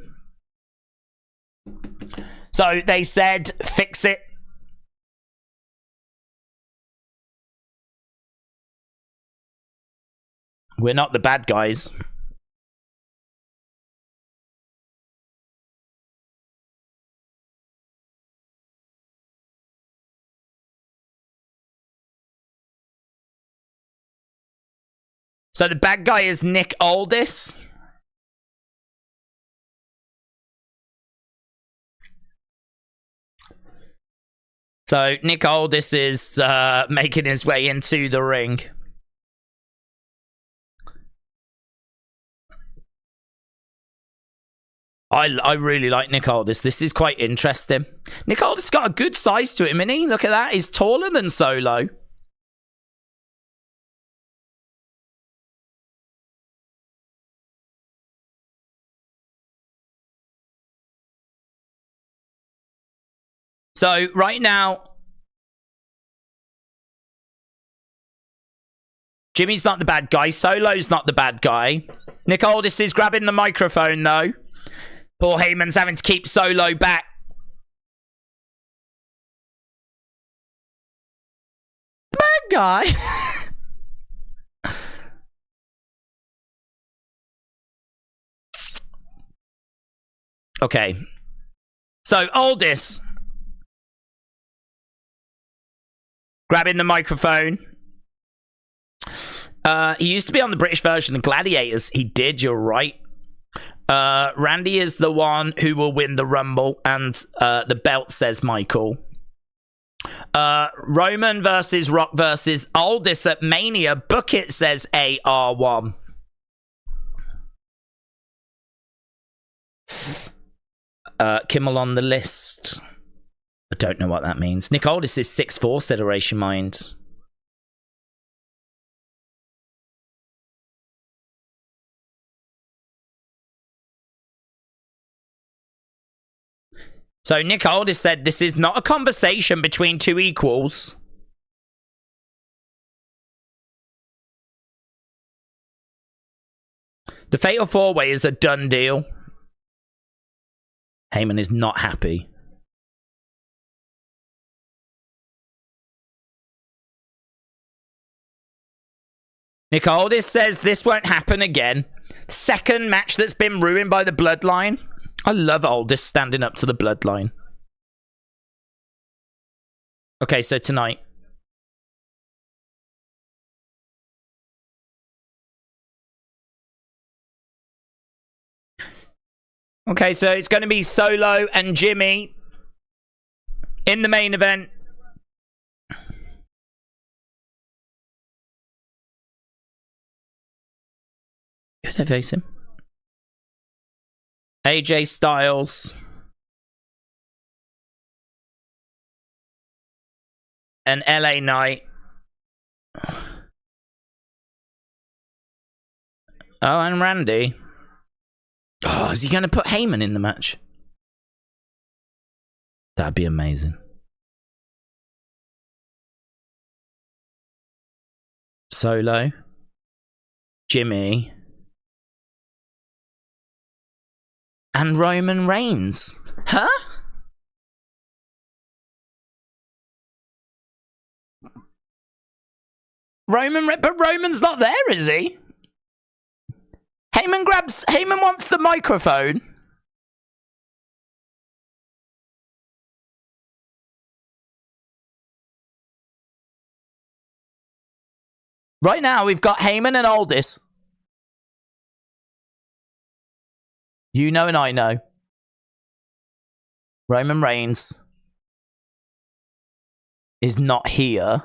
So they said, fix it. We're not the bad guys. So the bad guy is Nick Aldis. So Nick Aldis is making his way into the ring. I really like Nick Aldis. This is quite interesting. Nick Aldis got a good size to him, isn't he? Look at that. He's taller than Solo. So, right now, Jimmy's not the bad guy. Solo's not the bad guy. Nick Aldis is grabbing the microphone, though. Paul Heyman's having to keep Solo back. Bad guy. Okay. So, Aldis grabbing the microphone. He used to be on the British version of Gladiators. He did, you're right. Randy is the one who will win the Rumble, and the belt says Michael. Roman versus Rock versus Aldis at Mania. Book it, says AR1. Kimmel on the list. I don't know what that means. Nick Aldis is 6'4", said Erase Your Mind. So Nick Aldis said this is not a conversation between two equals. The Fatal 4-Way is a done deal. Heyman is not happy. Nick Aldis says this won't happen again. Second match that's been ruined by the Bloodline. I love Aldis standing up to the Bloodline. Okay, so tonight. Okay, so it's going to be Solo and Jimmy in the main event. Who they facing? AJ Styles and LA Knight. Oh, and Randy. Oh, is he going to put Heyman in the match? That'd be amazing. Solo. Jimmy. And Roman Reigns. Huh? But Roman's not there, is he? Heyman wants the microphone. Right now, we've got Heyman and Aldis. You know and I know. Roman Reigns is not here.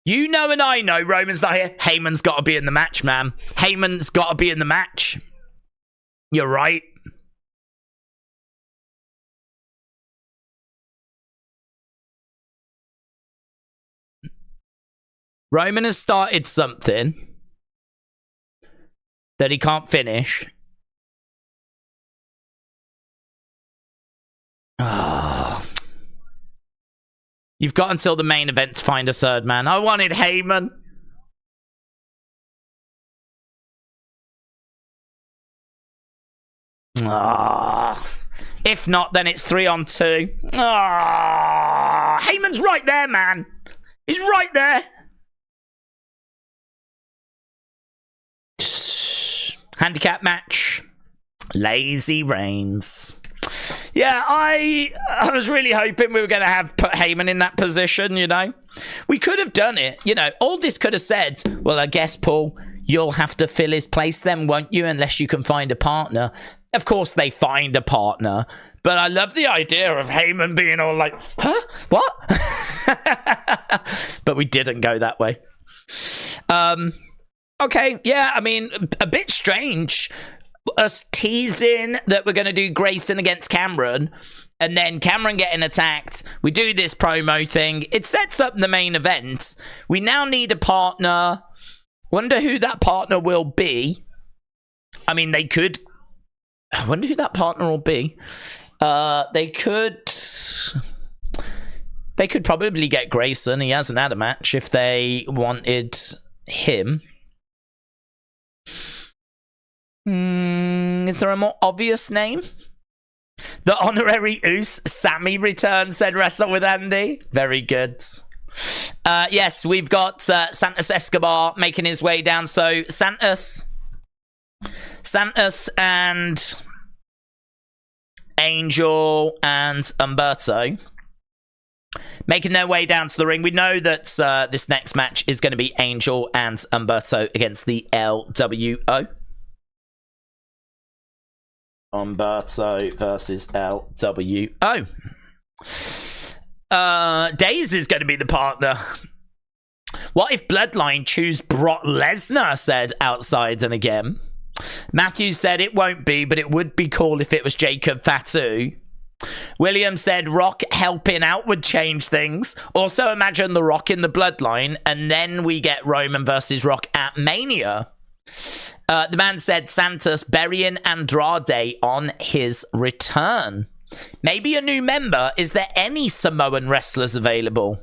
You know and I know Roman's not here. Heyman's got to be in the match, man. Heyman's got to be in the match. You're right. Roman has started something that he can't finish. Oh. You've got until the main event to find a third man. I wanted Heyman. Oh. If not, then it's 3-on-2. Oh. Heyman's right there, man. He's right there. Handicap match. Lazy Reigns. Yeah, I was really hoping we were going to have put Heyman in that position, you know. We could have done it. You know, Aldis could have said, well, I guess, Paul, you'll have to fill his place then, won't you? Unless you can find a partner. Of course, they find a partner. But I love the idea of Heyman being all like, huh? What? But we didn't go that way. Okay, yeah, I mean, a bit strange. Us teasing that we're going to do Grayson against Cameron, and then Cameron getting attacked. We do this promo thing. It sets up the main event. We now need a partner. Wonder who that partner will be. I mean, they could... I wonder who that partner will be. They could probably get Grayson. He hasn't had a match if they wanted him. Is there a more obvious name? The honorary Oos, Sammy returns, said Wrestle with Andy. Very good. Yes, we've got Santos Escobar making his way down. So Santos and Angel and Humberto making their way down to the ring. We know that this next match is going to be Angel and Humberto against the LWO. Umberto versus LWO. Days is going to be the partner. What if Bloodline choose Brock Lesnar, said Outside and Again. Matthews said it won't be, but it would be cool if it was Jacob Fatu. William said Rock helping out would change things. Also imagine The Rock in the Bloodline, and then we get Roman versus Rock at Mania. The man said Santos burying Andrade on his return. Maybe a new member. Is there any Samoan wrestlers available?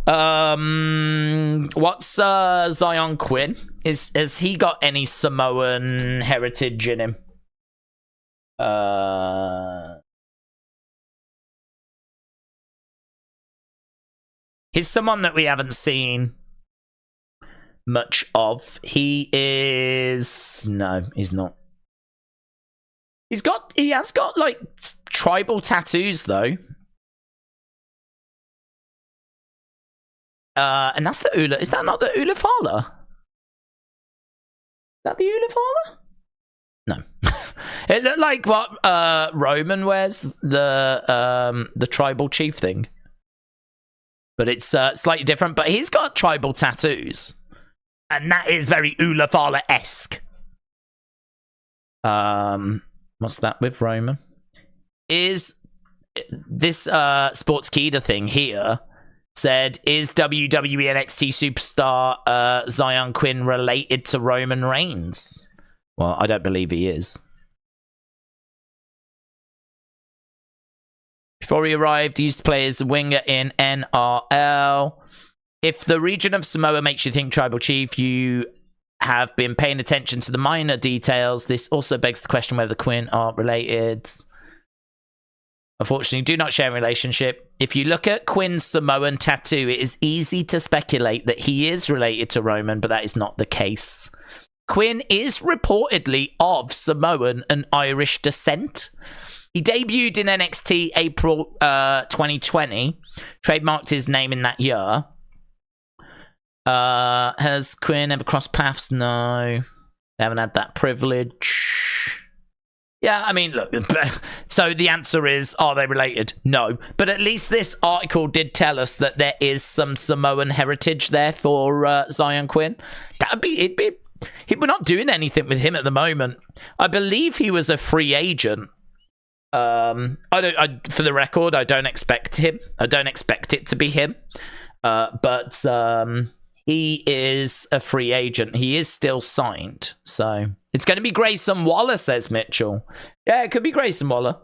What's Zion Quinn? Has he got any Samoan heritage in him? He's someone that we haven't seen much of. He is... No, he's not. He has got, like, tribal tattoos, though. And that's the Ula. Is that not the Ula Fala? Is that the Ula Fala? No. It looked like what Roman wears, the tribal chief thing. But it's slightly different. But he's got tribal tattoos. And that is very Ula Fala-esque. What's that with Roman? Is this Sportskeeda thing here said, is WWE NXT superstar Zion Quinn related to Roman Reigns? Well, I don't believe he is. Before he arrived, he used to play as a winger in NRL. If the region of Samoa makes you think tribal chief, you have been paying attention to the minor details. This also begs the question whether the Quinn are related. Unfortunately, do not share a relationship. If you look at Quinn's Samoan tattoo, it is easy to speculate that he is related to Roman, but that is not the case. Quinn is reportedly of Samoan and Irish descent. He debuted in NXT April 2020, trademarked his name in that year. Has Quinn ever crossed paths? No. They haven't had that privilege. Yeah, I mean, look. So the answer is, are they related? No. But at least this article did tell us that there is some Samoan heritage there for Zion Quinn. We're not doing anything with him at the moment. I believe he was a free agent. For the record, I don't expect him. I don't expect it to be him. But he is a free agent. He is still signed. So it's going to be Grayson Waller, says Mitchell. Yeah, it could be Grayson Waller.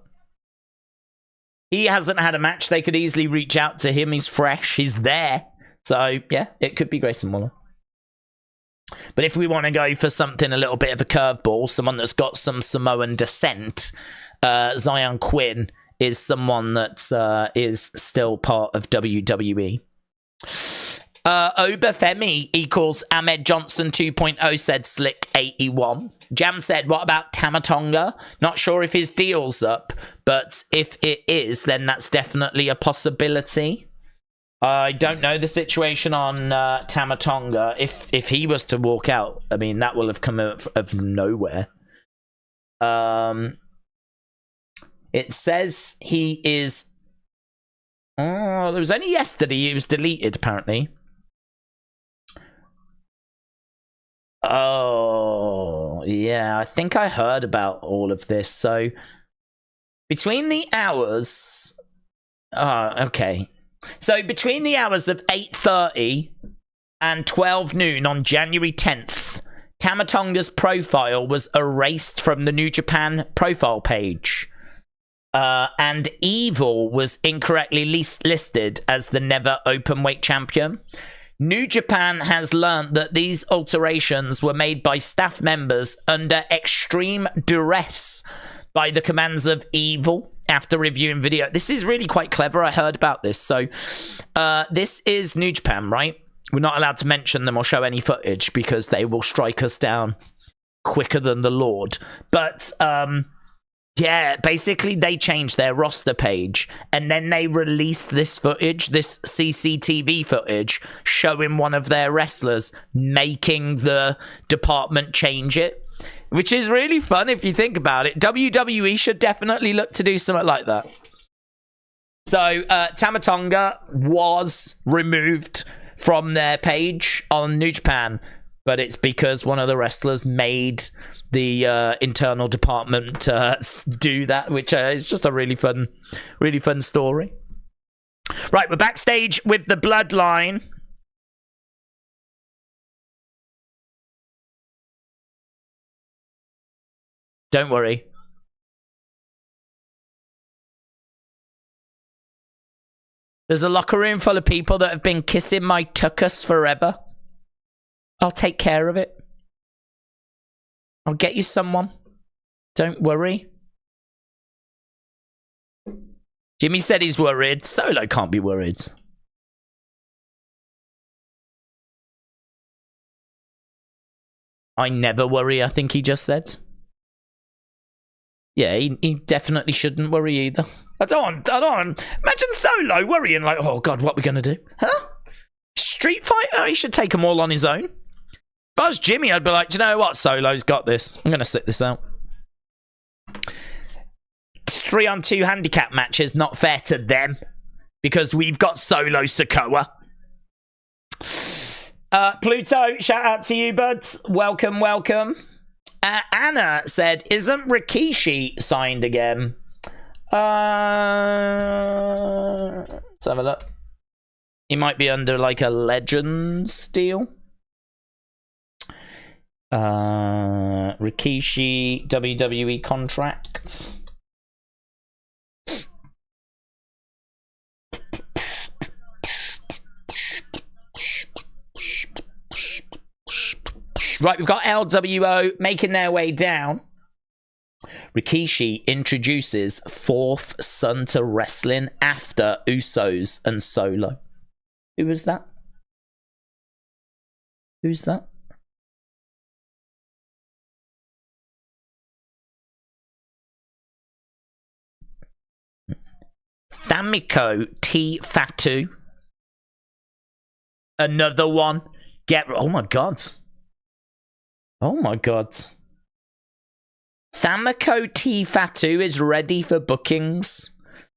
He hasn't had a match. They could easily reach out to him. He's fresh. He's there. So, yeah, it could be Grayson Waller. But if we want to go for something a little bit of a curveball, someone that's got some Samoan descent, Zion Quinn is someone that is still part of WWE. Obafemi equals Ahmed Johnson 2.0, said Slick81. Jam said, what about Tamatonga? Not sure if his deal's up, but if it is, then that's definitely a possibility. I don't know the situation on Tamatonga. If he was to walk out, I mean, that will have come out of nowhere. It says he is... Oh, there was only yesterday. He was deleted, apparently. Oh, yeah. I think I heard about all of this. So, between the hours... Oh, okay. So, between the hours of 8:30 and 12 noon on January 10th, Tamatonga's profile was erased from the New Japan profile page. And Evil was incorrectly listed as the never openweight champion. New Japan has learned that these alterations were made by staff members under extreme duress by the commands of Evil after reviewing video. This is really quite clever. I heard about this. So this is New Japan, right? We're not allowed to mention them or show any footage because they will strike us down quicker than the Lord. But yeah, basically they changed their roster page and then they released this footage, this CCTV footage, showing one of their wrestlers making the department change it. Which is really fun if you think about it. WWE should definitely look to do something like that. So, Tama Tonga was removed from their page on New Japan, but it's because one of the wrestlers made the internal department do that, which is just a really fun story. Right, we're backstage with the Bloodline. Don't worry. There's a locker room full of people that have been kissing my tuchus forever. I'll take care of it. I'll get you someone. Don't worry. Jimmy said he's worried. Solo can't be worried. I never worry, I think he just said. Yeah, he definitely shouldn't worry either. I don't want. Imagine Solo worrying like, oh God, what are we going to do? Huh? Street Fighter? He should take them all on his own. If I was Jimmy, I'd be like, do you know what? Solo's got this. I'm going to sit this out. 3-on-2 handicap matches, not fair to them. Because we've got Solo Sikoa. Pluto, shout out to you, buds. Welcome, welcome. Anna said, isn't Rikishi signed again? Let's have a look. He might be under like a Legends deal. Rikishi WWE contract. Right, we've got LWO making their way down. Rikishi introduces fourth son to wrestling after Usos and Solo. Who was that? Who's that? Famiko T Fatu. Another one. Oh my god. Oh my god. Famiko T Fatu is ready for bookings.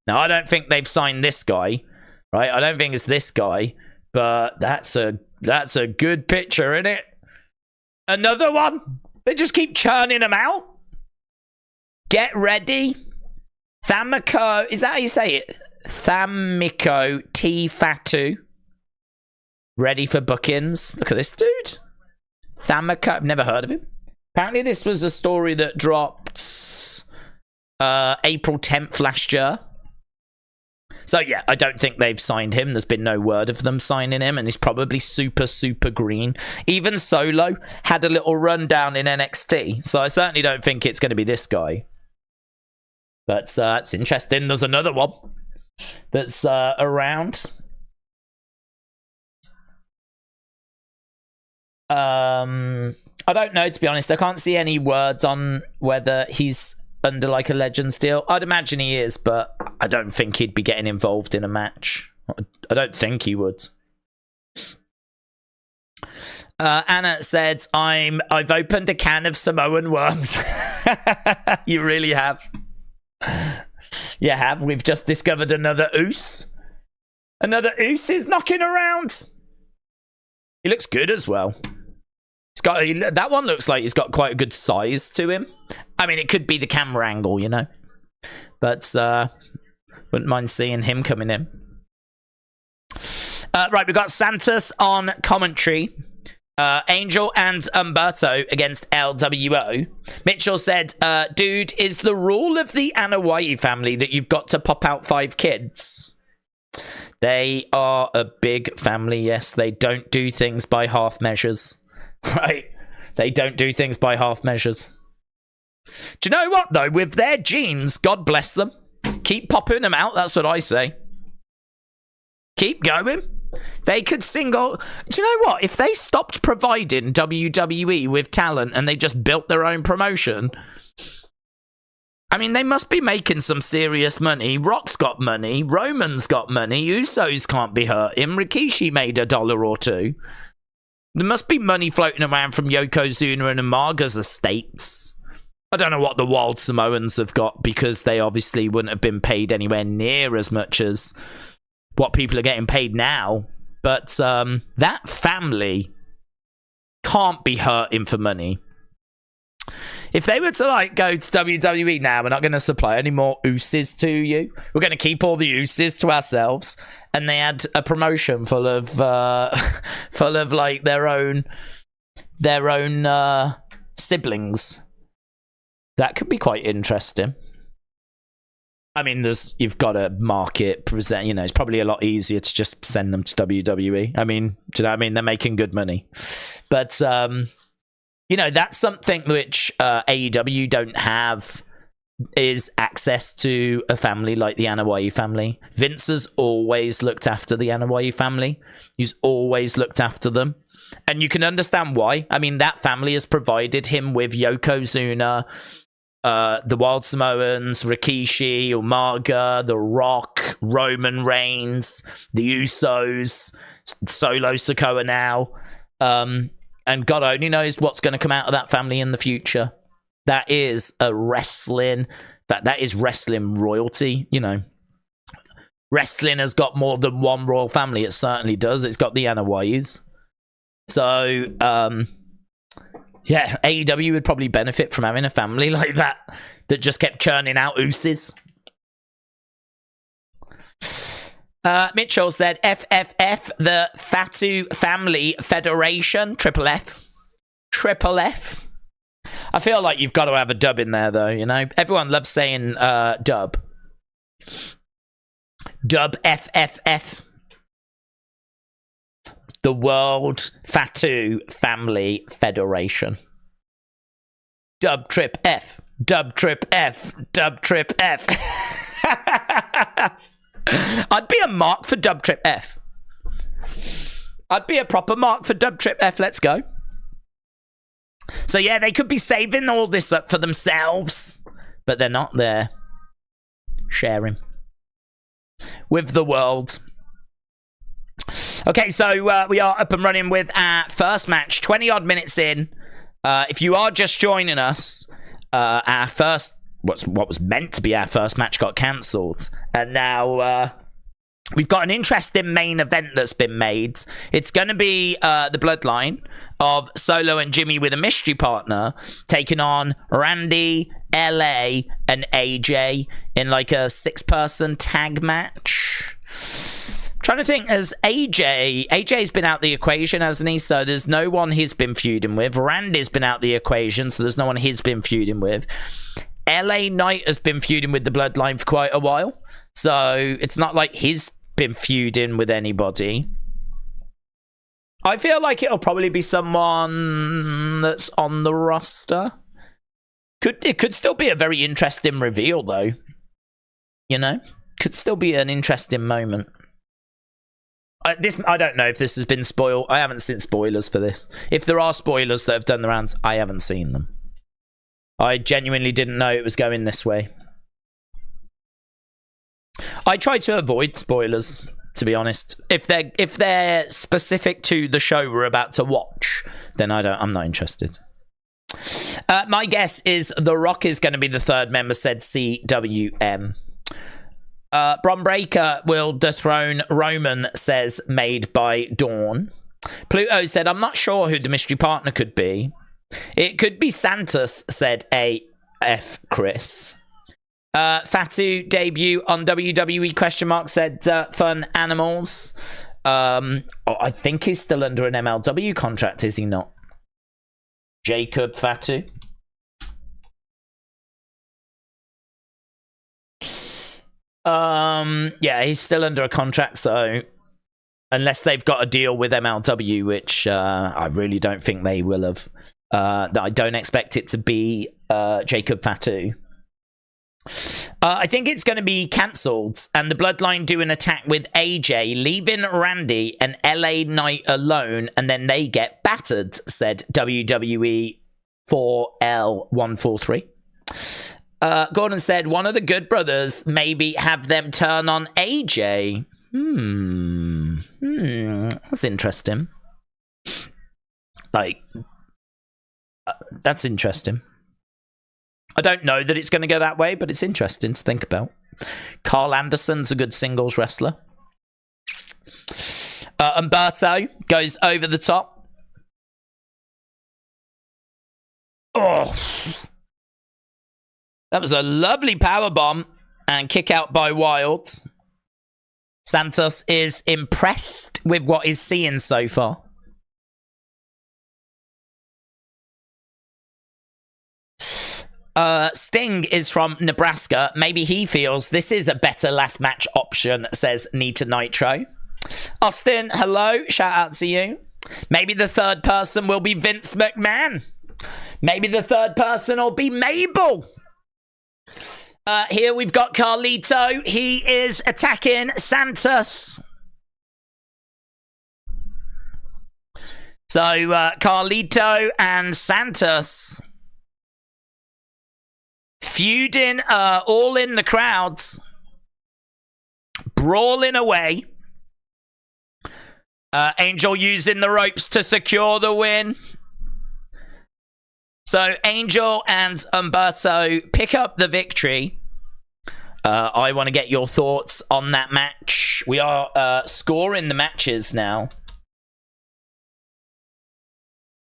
Now, I don't think they've signed this guy, right? I don't think it's this guy, but that's a good picture, isn't it? Another one. They just keep churning them out. Get ready. Famiko, is that how you say it? Famiko T Fatu. Ready for bookings. Look at this dude. Famiko, I've never heard of him. Apparently this was a story that dropped April 10th last year. So yeah, I don't think they've signed him. There's been no word of them signing him, and he's probably super, super green. Even Solo had a little rundown in NXT, so I certainly don't think it's going to be this guy. But it's interesting. There's another one that's around. I don't know, to be honest. I can't see any words on whether he's under like a Legends deal. I'd imagine he is, but I don't think he'd be getting involved in a match. I don't think he would. Anna said, I've opened a can of Samoan worms. You really have. You have. We've just discovered another Oos. Another Oos is knocking around. He looks good as well. That one looks like he's got quite a good size to him. I mean, it could be the camera angle, you know. But wouldn't mind seeing him coming in. Right, we've got Santos on commentary. Angel and Umberto against LWO. Mitchell said, dude, is the rule of the Anoa'i family that you've got to pop out 5 kids? They are a big family, yes. They don't do things by half measures. Right? They don't do things by half measures. Do you know what, though? With their genes, God bless them. Keep popping them out, that's what I say. Keep going. They could single... Do you know what? If they stopped providing WWE with talent and they just built their own promotion... I mean, they must be making some serious money. Rock's got money. Roman's got money. Usos can't be hurting. Rikishi made $1 or $2. There must be money floating around from Yokozuna and Umaaga's estates. I don't know what the Wild Samoans have got, because they obviously wouldn't have been paid anywhere near as much as what people are getting paid now. But that family can't be hurting for money. If they were to like go to WWE now, we're not going to supply any more Usos to you. We're going to keep all the Usos to ourselves. And they had a promotion full of like their own siblings. That could be quite interesting. I mean, you've got to market, present. You know, it's probably a lot easier to just send them to WWE. I mean, do you know what I mean? They're making good money, but you know, that's something which AEW don't have, is access to a family like the Anoa'i family. Vince has always looked after the Anoa'i family. He's always looked after them. And you can understand why. I mean, that family has provided him with Yokozuna, the Wild Samoans, Rikishi, Umaga, The Rock, Roman Reigns, the Usos, Solo Sikoa now. And God only knows what's going to come out of that family in the future. That is that is wrestling royalty, you know. Wrestling has got more than one royal family. It certainly does. It's got the Anoa'is. So, yeah, AEW would probably benefit from having a family like that just kept churning out Usos. Mitchell said, FFF, the Fatu Family Federation, Triple F. Triple F. I feel like you've got to have a dub in there, though, you know? Everyone loves saying dub. Dub FFF. The World Fatu Family Federation. Dub Trip F. Dub Trip F. Dub Trip F. I'd be a mark for Dub Trip F. I'd be a proper mark for Dub Trip F. Let's go. So yeah, they could be saving all this up for themselves, but they're not there. Sharing with the world. Okay, so we are up and running with our first match. 20 odd minutes in. If you are just joining us, our first, what was meant to be our first match got cancelled, and now we've got an interesting main event that's been made. It's going to be the Bloodline of Solo and Jimmy with a mystery partner taking on Randy, LA, and AJ in like a 6-person tag match. Trying to think, has AJ's been out the equation, hasn't he? So there's no one he's been feuding with. Randy's been out the equation, so there's no one he's been feuding with. LA Knight has been feuding with the Bloodline for quite a while, so it's not like he's been feuding with anybody. I feel like it'll probably be someone that's on the roster. It could still be a very interesting reveal, though. You know? Could still be an interesting moment. I don't know if this has been spoiled. I haven't seen spoilers for this. If there are spoilers that have done the rounds, I haven't seen them. I genuinely didn't know it was going this way. I try to avoid spoilers, to be honest. If they're specific to the show we're about to watch, then I'm not interested. My guess is The Rock is going to be the third member, said CWM. Bron Breakker will dethrone Roman, says Made by Dawn. Pluto said, I'm not sure who the mystery partner could be. It could be Santos, said AF Chris. Fatu debut on WWE ? Said Fun Animals. I think he's still under an MLW contract, is he not? Jacob Fatu. Yeah, he's still under a contract, so unless they've got a deal with MLW, which I really don't think they will have, I don't expect it to be Jacob Fatu. I think it's going to be cancelled, and the Bloodline do an attack with AJ, leaving Randy and LA Knight alone, and then they get battered, said WWE 4L143. Gordon said, one of the Good Brothers maybe have them turn on AJ. That's interesting. Like, that's interesting. I don't know that it's going to go that way, but it's interesting to think about. Carl Anderson's a good singles wrestler. Umberto goes over the top. Oh, that was a lovely powerbomb and kick out by Wilds. Santos is impressed with what he's seeing so far. Sting is from Nebraska. Maybe he feels this is a better last match option, says Nita Nitro. Austin, hello. Shout out to you. Maybe the third person will be Vince McMahon. Maybe the third person will be Mabel. Here we've got Carlito. He is attacking Santos. So, Carlito and Santos feuding all in the crowds. Brawling away. Angel using the ropes to secure the win. So Angel and Umberto pick up the victory. I want to get your thoughts on that match. We are scoring the matches now.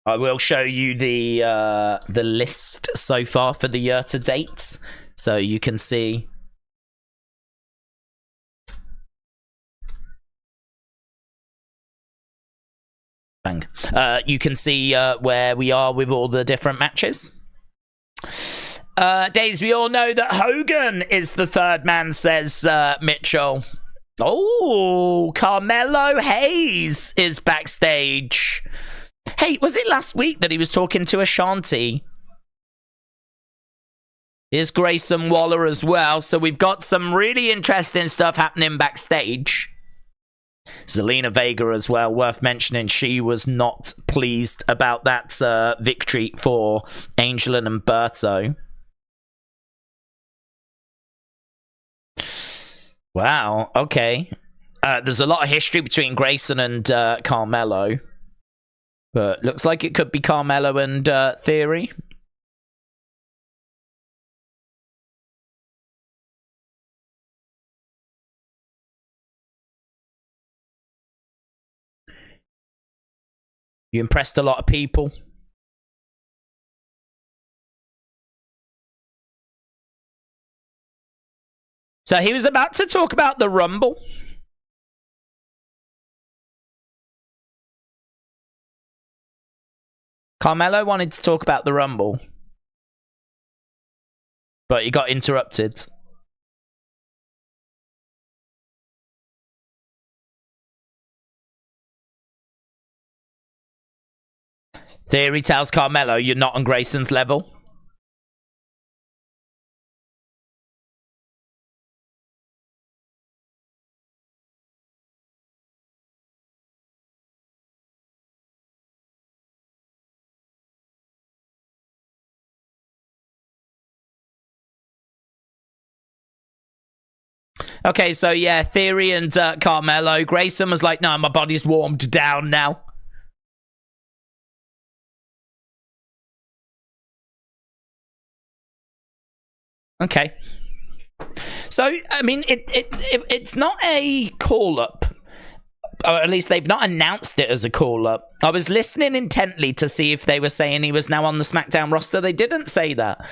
I will show you the list so far for the year to date, so you can see. Bang. You can see where we are with all the different matches. Days, we all know that Hogan is the third man, says Mitchell. Oh, Carmelo Hayes is backstage. Hey, was it last week that he was talking to Ashanti? Here's Grayson Waller as well. So we've got some really interesting stuff happening backstage. Zelina Vega as well, worth mentioning. She was not pleased about that victory for Angel and Umberto. Wow, okay. There's a lot of history between Grayson and Carmelo. But looks like it could be Carmelo and Theory. You impressed a lot of people. So he was about to talk about the Rumble. Carmelo wanted to talk about the Rumble, but he got interrupted. Theory tells Carmelo, you're not on Grayson's level. Okay, so yeah, Theory and Carmelo. Grayson was like, no, my body's warmed down now. Okay. So, I mean, it's not a call-up. Or at least they've not announced it as a call-up. I was listening intently to see if they were saying he was now on the SmackDown roster. They didn't say that.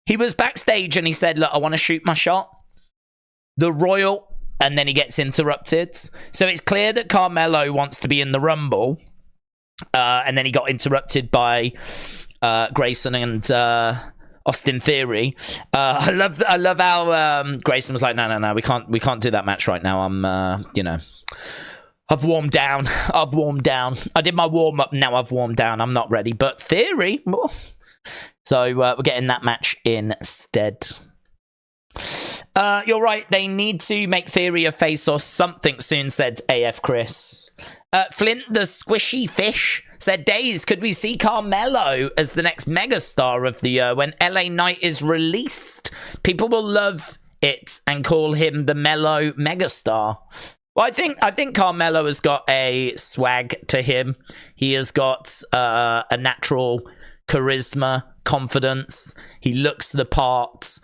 He was backstage and he said, look, I want to shoot my shot. The Royal, and then he gets interrupted. So it's clear that Carmelo wants to be in the Rumble. And then he got interrupted by Grayson and Austin Theory. I love how Grayson was like, no, we can't do that match right now. I'm I've warmed down. I did my warm up. Now I've warmed down. I'm not ready. But Theory, so we're getting that match instead. You're right. They need to make Theory a face or something soon, said AF Chris. Flint the Squishy Fish said, Days, could we see Carmelo as the next megastar of the year when LA Knight is released? People will love it and call him the Mellow Megastar. Well, I think Carmelo has got a swag to him. He has got a natural charisma, confidence. He looks the part.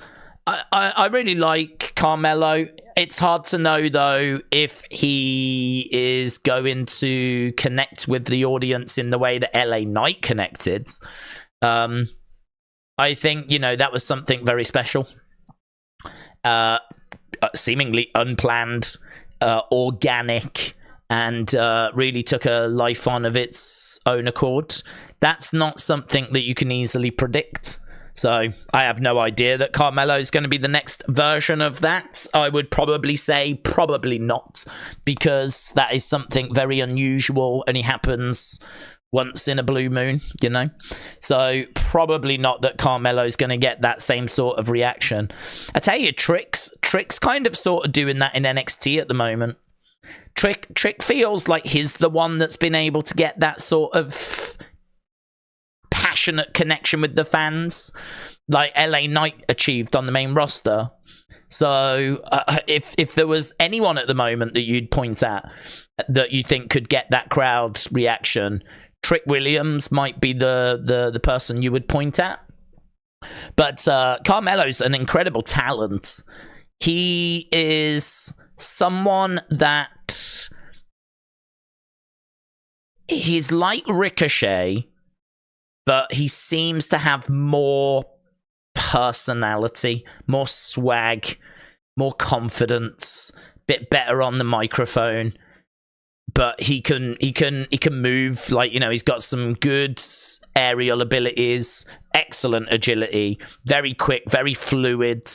I really like Carmelo. It's hard to know, though, if he is going to connect with the audience in the way that LA Knight connected. I think, you know, that was something very special. Seemingly unplanned, organic, and really took a life on of its own accord. That's not something that you can easily predict. So I have no idea that Carmelo is going to be the next version of that. I would probably say probably not, because that is something very unusual, only happens once in a blue moon, you know? So probably not that Carmelo's going to get that same sort of reaction. I tell you, Trick's kind of sort of doing that in NXT at the moment. Trick feels like he's the one that's been able to get that sort of passionate connection with the fans, like LA Knight achieved on the main roster. So if there was anyone at the moment that you'd point at that you think could get that crowd reaction, Trick Williams might be the person you would point at. But Carmelo's an incredible talent. He is someone that he's like Ricochet, but he seems to have more personality, more swag, more confidence, bit better on the microphone. But he can move, like, you know, he's got some good aerial abilities, excellent agility, very quick, very fluid.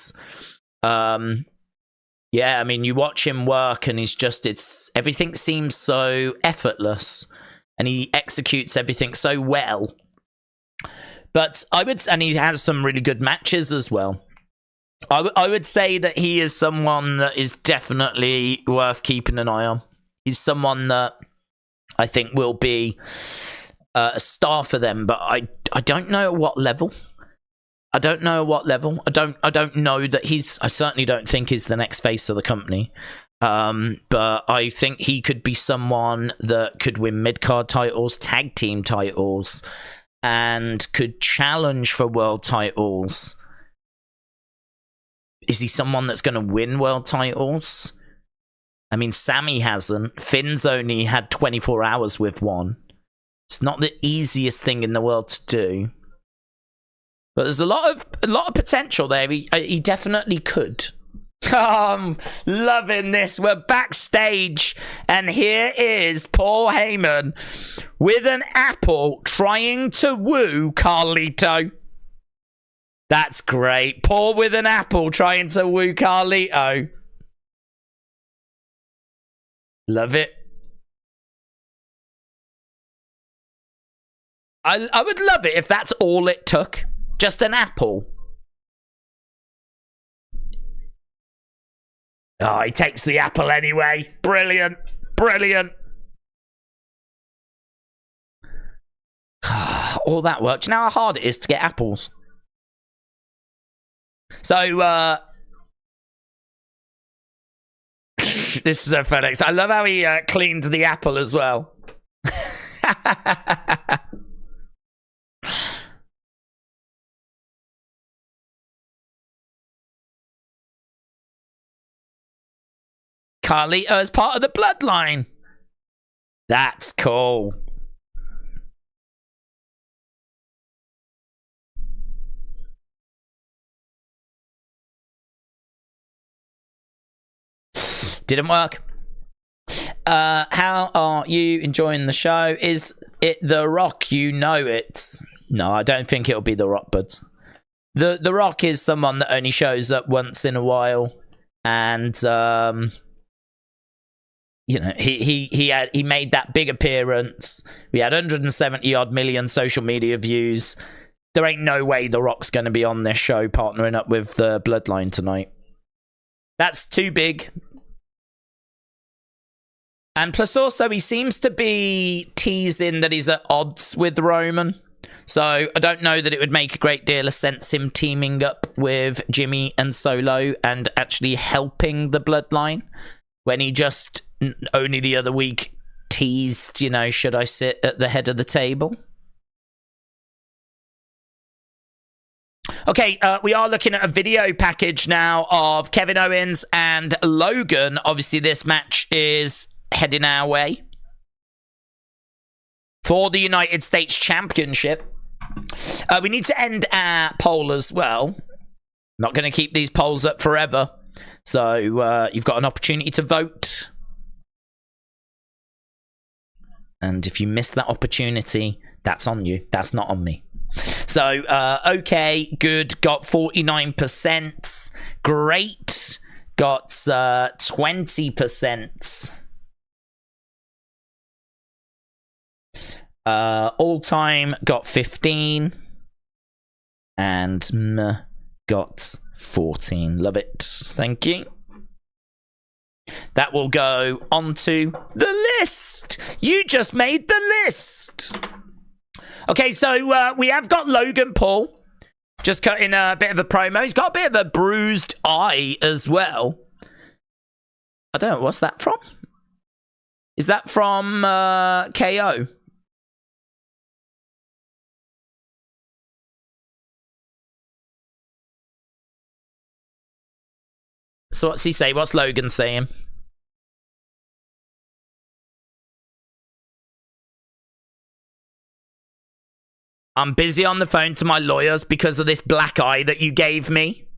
Yeah, I mean, you watch him work and everything seems so effortless, and he executes everything so well. But and he has some really good matches as well. I would say that he is someone that is definitely worth keeping an eye on. He's someone that I think will be a star for them, but I don't know at what level. I don't know that I certainly don't think he's the next face of the company. But I think he could be someone that could win mid-card titles, tag team titles, and could challenge for world titles. Is he someone that's going to win world titles? I mean, Sammy hasn't. Finn's only had 24 hours with one. It's not the easiest thing in the world to do. But there's a lot of potential there. He definitely could. I'm loving this. We're backstage, and here is Paul Heyman with an apple trying to woo Carlito. That's great. Paul with an apple trying to woo Carlito. Love it. I would love it if that's all it took. Just an apple. Oh, he takes the apple anyway. Brilliant. Brilliant. All that work. Do you know how hard it is to get apples? So, this is a FedEx. I love how he cleaned the apple as well. Carlito is part of the Bloodline. That's cool. Didn't work. How are you enjoying the show? Is it The Rock? You know it. No, I don't think it'll be The Rock, but The Rock is someone that only shows up once in a while, and you know, he made that big appearance. We had 170 odd million social media views. There ain't no way The Rock's going to be on this show partnering up with the Bloodline tonight. That's too big. And plus also, he seems to be teasing that he's at odds with Roman. So I don't know that it would make a great deal of sense him teaming up with Jimmy and Solo and actually helping the Bloodline when he just only the other week teased, you know, should I sit at the head of the table? Okay, we are looking at a video package now of Kevin Owens and Logan. Obviously, this match is heading our way for the United States Championship. We need to end our poll as well. Not going to keep these polls up forever. So you've got an opportunity to vote. And if you miss that opportunity, that's on you. That's not on me. So, okay, good. Got 49%. Great. Got 20%. All-time got 15. And got 14. Love it. Thank you. That will go onto the list. You just made the list. Okay, so we have got Logan Paul. Just cutting a bit of a promo. He's got a bit of a bruised eye as well. I don't know. What's that from? Is that from KO? So what's he say? What's Logan saying? I'm busy on the phone to my lawyers because of this black eye that you gave me.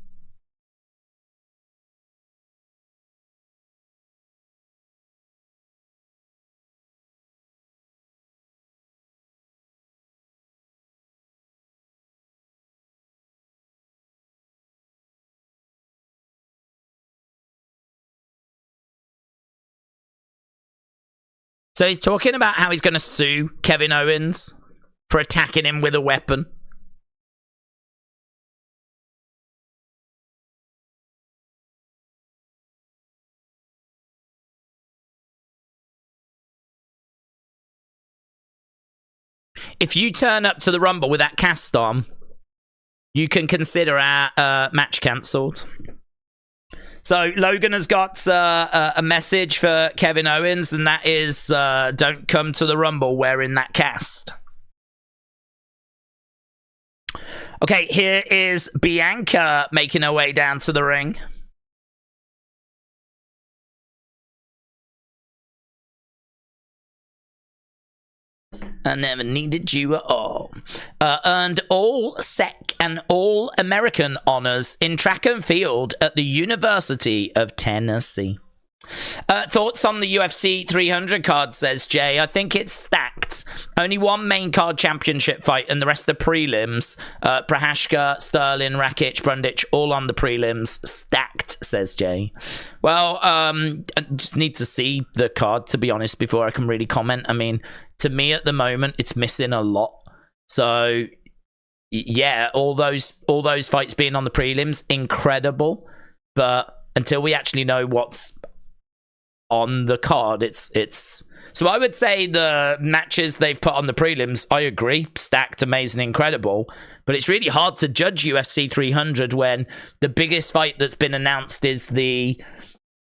So he's talking about how he's going to sue Kevin Owens for attacking him with a weapon. If you turn up to the Rumble with that cast on, you can consider our match cancelled. So Logan has got a message for Kevin Owens, and that is, don't come to the Rumble wearing that cast. Okay, here is Bianca making her way down to the ring. I never needed you at all. Earned all SEC and all American honors in track and field at the University of Tennessee. Thoughts on the UFC 300 card, says Jay. I think it's stacked. Only one main card championship fight and the rest are prelims. Prohashka, Sterling, Rakic, Brundage, all on the prelims. Stacked, says Jay. Well, I just need to see the card, to be honest, before I can really comment. I mean, to me at the moment, it's missing a lot. So, yeah, all those fights being on the prelims, incredible. But until we actually know what's on the card, it's so I would say the matches they've put on the prelims, I agree, stacked, amazing, incredible, but it's really hard to judge UFC 300 when the biggest fight that's been announced is the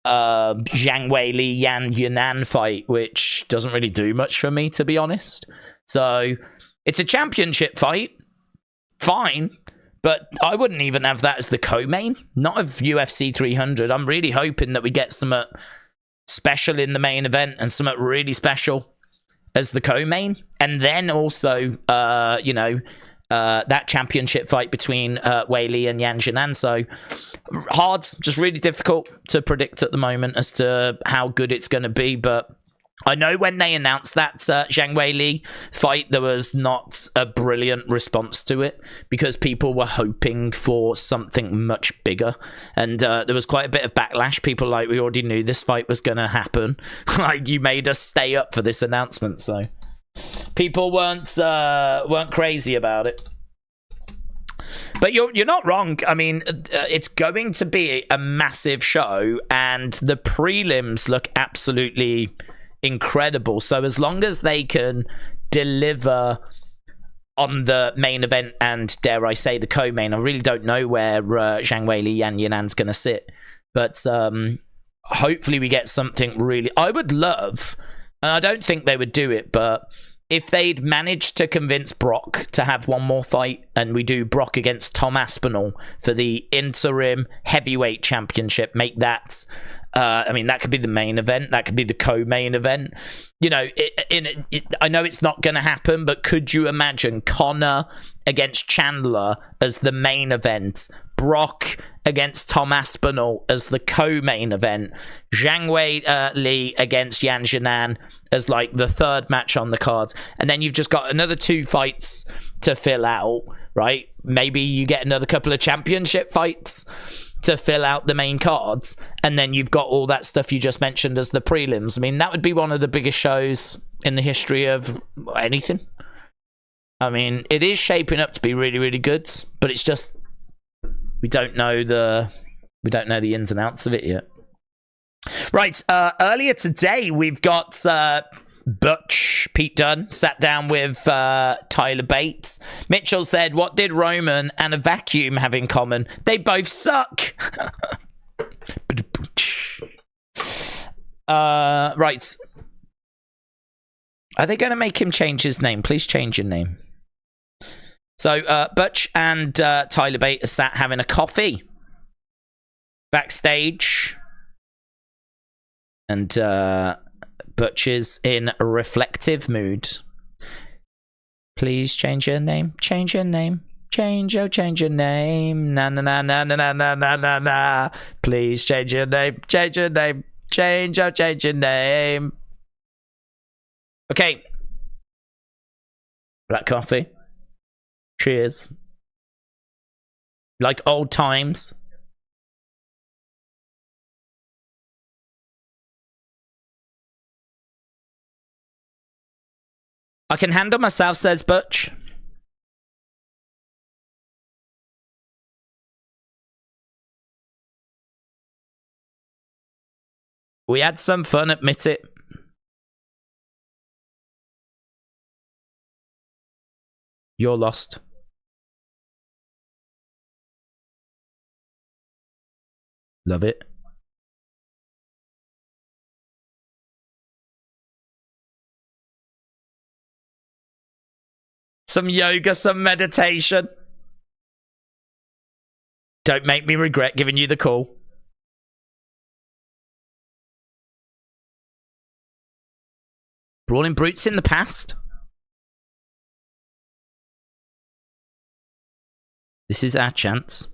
Zhang Weili Yan Yunan fight, which doesn't really do much for me, to be honest. So it's a championship fight, fine, but I wouldn't even have that as the co-main, not of UFC 300. I'm really hoping that we get some special in the main event and something really special as the co-main, and then also that championship fight between Weili and Yan Jinan. So hard, just really difficult to predict at the moment as to how good it's going to be. But I know when they announced that Zhang Weili fight, there was not a brilliant response to it because people were hoping for something much bigger. And there was quite a bit of backlash. People like, we already knew this fight was going to happen. Like, you made us stay up for this announcement. So people weren't crazy about it. But you're not wrong. I mean, it's going to be a massive show, and the prelims look absolutely incredible. So as long as they can deliver on the main event and, dare I say, the co-main, I really don't know where Zhang Weili Yan Yunan's going to sit. But hopefully we get something really... I would love, and I don't think they would do it, but if they'd managed to convince Brock to have one more fight and we do Brock against Tom Aspinall for the interim heavyweight championship, make that... I mean, that could be the main event. That could be the co-main event. You know, I know it's not going to happen, but could you imagine Connor against Chandler as the main event? Brock against Tom Aspinall as the co-main event? Zhang Wei Li against Yan Jinan as, like, the third match on the cards. And then you've just got another 2 fights to fill out, right? Maybe you get another couple of championship fights to fill out the main cards, and then you've got all that stuff you just mentioned as the prelims. I mean, that would be one of the biggest shows in the history of anything. I mean, it is shaping up to be really, really good, but it's just we don't know the ins and outs of it yet. Right, earlier today we've got Butch, Pete Dunne, sat down with Tyler Bates. Mitchell said, what did Roman and a vacuum have in common? They both suck. Right. Are they going to make him change his name? Please change your name. So, Butch and Tyler Bates are sat having a coffee backstage. And Butch is in a reflective mood. Please change your name. Change your name. Change your name. Na na na na na na na na na. Please change your name. Change your name. Change your name. Okay. Black coffee. Cheers. Like old times. I can handle myself, says Butch. We had some fun, admit it. You're lost. Love it. Some yoga, some meditation. Don't make me regret giving you the call. Brawling Brutes in the past. This is our chance.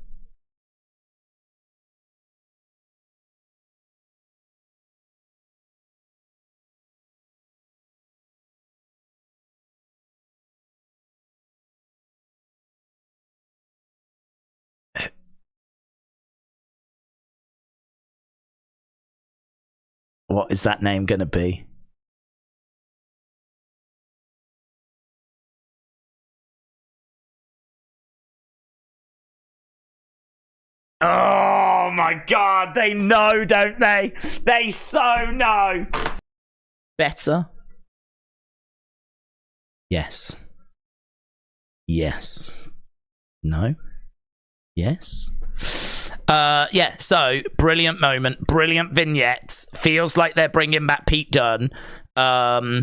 What is that name going to be? Oh my god, they know, don't they? They so know. Better? Yes. Yes. No? Yes? Yeah, so brilliant moment, brilliant vignettes. Feels like they're bringing back Pete Dunne. Yeah,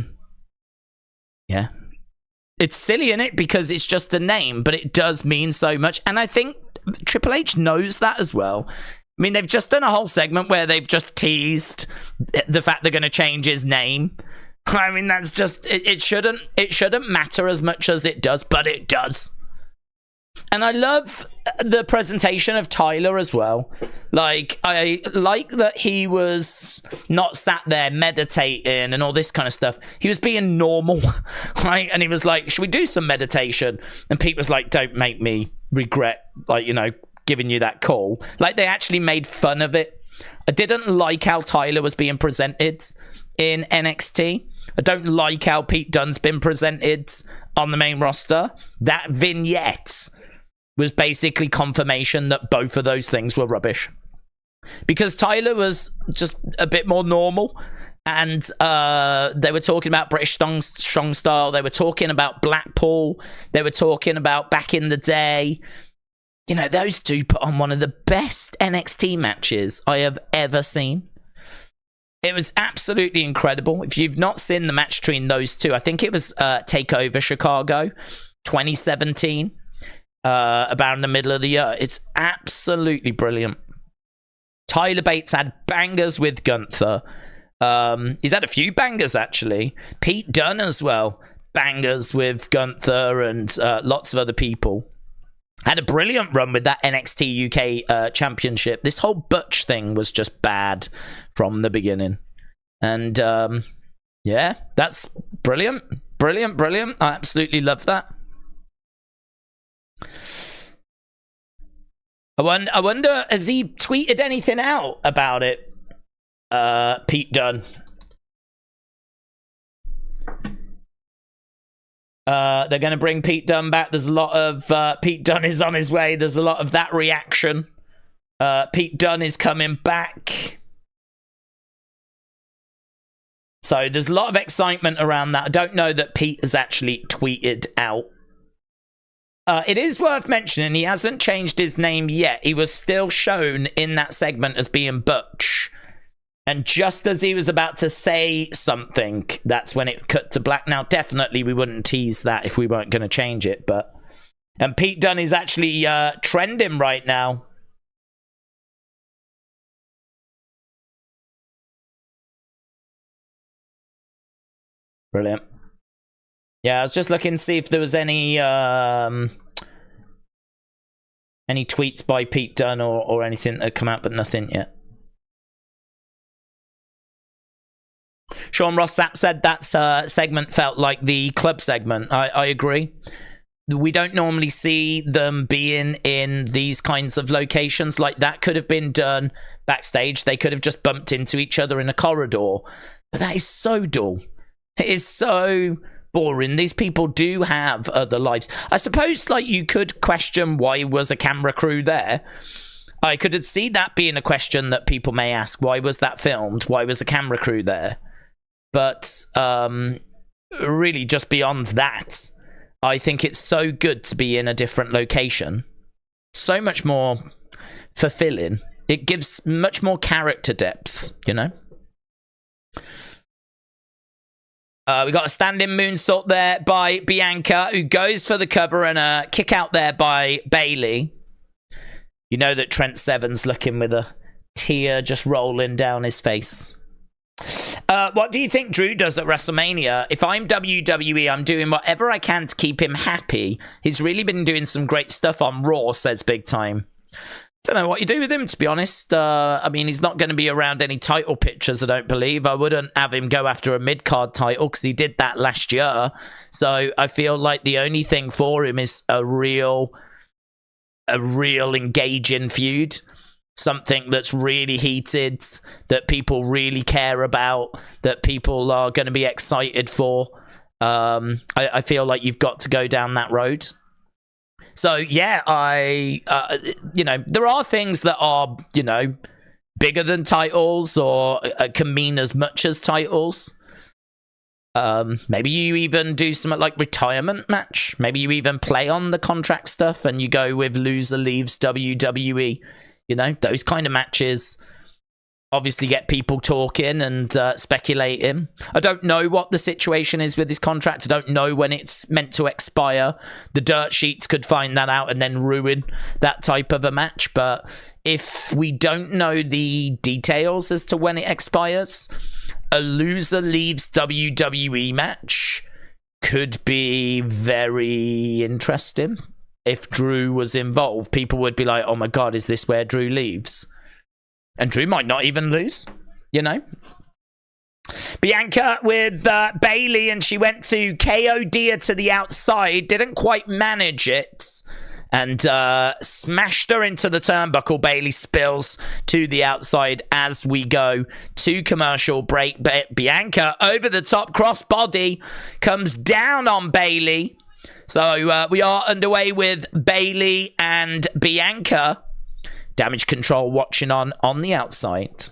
it's silly, isn't it? Because it's just a name, but it does mean so much. And I think Triple H knows that as well. I mean, they've just done a whole segment where they've just teased the fact they're going to change his name. I mean, that's just it shouldn't matter as much as it does, but it does. And I love the presentation of Tyler as well. Like, I like that he was not sat there meditating and all this kind of stuff. He was being normal, right? And he was like, should we do some meditation? And Pete was like, don't make me regret, like, you know, giving you that call. Like, they actually made fun of it. I didn't like how Tyler was being presented in NXT. I don't like how Pete Dunne's been presented on the main roster. That vignette was basically confirmation that both of those things were rubbish. Because Tyler was just a bit more normal. And they were talking about British strong style. They were talking about Blackpool. They were talking about back in the day. You know, those two put on one of the best NXT matches I have ever seen. It was absolutely incredible. If you've not seen the match between those two, I think it was TakeOver Chicago 2017, about in the middle of the year. It's absolutely brilliant. Tyler Bates had bangers with Gunther. He's had a few bangers, actually. Pete Dunne as well. Bangers with Gunther and lots of other people. Had a brilliant run with that NXT UK championship. This whole Butch thing was just bad from the beginning. And yeah, that's brilliant. Brilliant, brilliant. I absolutely love that. I wonder, has he tweeted anything out about it? Pete Dunne. They're going to bring Pete Dunne back. There's a lot of Pete Dunne is on his way. There's a lot of that reaction. Pete Dunne is coming back. So there's a lot of excitement around that. I don't know that Pete has actually tweeted out. It is worth mentioning he hasn't changed his name yet. He was still shown in that segment as being Butch. And just as he was about to say something, that's when it cut to black. Now, definitely we wouldn't tease that if we weren't going to change it. And Pete Dunne is actually trending right now. Brilliant. Yeah, I was just looking to see if there was any tweets by Pete Dunne or anything that had come out, but nothing yet. Sean Ross Sapp said that segment felt like the club segment. I agree. We don't normally see them being in these kinds of locations. Like, that could have been done backstage. They could have just bumped into each other in a corridor. But that is so dull. It is so boring. These people do have other lives. I suppose, like, you could question why was a camera crew there. I could see that being a question that people may ask. Why was that filmed? Why was a camera crew there? But really, just beyond that, I think it's so good to be in a different location. So much more fulfilling. It gives much more character depth, you know? We got a standing moonsault there by Bianca, who goes for the cover, and a kick out there by Bayley. You know that Trent Seven's looking with a tear just rolling down his face. What do you think Drew does at WrestleMania? If I'm WWE, I'm doing whatever I can to keep him happy. He's really been doing some great stuff on Raw, says Big Time. Don't know what you do with him, to be honest. I mean, he's not going to be around any title pictures, I don't believe. I wouldn't have him go after a mid-card title because he did that last year. So I feel like the only thing for him is a real engaging feud. Something that's really heated, that people really care about, that people are going to be excited for. I feel like you've got to go down that road. So, yeah, there are things that are, bigger than titles or can mean as much as titles. Maybe you even do something like retirement match. Maybe you even play on the contract stuff and you go with loser leaves WWE. Those kind of matches obviously get people talking and speculating. I don't know what the situation is with his contract. I don't know when it's meant to expire. The dirt sheets could find that out and then ruin that type of a match. But if we don't know the details as to when it expires, a loser leaves WWE match could be very interesting. If Drew was involved, people would be like, oh my God, is this where Drew leaves? And Drew might not even lose, Bianca with Bayley, and she went to KOD her to the outside, didn't quite manage it, and smashed her into the turnbuckle. Bayley spills to the outside as we go to commercial break. Bianca over the top, crossbody, comes down on Bayley. So we are underway with Bayley and Bianca. Damage Control watching on the outside.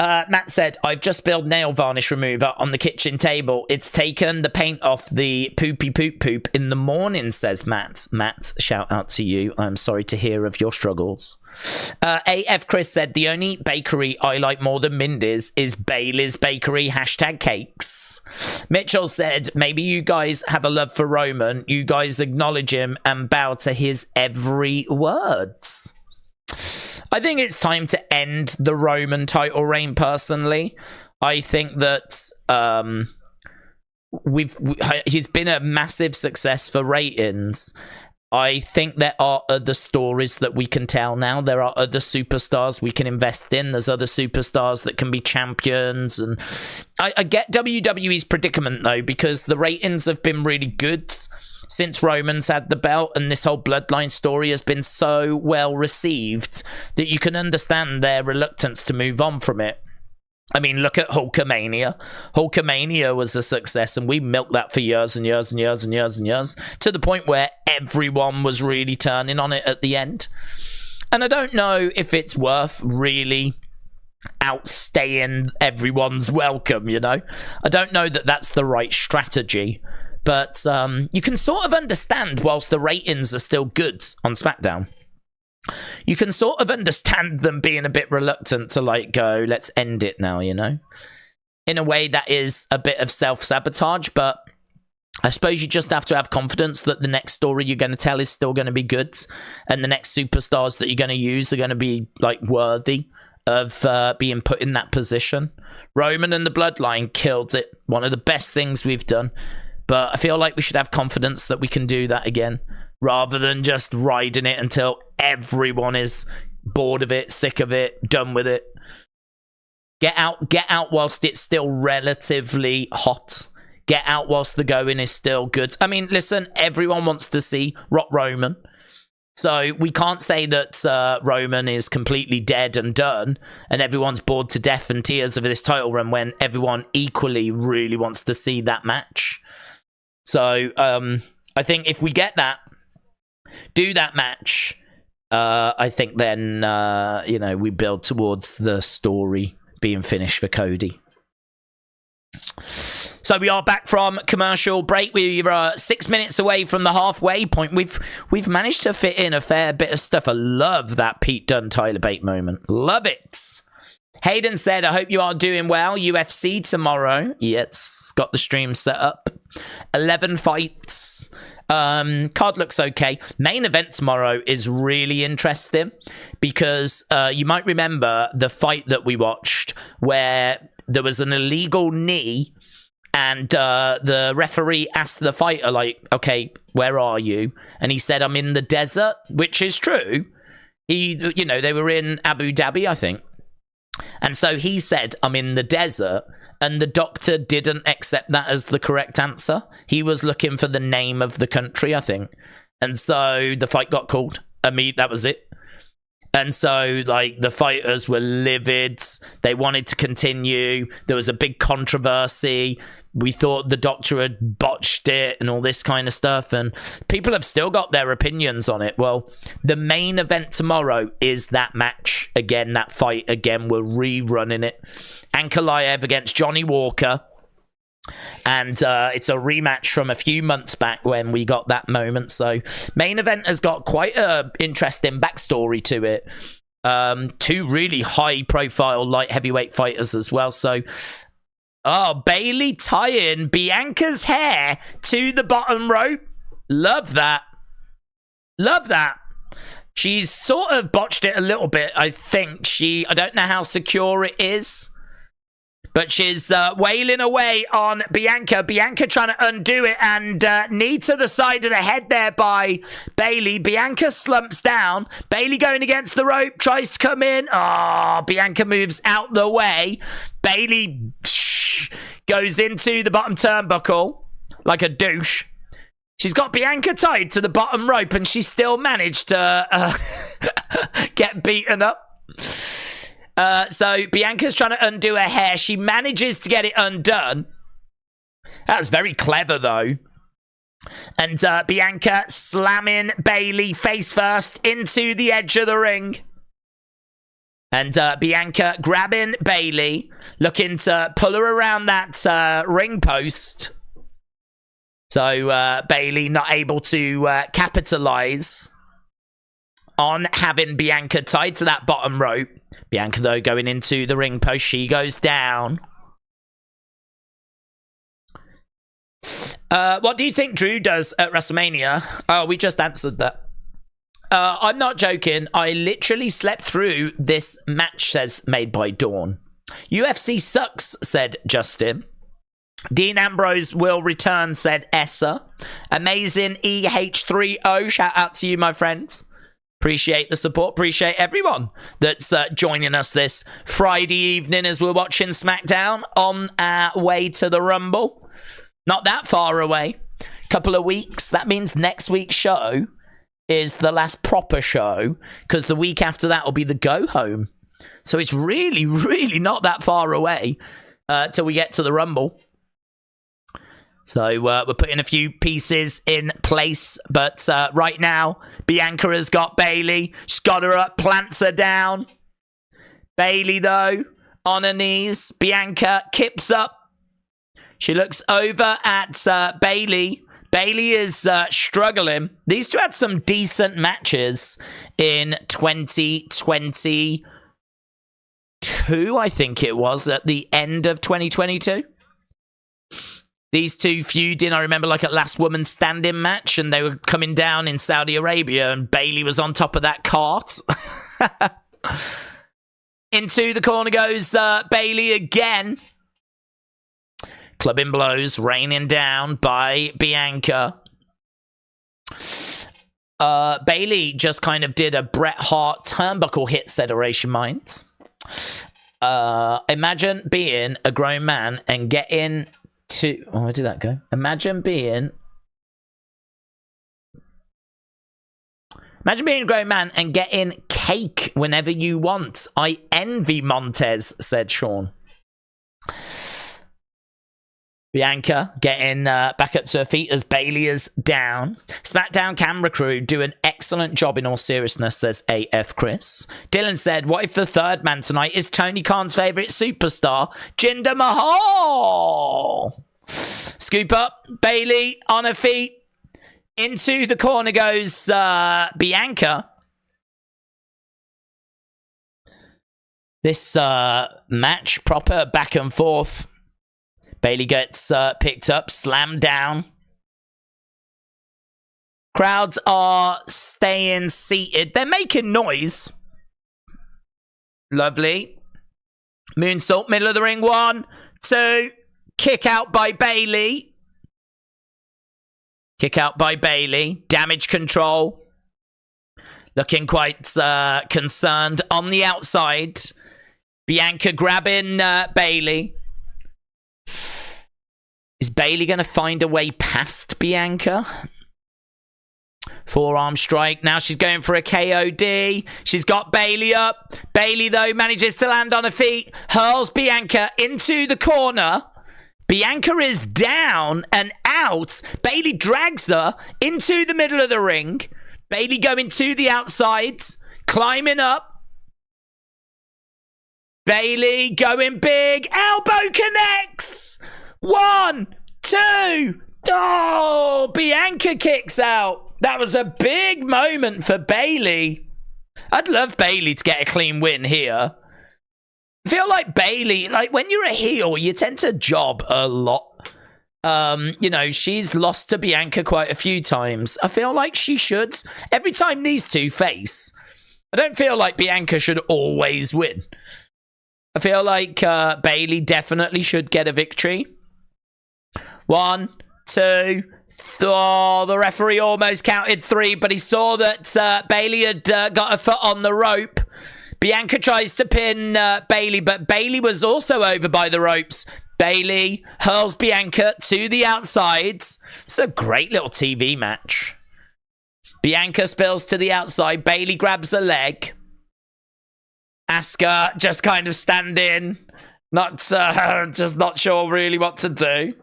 Matt said, I've just spilled nail varnish remover on the kitchen table. It's taken the paint off the poopy poop in the morning, says Matt. Matt, shout out to you. I'm sorry to hear of your struggles. AF Chris said, the only bakery I like more than Mindy's is Bailey's Bakery, #cakes. Mitchell said, maybe you guys have a love for Roman. You guys acknowledge him and bow to his every words. I think it's time to end the Roman title reign, personally. I think that he's been a massive success for ratings. I think there are other stories that we can tell now. There are other superstars we can invest in. There's other superstars that can be champions. And I get WWE's predicament, though, because the ratings have been really good since Roman's had the belt, and this whole Bloodline story has been so well received that you can understand their reluctance to move on from it. I mean, look at Hulkamania. Hulkamania was a success, and we milked that for years and years and years and years and years, to the point where everyone was really turning on it at the end. And I don't know if it's worth really outstaying everyone's welcome, you know? I don't know that that's the right strategy. But you can sort of understand, whilst the ratings are still good on SmackDown, you can sort of understand them being a bit reluctant to, like, go, let's end it now, you know? In a way that is a bit of self-sabotage, but I suppose you just have to have confidence that the next story you're going to tell is still going to be good, and the next superstars that you're going to use are going to be, like, worthy of being put in that position. Roman and the Bloodline killed it. One of the best things we've done. But I feel like we should have confidence that we can do that again, rather than just riding it until everyone is bored of it, sick of it, done with it. Get out whilst it's still relatively hot. Get out whilst the going is still good. I mean, listen, everyone wants to see Rock Roman. So we can't say that Roman is completely dead and done, and everyone's bored to death and tears over this title run, when everyone equally really wants to see that match. So I think if we get that, do that match, I think then, you know, we build towards the story being finished for Cody. So we are back from commercial break. We're 6 minutes away from the halfway point. We've managed to fit in a fair bit of stuff. I love that Pete Dunne Tyler Bate moment. Love it. Hayden said, I hope you are doing well. UFC tomorrow. Yes, got the stream set up. 11 fights. Card looks okay. Main event tomorrow is really interesting because you might remember the fight that we watched where there was an illegal knee, and the referee asked the fighter, like, okay, where are you? And he said, I'm in the desert, which is true. You know, they were in Abu Dhabi, I think. And so he said, I'm in the desert. And the doctor didn't accept that as the correct answer. He was looking for the name of the country, I think. And so the fight got called. I mean, that was it. And so, like, the fighters were livid. They wanted to continue. There was a big controversy. We thought the doctor had botched it and all this kind of stuff. And people have still got their opinions on it. Well, the main event tomorrow is that match. Again, that fight. Again, we're rerunning it. Ankalaev against Johnny Walker. And it's a rematch from a few months back when we got that moment. So main event has got quite a interesting backstory to it. Two really high profile light heavyweight fighters as well. So Bailey tying Bianca's hair to the bottom rope. Love that. Love that. She's sort of botched it a little bit. I think I don't know how secure it is. But she's wailing away on Bianca. Bianca trying to undo it, and knee to the side of the head there by Bailey. Bianca slumps down. Bailey going against the rope, tries to come in. Bianca moves out the way. Bailey goes into the bottom turnbuckle like a douche. She's got Bianca tied to the bottom rope, and she still managed to get beaten up. So Bianca's trying to undo her hair. She manages to get it undone. That was very clever, though. And Bianca slamming Bailey face first into the edge of the ring. And Bianca grabbing Bayley, looking to pull her around that ring post. So Bayley not able to capitalize on having Bianca tied to that bottom rope. Bianca, though, going into the ring post. She goes down. What do you think Drew does at WrestleMania? Oh, we just answered that. I'm not joking. I literally slept through this match, says Made by Dawn. UFC sucks, said Justin. Dean Ambrose will return, said Essa. Amazing EH30. Shout out to you, my friends. Appreciate the support. Appreciate everyone that's joining us this Friday evening as we're watching SmackDown on our way to the Rumble. Not that far away. Couple of weeks. That means next week's show is the last proper show, because the week after that will be the go home. So it's really, really not that far away till we get to the Rumble. So we're putting a few pieces in place, but right now Bianca has got Bayley. She's got her up, plants her down. Bayley, though, on her knees. Bianca kips up. She looks over at Bayley. Bayley is struggling. These two had some decent matches in 2022, I think it was, at the end of 2022. These two feuding, I remember, like at Last Woman Standing match, and they were coming down in Saudi Arabia, and Bayley was on top of that cart. Into the corner goes Bayley again. Clubbing blows, raining down by Bianca. Bayley just kind of did a Bret Hart turnbuckle hit, said Oration Minds. Imagine being a grown man and getting to... Oh, where did that go? Imagine being a grown man and getting cake whenever you want. I envy Montez, said Sean. Bianca getting back up to her feet as Bayley is down. SmackDown camera crew do an excellent job in all seriousness, says AF Chris. Dylan said, what if the third man tonight is Tony Khan's favourite superstar, Jinder Mahal? Scoop up, Bayley on her feet. Into the corner goes Bianca. This match, proper back and forth. Bayley gets picked up, slammed down. Crowds are staying seated. They're making noise. Lovely. Moonsault, middle of the ring. 1, 2. Kick out by Bayley. Kick out by Bayley. Damage control. Looking quite concerned on the outside. Bianca grabbing Bayley. Is Bayley going to find a way past Bianca? Forearm strike. Now she's going for a KOD. She's got Bayley up. Bayley, though, manages to land on her feet. Hurls Bianca into the corner. Bianca is down and out. Bayley drags her into the middle of the ring. Bayley going to the outside. Climbing up. Bayley going big. Elbow connects. 1, 2. Oh, Bianca kicks out. That was a big moment for Bayley. I'd love Bayley to get a clean win here. I feel like Bayley, like when you're a heel, you tend to job a lot. You know, she's lost to Bianca quite a few times. I feel like she should. Every time these two face, I don't feel like Bianca should always win. I feel like Bayley definitely should get a victory. 1, 2. Oh, the referee almost counted 3, but he saw that Bayley had got a foot on the rope. Bianca tries to pin Bayley, but Bayley was also over by the ropes. Bayley hurls Bianca to the outside. It's a great little TV match. Bianca spills to the outside. Bayley grabs a leg. Asuka just kind of standing. Just not sure really what to do.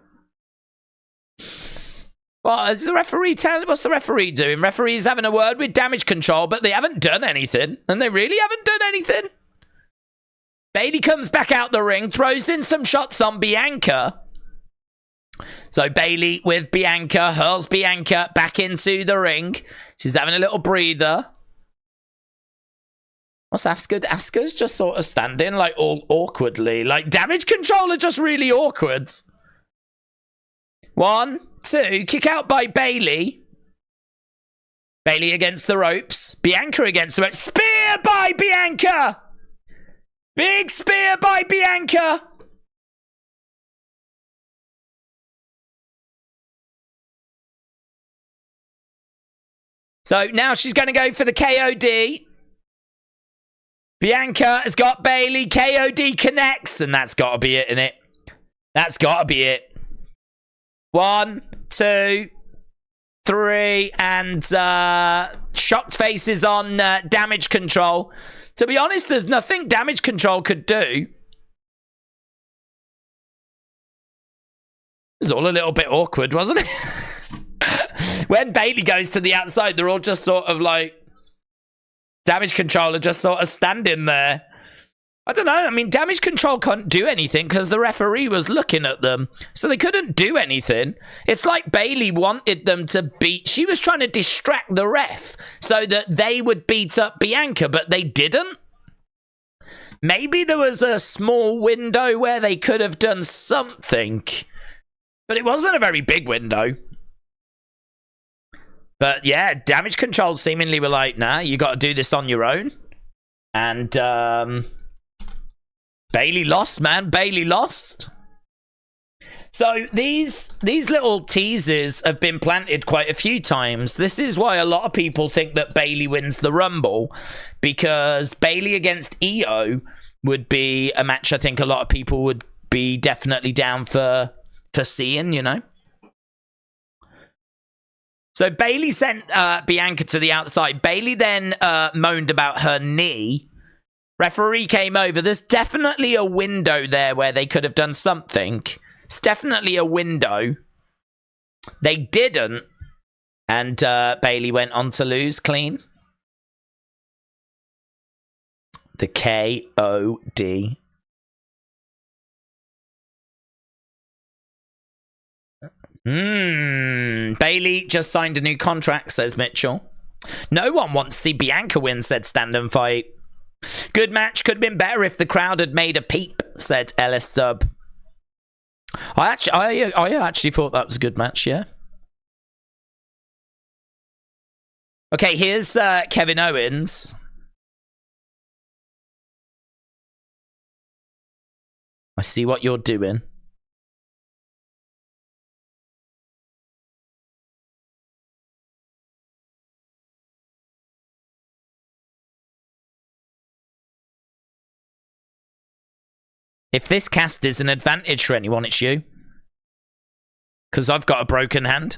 Well, is the referee what's the referee doing? Referee's having a word with damage control, but they haven't done anything. And they really haven't done anything. Bayley comes back out the ring, throws in some shots on Bianca. So Bayley with Bianca, hurls Bianca back into the ring. She's having a little breather. What's Asuka? Asuka's just sort of standing like all awkwardly. Like Damage Control are just really awkward. 1, 2, kick out by Bayley. Bayley against the ropes. Bianca against the ropes. Spear by Bianca! Big spear by Bianca! So now she's going to go for the KOD. Bianca has got Bayley. KOD connects. And that's got to be it, innit? That's got to be it. 1, 2, 3. And shocked faces on Damage Control. To be honest, there's nothing Damage Control could do. It was all a little bit awkward, wasn't it? When Bayley goes to the outside, they're all just sort of like... Damage Control are just sort of standing there. I don't know. I mean, Damage Control couldn't do anything because the referee was looking at them. So they couldn't do anything. It's like Bayley wanted them to beat... She was trying to distract the ref so that they would beat up Bianca, but they didn't. Maybe there was a small window where they could have done something. But it wasn't a very big window. But yeah, Damage Control seemingly were like, nah, you got to do this on your own. And Bayley lost, man. Bayley lost. So these little teases have been planted quite a few times. This is why a lot of people think that Bayley wins the Rumble. Because Bayley against Io would be a match I think a lot of people would be definitely down for seeing, you know. So Bayley sent Bianca to the outside. Bayley then moaned about her knee. Referee came over. There's definitely a window there where they could have done something. It's definitely a window. They didn't. And Bayley went on to lose clean. The KOD. Bayley just signed a new contract, says Mitchell. No one wants to see Bianca win, said Stand and Fight. Good match, could have been better if the crowd had made a peep, said Ellis Dub. I actually thought that was a good match, yeah. Okay, here's Kevin Owens. I see what you're doing. If this cast is an advantage for anyone, it's you. Because I've got a broken hand.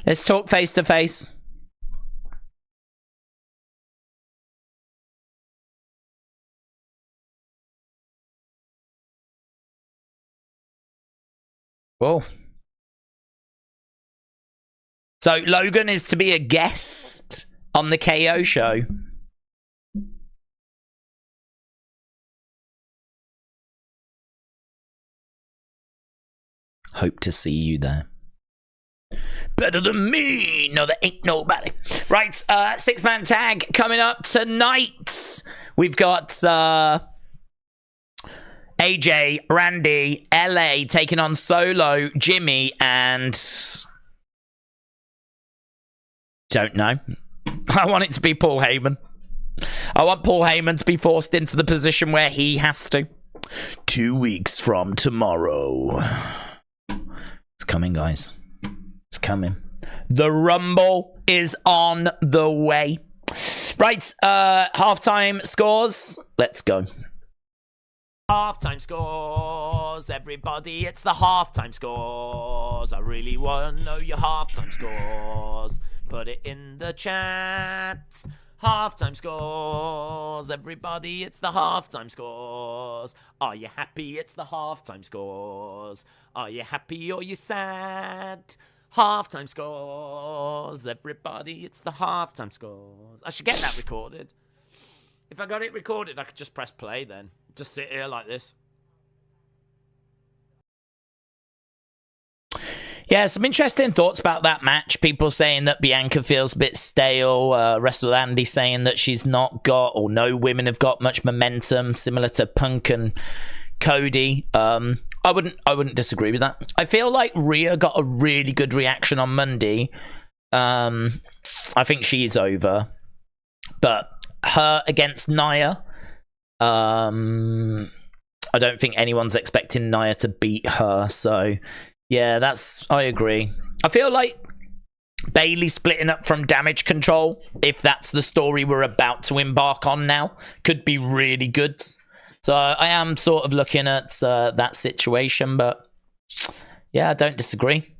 Let's talk face to face. Whoa. So Logan is to be a guest on the KO show. Hope to see you there. Better than me. No, there ain't nobody. Right, 6-man tag coming up tonight. We've got AJ, Randy, LA taking on Solo, Jimmy, and... Don't know. I want it to be Paul Heyman. I want Paul Heyman to be forced into the position where he has to. 2 weeks from tomorrow. It's coming, guys. It's coming. The Rumble is on the way. Right, halftime scores. Let's go. Halftime scores, everybody, it's the halftime scores. I really want to know your halftime scores. Put it in the chat. Halftime scores, everybody, it's the halftime scores. Are you happy? It's the halftime scores. Are you happy or you sad? Halftime scores, everybody, it's the halftime scores. I should get that recorded. If I got it recorded, I could just press play then. Just sit here like this. Yeah, some interesting thoughts about that match. People saying that Bianca feels a bit stale. Wrestle Andy saying that she's not got, or no women have got much momentum, similar to Punk and Cody. I wouldn't disagree with that. I feel like Rhea got a really good reaction on Monday. I think she's over, but her against Nia, I don't think anyone's expecting Nia to beat her. So yeah, I agree. I feel like Bayley splitting up from Damage Control, if that's the story we're about to embark on now, could be really good. So I am sort of looking at that situation, but yeah, I don't disagree.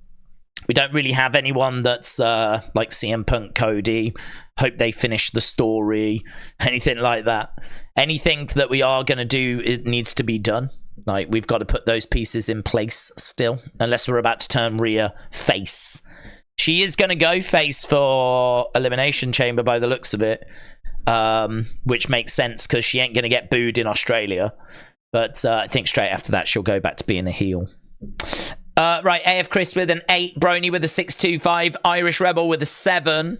We don't really have anyone that's like CM Punk, Cody. Hope they finish the story, anything like that. Anything that we are going to do, it needs to be done. Like, we've got to put those pieces in place still, unless we're about to turn Rhea face. She is going to go face for Elimination Chamber by the looks of it, which makes sense because she ain't going to get booed in Australia. But I think straight after that, she'll go back to being a heel. Right, AF Chris with an 8, Brony with a 6.25, Irish Rebel with a 7,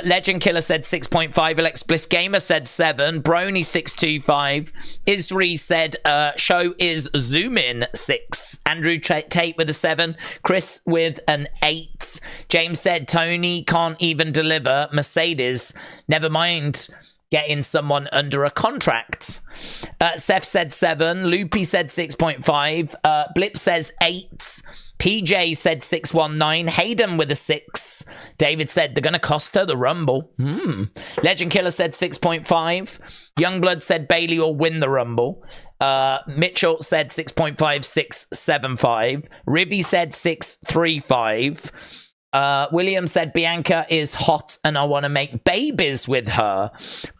Legend Killer said 6.5, Alex Bliss Gamer said 7, Brony 6.25, Isri said show is Zoom in 6, Andrew Tate with a 7, Chris with an 8, James said Tony can't even deliver, Mercedes, never mind getting someone under a contract. Seth said 7. Loopy said 6.5. Blip says 8. PJ said 619. Hayden with a 6. David said they're going to cost her the Rumble. Legend Killer said 6.5. Youngblood said Bayley will win the Rumble. Mitchell said 6.5, 6.75. Rivy said 6.35. William said Bianca is hot and I want to make babies with her.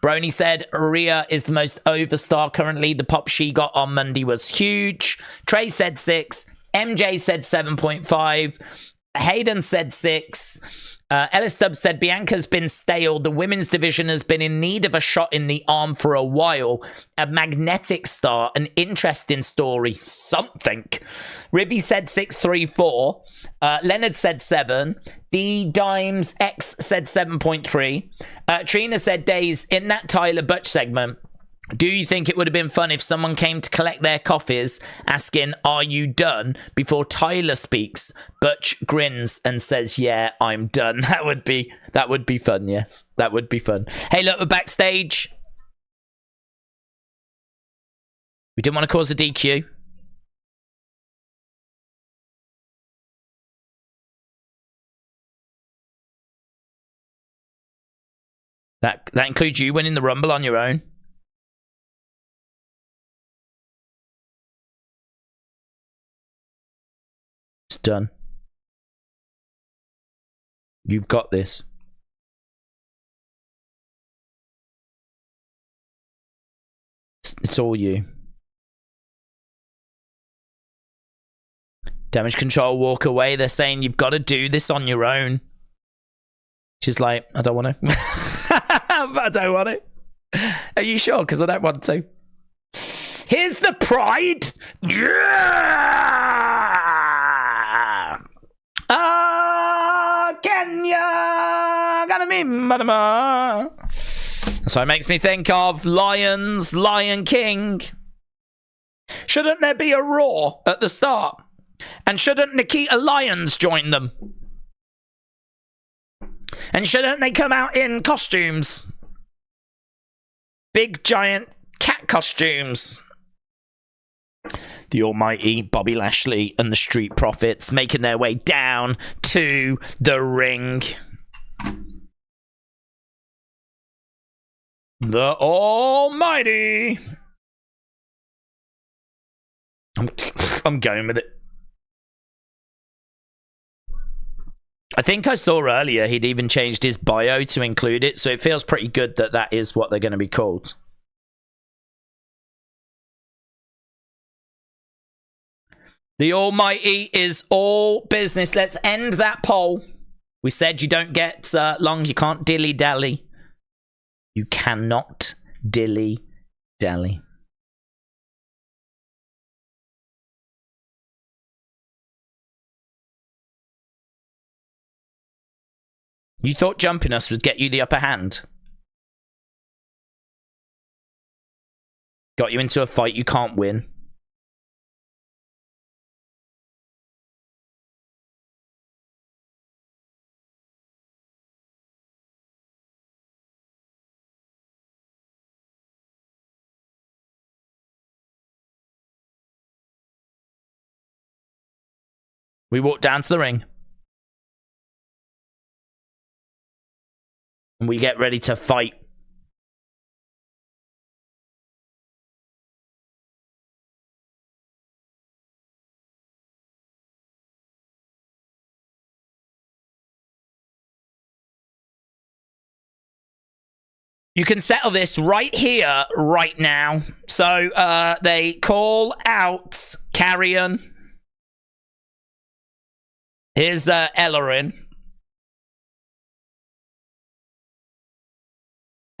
Brony said Rhea is the most over star currently. The pop she got on Monday was huge. Trey said 6. MJ said 7.5. Hayden said 6. Ellis Stubbs said Bianca's been stale. The women's division has been in need of a shot in the arm for a while. A magnetic star, an interesting story, something. Ribby said 6.34. Leonard said 7. D Dimes X said 7.3. Trina said Days in that Tyler Butch segment. Do you think it would have been fun if someone came to collect their coffees asking, "Are you done?" before Tyler speaks? Butch grins and says, "Yeah, I'm done." That would be fun, yes. That would be fun. Hey, look, we're backstage. We didn't want to cause a DQ. That includes you winning the Rumble on your own. It's done. You've got this. It's all you. Damage Control walk away. They're saying you've got to do this on your own. She's like, I don't want to. I don't want to. Are you sure? Because I don't want to. Here's the pride. Yeah! Kenya! Gonna be madama. So it makes me think of Lions, Lion King. Shouldn't there be a Raw at the start? And shouldn't Nikita Lyons join them? And shouldn't they come out in costumes? Big giant cat costumes. The almighty Bobby Lashley and the Street Profits making their way down to the ring. The almighty. I'm going with it. I think I saw earlier he'd even changed his bio to include it, so it feels pretty good that that is what they're going to be called. The Almighty is all business. Let's end that poll. We said you don't get long. You can't dilly-dally. You cannot dilly-dally. You thought jumping us would get you the upper hand. Got you into a fight you can't win. We walk down to the ring. And we get ready to fight. You can settle this right here, right now. So they call out Carrion. Here's Ellerin.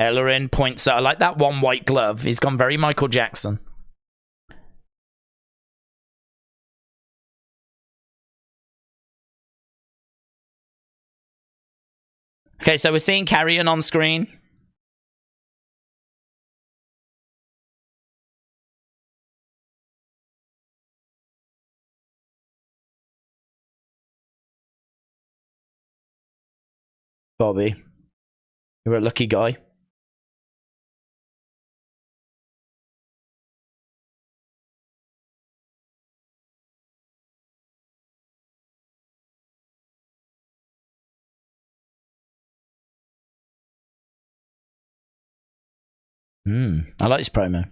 Ellerin points out. I like that one white glove. He's gone very Michael Jackson. Okay, so we're seeing Carrion on screen. Bobby, you're a lucky guy. I like this promo.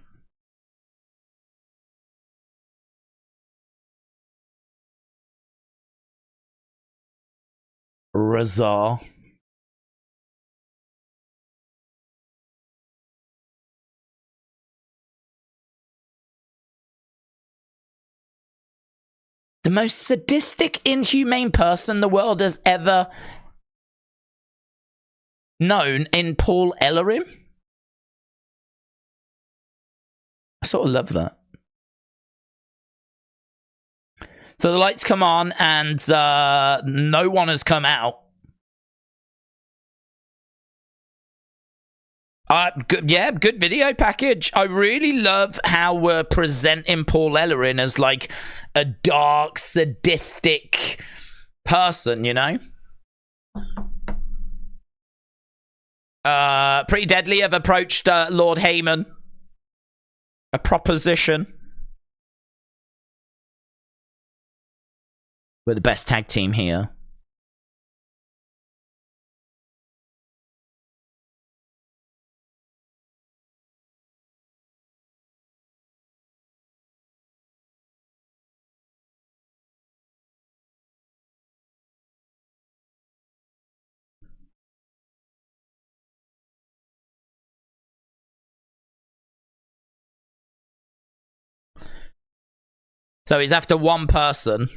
Razar. The most sadistic, inhumane person the world has ever known in Paul Ellerin. I sort of love that. So the lights come on and no one has come out. Good video package. I really love how we're presenting Paul Ellerin as like a dark, sadistic person, you know? Pretty Deadly have approached Lord Heyman. A proposition. We're the best tag team here. So he's after one person.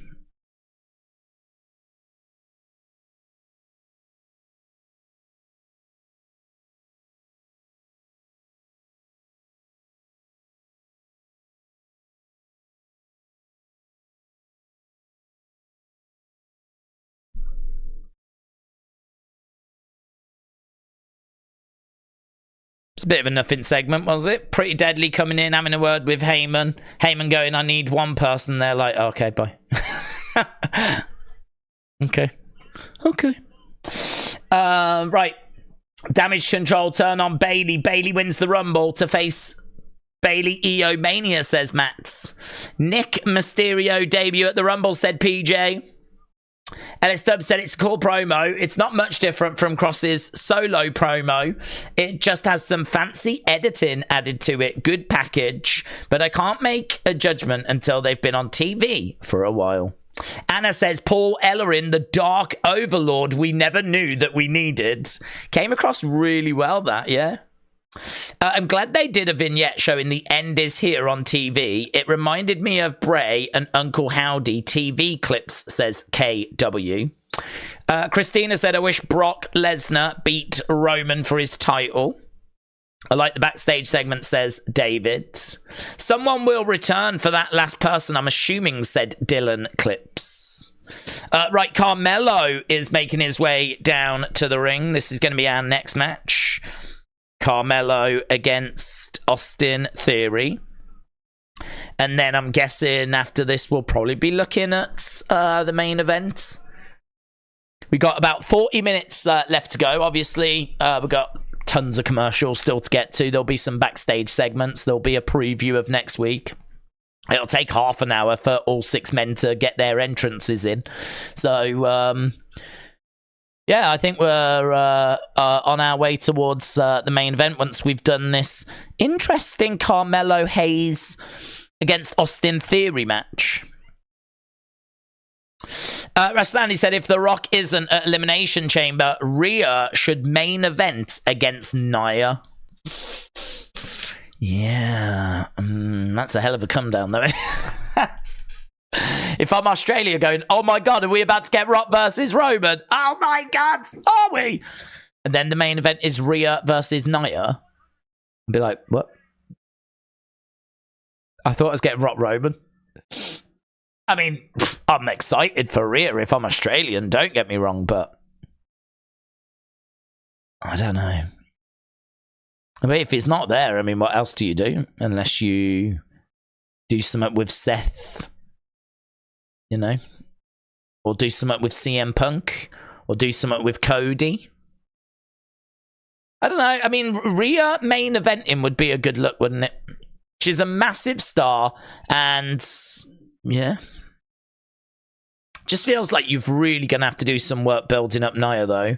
It's a bit of a nothing segment, was it? Pretty Deadly coming in, having a word with Heyman. Heyman going, I need one person. They're like, oh, okay, bye. Okay. Right. Damage control turn on Bayley. Bayley wins the Rumble to face Bayley EO Mania, says Matt. Nick Mysterio debut at the Rumble, said PJ. Ellis Dub said it's a cool promo. It's not much different from Cross's solo promo. It just has some fancy editing added to it. Good package. But I can't make a judgment until they've been on TV for a while. Anna says, Paul Ellering, the dark overlord we never knew that we needed. Came across really well, that, yeah. I'm glad they did a vignette showing the end is here on TV. It reminded me of Bray and Uncle Howdy TV clips, says KW. Christina said, I wish Brock Lesnar beat Roman for his title. I like the backstage segment, says David. Someone will return for that last person, I'm assuming, said Dylan Clips. Right, Carmelo is making his way down to the ring. This is going to be our next match. Carmelo against Austin Theory. And then I'm guessing after this, we'll probably be looking at the main event. We got about 40 minutes left to go. Obviously, we've got tons of commercials still to get to. There'll be some backstage segments. There'll be a preview of next week. It'll take half an hour for all 6 men to get their entrances in. So, yeah, I think we're on our way towards the main event once we've done this interesting Carmelo Hayes against Austin Theory match. Raslani said, if The Rock isn't at Elimination Chamber, Rhea should main event against Nia. Yeah, that's a hell of a come down, though. If I'm Australia going, oh my God, are we about to get Rock versus Roman? Oh my God, are we? And then the main event is Rhea versus Nia. I'd be like, what? I thought I was getting Rock Roman. I mean, I'm excited for Rhea if I'm Australian, don't get me wrong, but I don't know. I mean, if it's not there, I mean, what else do you do? Unless you do something with Seth, you know? Or do something with CM Punk? Or do something with Cody? I don't know. I mean, Rhea main eventing would be a good look, wouldn't it? She's a massive star, and yeah. Just feels like you've really going to have to do some work building up Nia, though.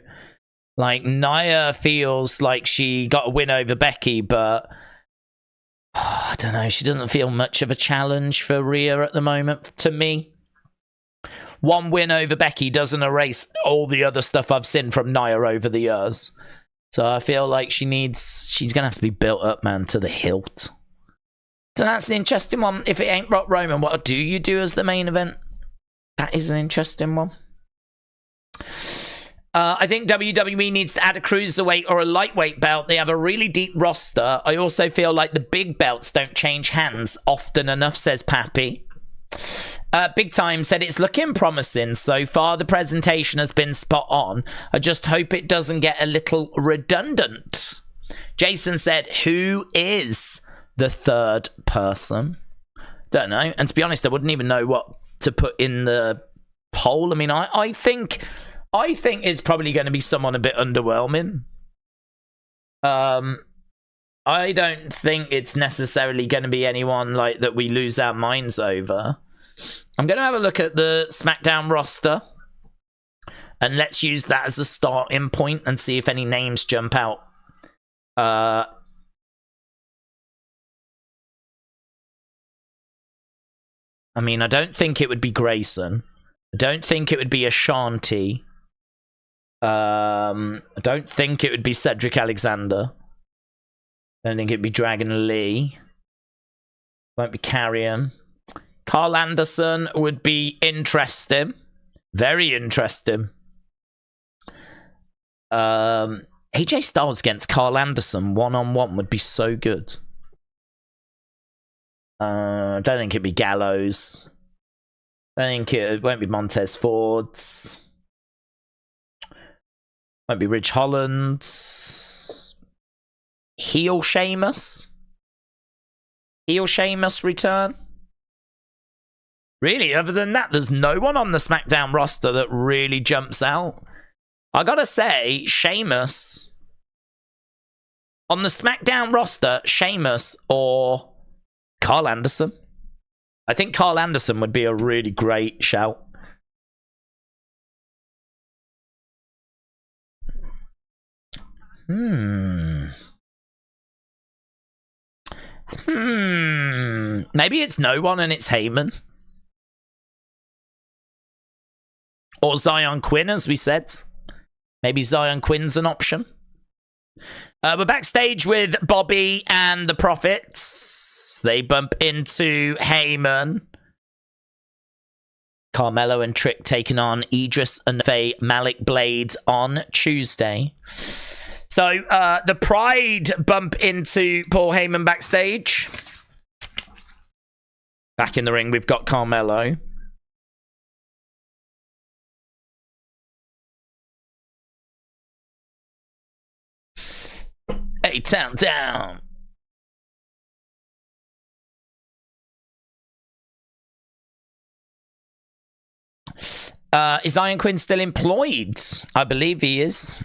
Like, Nia feels like she got a win over Becky, but I don't know. She doesn't feel much of a challenge for Rhea at the moment, to me. One win over Becky doesn't erase all the other stuff I've seen from Nia over the years. So I feel like she's going to have to be built up, man, to the hilt. So that's an interesting one. If it ain't Rock Roman, what do you do as the main event? That is an interesting one. I think WWE needs to add a cruiserweight or a lightweight belt. They have a really deep roster. I also feel like the big belts don't change hands often enough, says Pappy. Big Time said it's looking promising. So far, the presentation has been spot on. I just hope it doesn't get a little redundant. Jason said, who is the third person? Don't know. And to be honest, I wouldn't even know what to put in the poll. I mean, I think it's probably going to be someone a bit underwhelming. I don't think it's necessarily going to be anyone like that we lose our minds over. I'm going to have a look at the SmackDown roster, and let's use that as a starting point and see if any names jump out. I mean, I don't think it would be Grayson. I don't think it would be Ashanti. I don't think it would be Cedric Alexander. I don't think it'd be Dragon Lee. Won't be Carrion. Carl Anderson would be interesting. Very interesting. AJ Styles against Carl Anderson one-on-one would be so good. I don't think it'd be Gallows. I think it won't be Montez Ford. Won't be Ridge Holland. Heel Sheamus. Heel Sheamus return. Really, other than that, there's no one on the SmackDown roster that really jumps out. I gotta say, Sheamus. On the SmackDown roster, Sheamus or Carl Anderson. I think Carl Anderson would be a really great shout. Maybe it's no one and it's Heyman. Or Zion Quinn, as we said. Maybe Zion Quinn's an option. We're backstage with Bobby and the Profits. They bump into Heyman. Carmelo and Trick taking on Idris and Faye Malik Blades on Tuesday. So, the Pride bump into Paul Heyman backstage. Back in the ring, we've got Carmelo. Hey, town down. Is Iron Quinn still employed? I believe he is.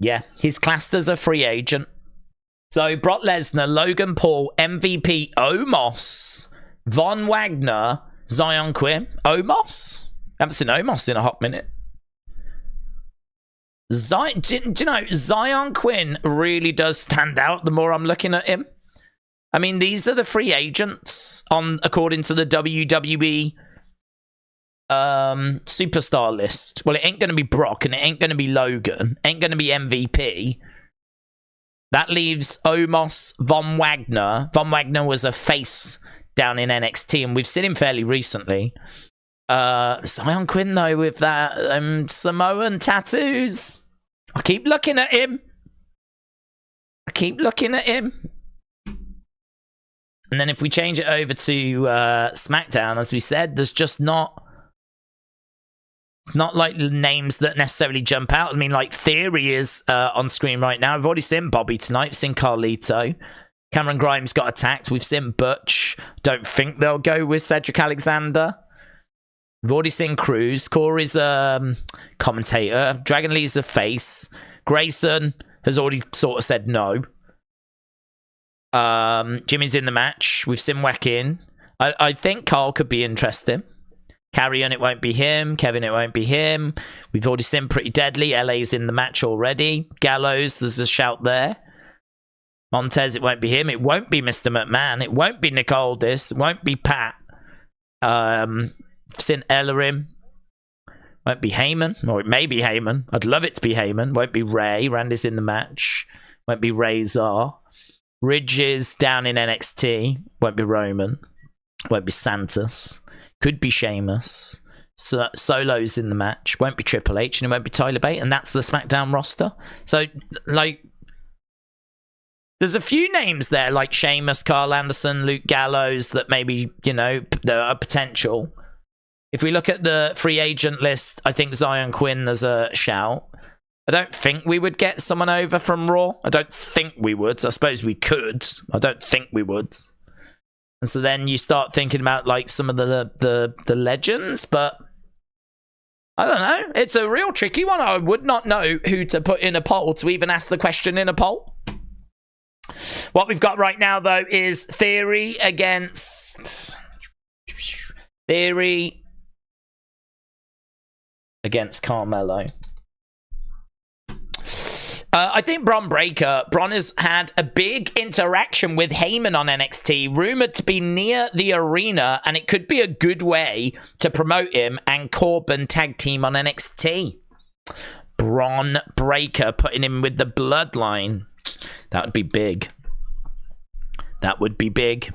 Yeah, he's classed as a free agent. So Brock Lesnar, Logan Paul, MVP, Omos, Von Wagner, Zion Quinn. Omos? Haven't seen Omos in a hot minute. Do you know, Zion Quinn really does stand out the more I'm looking at him. I mean, these are the free agents according to the WWE superstar list. Well, it ain't going to be Brock and it ain't going to be Logan. Ain't going to be MVP. That leaves Omos, Von Wagner. Von Wagner was a face down in NXT, and we've seen him fairly recently. Zion Quinn, though, with that Samoan tattoos. I keep looking at him. And then if we change it over to SmackDown, as we said, there's just not... It's not like names that necessarily jump out. I mean, like, Theory is on screen right now. I've already seen Bobby tonight. I've seen Carlito. Cameron Grimes got attacked. We've seen Butch. Don't think they'll go with Cedric Alexander. We've already seen Cruz. Corey's a commentator. Dragon Lee's a face. Grayson has already sort of said no. Jimmy's in the match. We've seen Wack-In. I think Carl could be interesting. Carrion, it won't be him. Kevin, it won't be him. We've already seen Pretty Deadly. LA's in the match already. Gallows, there's a shout there. Montez, it won't be him. It won't be Mr. McMahon. It won't be Nick Aldis. It won't be Pat. Seen Ellerim. Won't be Heyman. Or it may be Heyman. I'd love it to be Heyman. Won't be Ray. Randy's in the match. Won't be Razor. Ridges down in NXT. Won't be Roman. Won't be Santos. Could be Sheamus. Solo's in the match. Won't be Triple H. And it won't be Tyler Bate. And that's the SmackDown roster. So, like... There's a few names there, like Sheamus, Carl Anderson, Luke Gallows, that maybe, you know, there are potential. If we look at the free agent list, I think Zion Quinn is a shout. I don't think we would get someone over from Raw. I don't think we would. I suppose we could. I don't think we would. And so then you start thinking about, like, some of the legends, but I don't know. It's a real tricky one. I would not know who to put in a poll to even ask the question in a poll. What we've got right now, though, is Theory against Carmelo. I think Bron has had a big interaction with Heyman on NXT, rumored to be near the arena, and it could be a good way to promote him and Corbin tag team on NXT. Bron Breakker putting him with the Bloodline. That would be big. That would be big.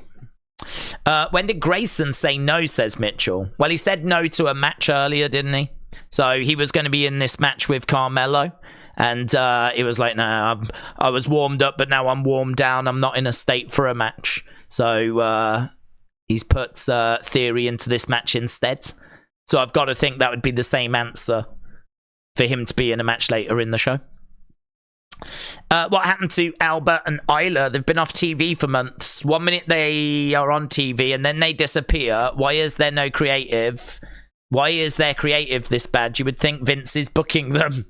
When did Grayson say no, says Mitchell? Well, he said no to a match earlier, didn't he? So he was going to be in this match with Carmelo. And it was like, no, I was warmed up, but now I'm warmed down. I'm not in a state for a match. So he's put Theory into this match instead. So I've got to think that would be the same answer for him to be in a match later in the show. What happened to Albert and Isla? They've been off TV for months. 1 minute they are on TV and then they disappear. Why is there no creative? Why is their creative this bad? You would think Vince is booking them.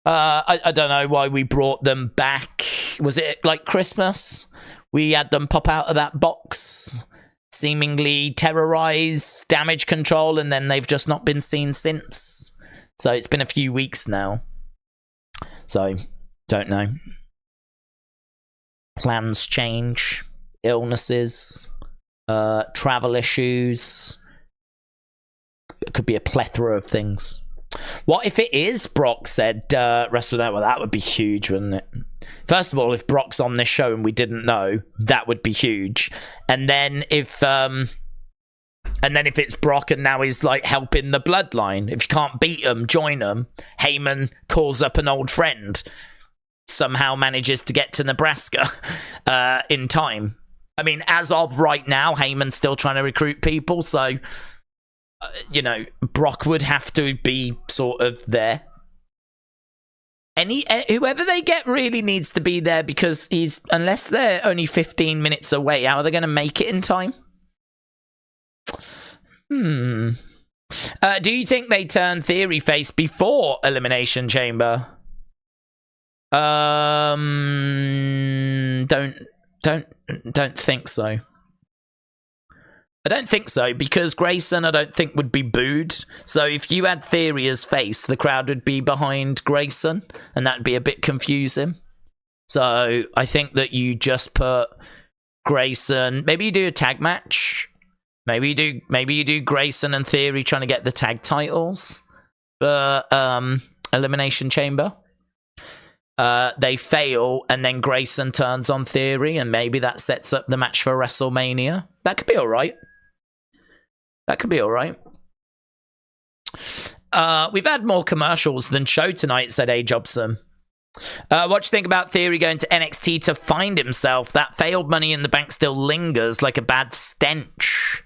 I don't know why we brought them back. Was it like Christmas? We had them pop out of that box, seemingly terrorize Damage Control, and then they've just not been seen since. So it's been a few weeks now. So, don't know. plans change, illnesses, travel issues. It could be a plethora of things. What if it is Brock said WrestleMania? Well, that would be huge, wouldn't it? First of all, if Brock's on this show and we didn't know, that would be huge. And then if it's Brock and now he's like helping the Bloodline, if you can't beat them, join them. Heyman calls up an old friend, somehow manages to get to Nebraska in time. I mean, as of right now, Heyman's still trying to recruit people, so you know, Brock would have to be sort of there. Whoever they get really needs to be there, because unless they're only 15 minutes away, how are they going to make it in time? Do you think they turn Theory face before Elimination Chamber? Don't think so. I don't think so, because Grayson, I don't think, would be booed. So if you had Theory as face, the crowd would be behind Grayson, and that'd be a bit confusing. So I think that you just put Grayson. Maybe you do a tag match. Maybe you do Grayson and Theory trying to get the tag titles for Elimination Chamber. They fail, and then Grayson turns on Theory, and maybe that sets up the match for WrestleMania. That could be all right. We've had more commercials than show tonight, said A. Jobson. What do you think about Theory going to NXT to find himself? That failed Money in the Bank still lingers like a bad stench.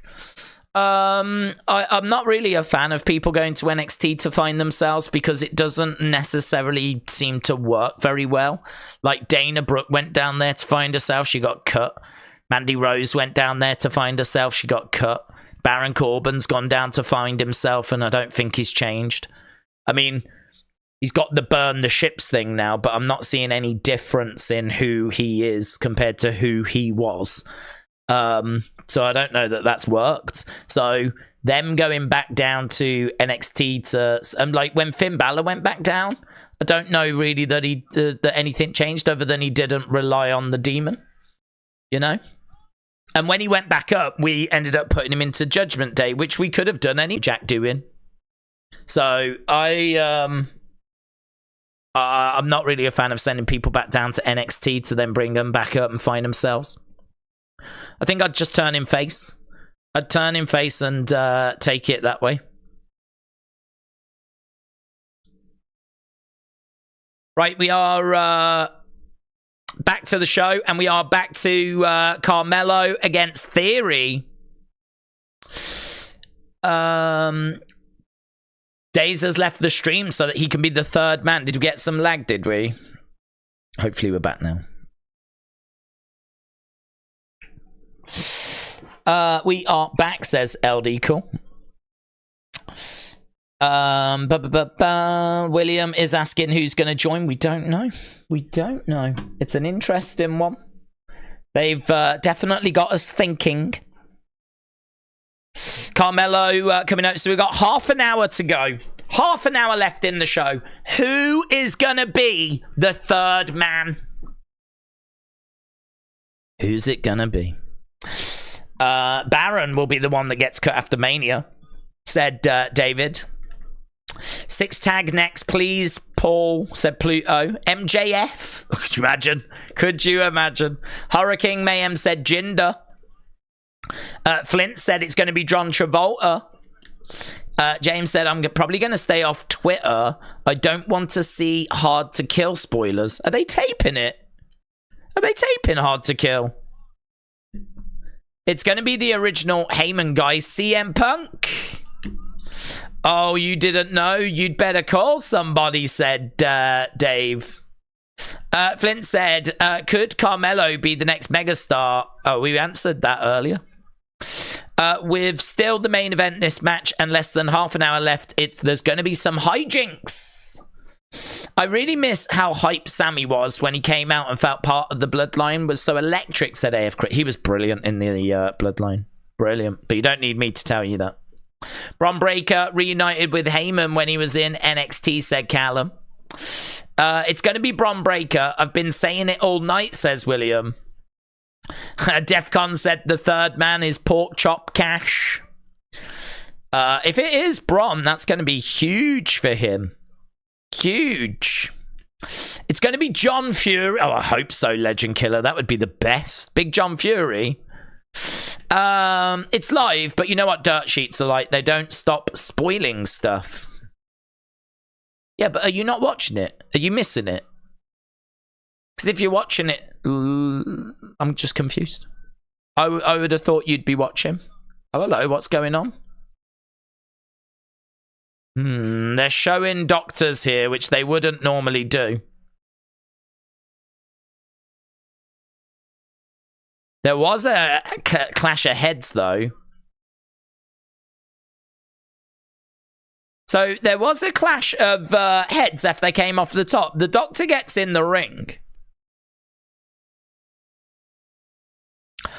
I'm not really a fan of people going to NXT to find themselves, because it doesn't necessarily seem to work very well. Like Dana Brooke went down there to find herself, she got cut. Mandy Rose went down there to find herself, she got cut. Baron Corbin's gone down to find himself, and I don't think he's changed. I mean, he's got the burn the ships thing now, but I'm not seeing any difference in who he is compared to who he was. So I don't know that that's worked. So them going back down to NXT to, like when Finn Balor went back down, I don't know really that that anything changed other than he didn't rely on the demon, you know? And when he went back up, we ended up putting him into Judgment Day, which we could have done any Jack doing. So I'm not really a fan of sending people back down to NXT to then bring them back up and find themselves. I think I'd just turn him face. I'd turn him face and take it that way. Right, we are back to the show, and we are back to Carmelo against Theory. Days has left the stream so that he can be the third man. Did we get some lag, did we? Hopefully we're back now. We are back, says LD. Cool. William is asking who's going to join. We don't know. It's an interesting one. They've definitely got us thinking. Carmelo coming out. So we've got half an hour to go. Half an hour left in the show. Who is going to be the third man? Who's it going to be? Baron will be the one that gets cut after Mania, said David. 6 tag next, please, Paul, said Pluto. MJF? Could you imagine? Hurricane Mayhem said Jinder. Flint said it's going to be John Travolta. James said, I'm probably going to stay off Twitter. I don't want to see Hard to Kill spoilers. Are they taping it? Are they taping Hard to Kill? It's going to be the original Heyman guy, CM Punk. Oh, you didn't know? You'd better call somebody, said Dave. Flint said, could Carmelo be the next megastar? Oh, we answered that earlier. With still the main event this match and less than half an hour left, there's going to be some hijinks. I really miss how hyped Sammy was when he came out and felt part of the Bloodline. Was so electric, said AF Crit. He was brilliant in the Bloodline. Brilliant. But you don't need me to tell you that. Bron Breakker reunited with Heyman when he was in NXT, said Callum. It's going to be Bron Breakker. I've been saying it all night, says William. Defcon said the third man is Pork Chop Cash. If it is Braun, that's going to be huge for him. Huge. It's going to be John Fury. Oh, I hope so, Legend Killer. That would be the best. Big John Fury. It's live, but you know what dirt sheets are like. They don't stop spoiling stuff. Yeah, but are you not watching it? Are you missing it? Because if you're watching it, I'm just confused. I would have thought you'd be watching. Oh, hello. What's going on? They're showing doctors here, which they wouldn't normally do. There was a clash of heads, though. So there was a clash of heads after they came off the top. The doctor gets in the ring.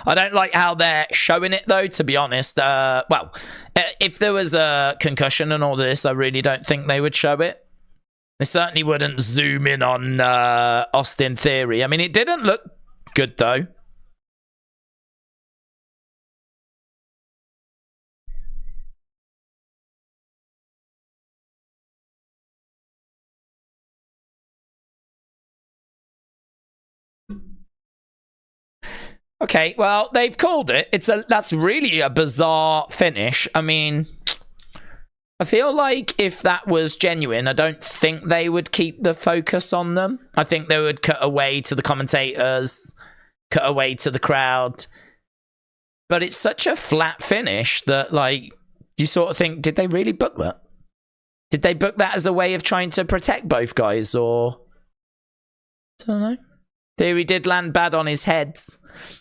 I don't like how they're showing it, though, to be honest. Well, if there was a concussion and all this, I really don't think they would show it. They certainly wouldn't zoom in on Austin Theory. I mean, it didn't look good, though. Okay, well, they've called it. That's really a bizarre finish. I mean, I feel like if that was genuine, I don't think they would keep the focus on them. I think they would cut away to the commentators, cut away to the crowd. But it's such a flat finish that, like, you sort of think, did they really book that? Did they book that as a way of trying to protect both guys, or... I don't know. Theory did land bad on his heads.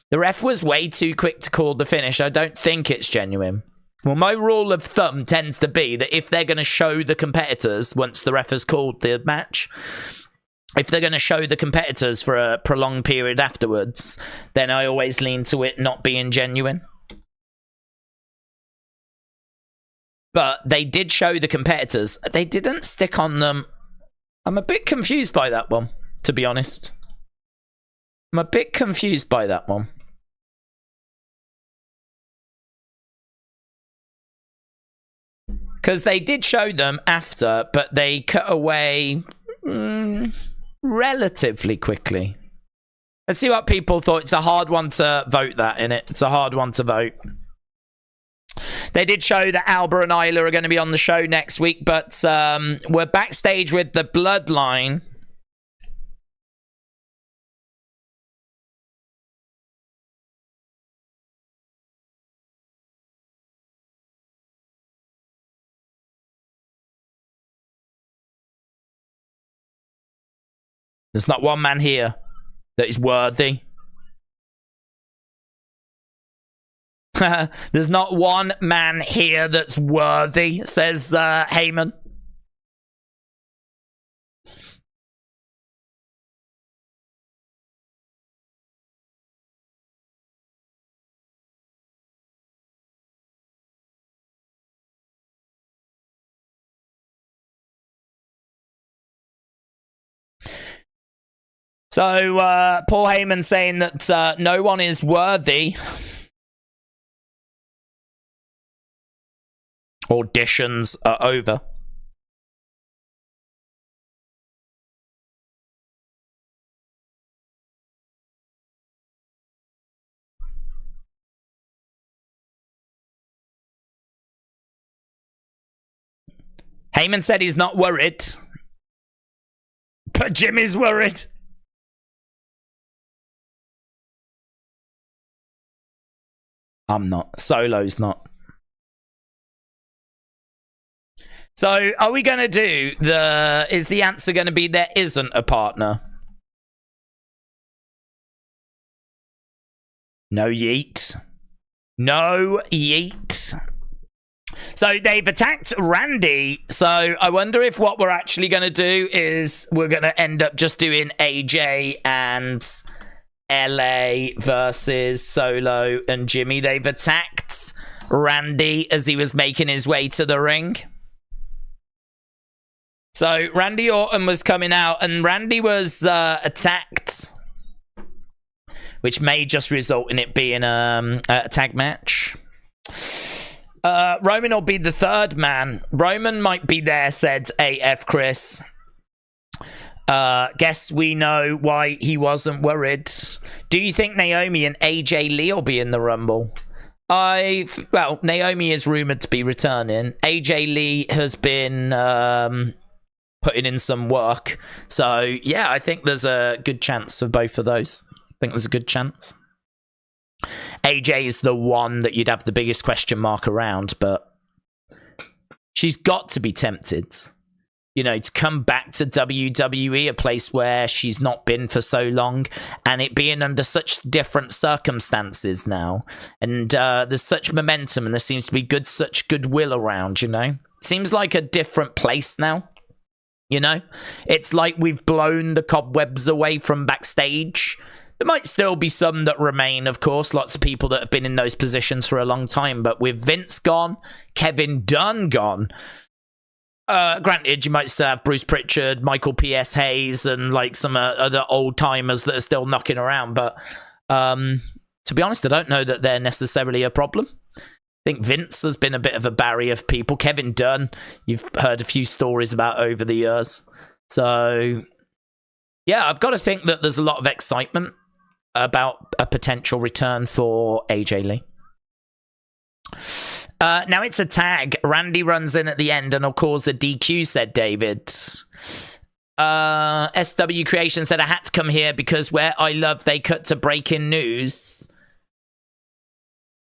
The ref was way too quick to call the finish. I don't think it's genuine. Well, my rule of thumb tends to be that if they're going to show the competitors once the ref has called the match, if they're going to show the competitors for a prolonged period afterwards, then I always lean to it not being genuine. But they did show the competitors. They didn't stick on them. I'm a bit confused by that one, to be honest. I'm a bit confused by that one. Because they did show them after, but they cut away relatively quickly. Let's see what people thought. It's a hard one to vote that, innit? It's a hard one to vote. They did show that Alba and Isla are going to be on the show next week, but we're backstage with the Bloodline. There's not one man here that is worthy. There's not one man here that's worthy, says Heyman. So, Paul Heyman saying that no one is worthy. Auditions are over. Heyman said he's not worried. But Jimmy's worried. I'm not. Solo's not. So, are we going to do the... Is the answer going to be there isn't a partner? No yeet. No yeet. So, they've attacked Randy. So, I wonder if what we're actually going to do is we're going to end up just doing AJ and LA versus Solo and Jimmy. They've attacked Randy as he was making his way to the ring. So, Randy Orton was coming out, and Randy was attacked which may just result in it being a tag match. Roman will be the third man. Roman might be there, said AF Chris. Guess we know why he wasn't worried. Do you think Naomi and AJ Lee will be in the Rumble? Well, Naomi is rumored to be returning. AJ Lee has been putting in some work. So, yeah, I think there's a good chance for both of those. I think there's a good chance. AJ is the one that you'd have the biggest question mark around, but she's got to be tempted, you know, to come back to WWE, a place where she's not been for so long, and it being under such different circumstances now, and there's such momentum, and there seems to be such goodwill around, you know. Seems like a different place now, you know. It's like we've blown the cobwebs away from Backstage. There might still be some that remain, of course. Lots of people that have been in those positions for a long time. But with Vince gone, Kevin Dunne gone, granted, you might still have Bruce Pritchard, Michael P.S. Hayes, and like some other old-timers that are still knocking around. But to be honest, I don't know that they're necessarily a problem. I think Vince has been a bit of a barrier for people. Kevin Dunne, you've heard a few stories about over the years. So, yeah, I've got to think that there's a lot of excitement about a potential return for AJ Lee. Now it's a tag. Randy runs in at the end and will cause a DQ, said David. SW Creation said, I had to come here because where I love they cut to breaking news.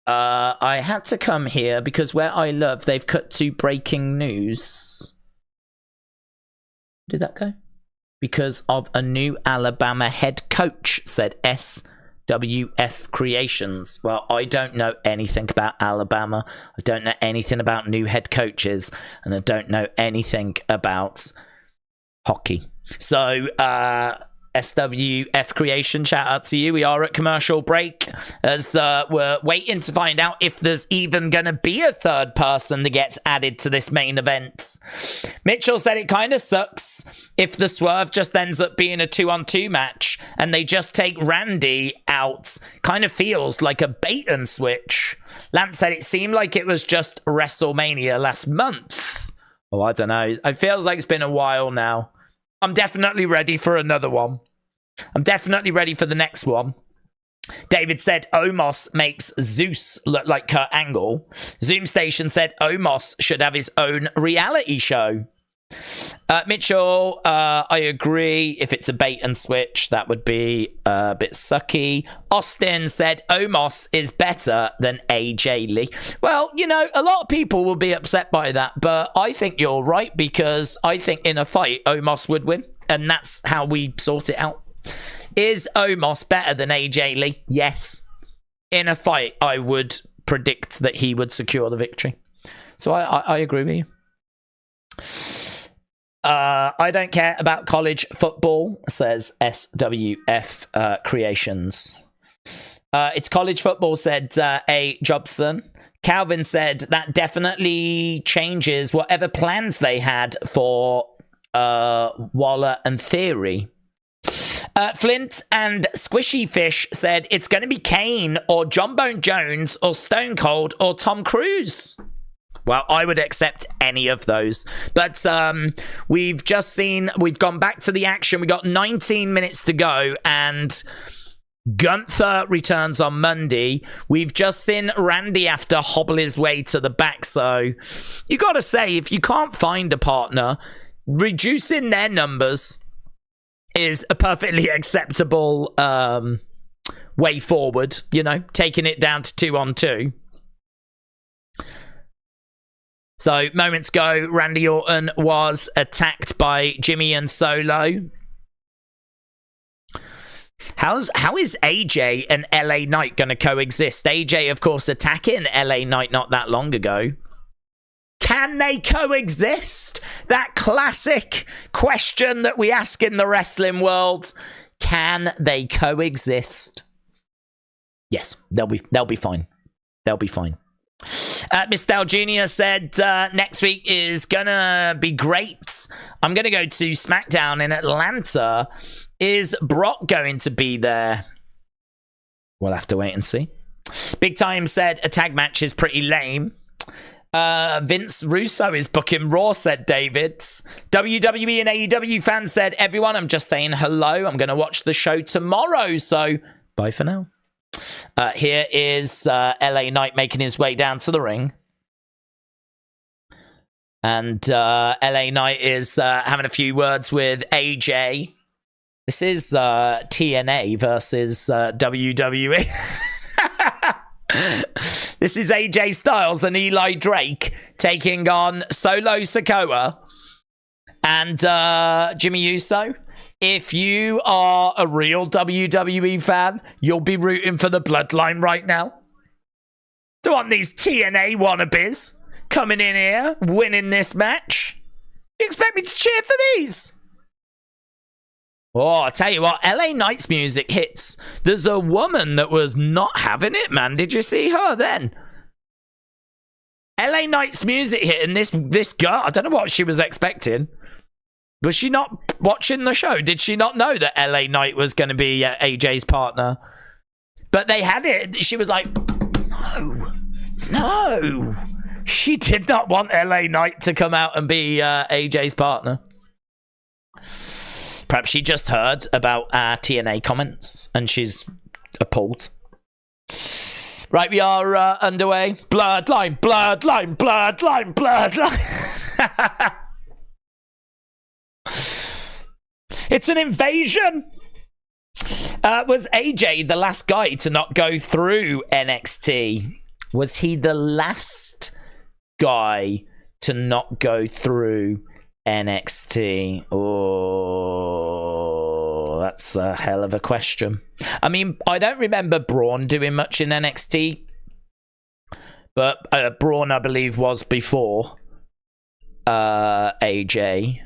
I had to come here because where I love they've cut to breaking news. Did that go? Because of a new Alabama head coach, said SWF Creations. Well, I don't know anything about Alabama. I don't know anything about new head coaches. And I don't know anything about hockey. So, SWF Creation, shout out to you. We are at commercial break as we're waiting to find out if there's even going to be a third person that gets added to this main event. Mitchell said it kind of sucks if the swerve just ends up being a 2-on-2 match and they just take Randy out. Kind of feels like a bait and switch. Lance said it seemed like it was just WrestleMania last month. Oh, I don't know. It feels like it's been a while now. I'm definitely ready for another one. I'm definitely ready for the next one. David said Omos makes Zeus look like Kurt Angle. Zoom Station said Omos should have his own reality show. Mitchell, I agree. If it's a bait and switch, that would be a bit sucky. Austin said Omos is better than AJ Lee. Well, you know, a lot of people will be upset by that, but I think you're right because I think in a fight, Omos would win, and that's how we sort it out. Is Omos better than AJ Lee? Yes. In a fight, I would predict that he would secure the victory. So I agree with you. I don't care about college football, says SWF Creations. It's college football, said A. Jobson. Calvin said that definitely changes whatever plans they had for Waller and Theory. Flint and Squishy Fish said it's going to be Kane or John Bone Jones or Stone Cold or Tom Cruise. Well, I would accept any of those. But we've gone back to the action. We got 19 minutes to go, and Gunther returns on Monday. We've just seen Randy have to hobble his way to the back. So you got to say, if you can't find a partner, reducing their numbers is a perfectly acceptable way forward. You know, taking it down to 2-on-2. So, moments ago, Randy Orton was attacked by Jimmy and Solo. How is AJ and LA Knight going to coexist? AJ, of course, attacking LA Knight not that long ago. Can they coexist? That classic question that we ask in the wrestling world. Can they coexist? Yes, they'll be fine. They'll be fine. Miss Dal Jr. said next week is gonna be great. I'm gonna go to SmackDown in Atlanta. Is Brock going to be there? We'll have to wait and see. Big Time said a tag match is pretty lame. Vince Russo is booking Raw, said Davids. WWE and AEW fans said, everyone, I'm just saying hello. I'm going to watch the show tomorrow. So bye for now. Here is LA Knight making his way down to the ring. And LA Knight is having a few words with AJ. This is TNA versus WWE. This is AJ Styles and Eli Drake taking on Solo Sikoa and Jimmy Uso. If you are a real WWE fan, you'll be rooting for the Bloodline right now. Don't want these TNA wannabes coming in here, winning this match. You expect me to cheer for these? Oh, I tell you what, LA Knight's music hits. There's a woman that was not having it, man. Did you see her then? LA Knight's music hit, and this girl, I don't know what she was expecting. Was she not watching the show? Did she not know that LA Knight was going to be AJ's partner? But they had it. She was like, no. She did not want LA Knight to come out and be AJ's partner. Perhaps she just heard about our TNA comments and she's appalled. Right, we are underway. Bloodline. It's an invasion. Was AJ the last guy to not go through NXT? Was he the last guy to not go through NXT? Oh, that's a hell of a question. I mean, I don't remember Braun doing much in NXT, but Braun, I believe, was before AJ.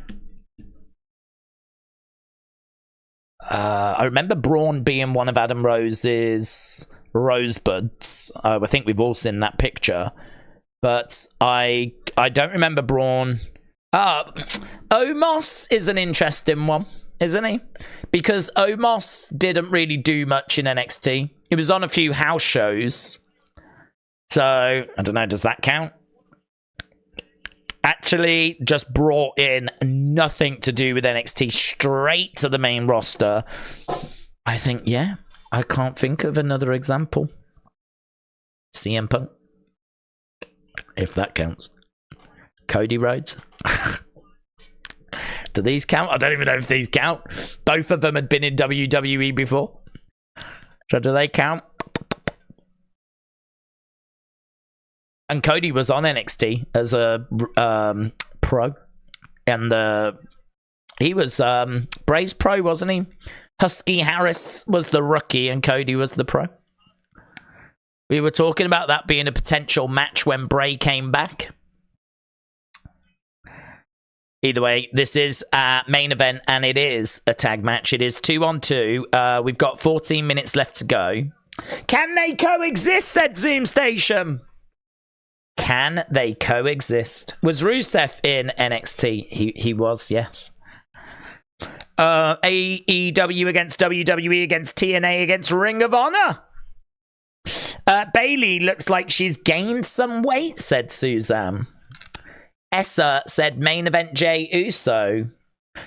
I remember Braun being one of Adam Rose's rosebuds. I think we've all seen that picture, but I don't remember Braun. Omos is an interesting one, isn't he? Because Omos didn't really do much in NXT. He was on a few house shows. So, I don't know, does that count? Actually, just brought in nothing to do with NXT, straight to the main roster. I think, yeah, I can't think of another example. CM Punk, if that counts. Cody Rhodes. Do these count? I don't even know if these count. Both of them had been in WWE before. So do they count? And Cody was on NXT as a pro. And he was Bray's pro, wasn't he? Husky Harris was the rookie and Cody was the pro. We were talking about that being a potential match when Bray came back. Either way, this is a main event and it is a tag match. It is 2-on-2. We've got 14 minutes left to go. Can they coexist, said Zoom Station? Can they coexist? Was Rusev in NXT? He was, yes. AEW against WWE against TNA against Ring of Honor. Bailey looks like she's gained some weight, said Suzanne. Essa said main event Jey Uso.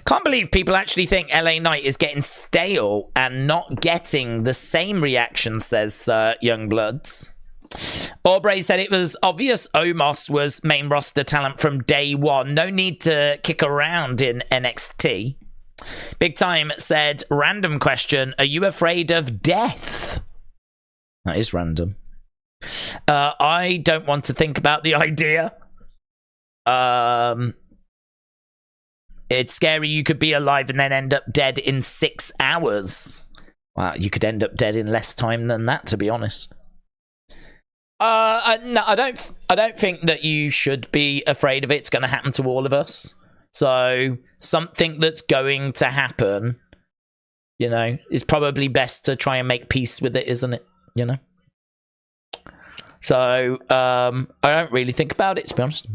Can't believe people actually think LA Knight is getting stale and not getting the same reaction, says Youngbloods. Aubrey said it was obvious Omos was main roster talent from day one. No need to kick around in NXT. Big Time said, random question. Are you afraid of death? That is random. I don't want to think about the idea. It's scary. You could be alive and then end up dead in 6 hours. Wow, you could end up dead in less time than that, to be honest. No, I don't think that you should be afraid of it. It's going to happen to all of us. So something that's going to happen, you know, is probably best to try and make peace with it, isn't it? You know. So I don't really think about it, to be honest.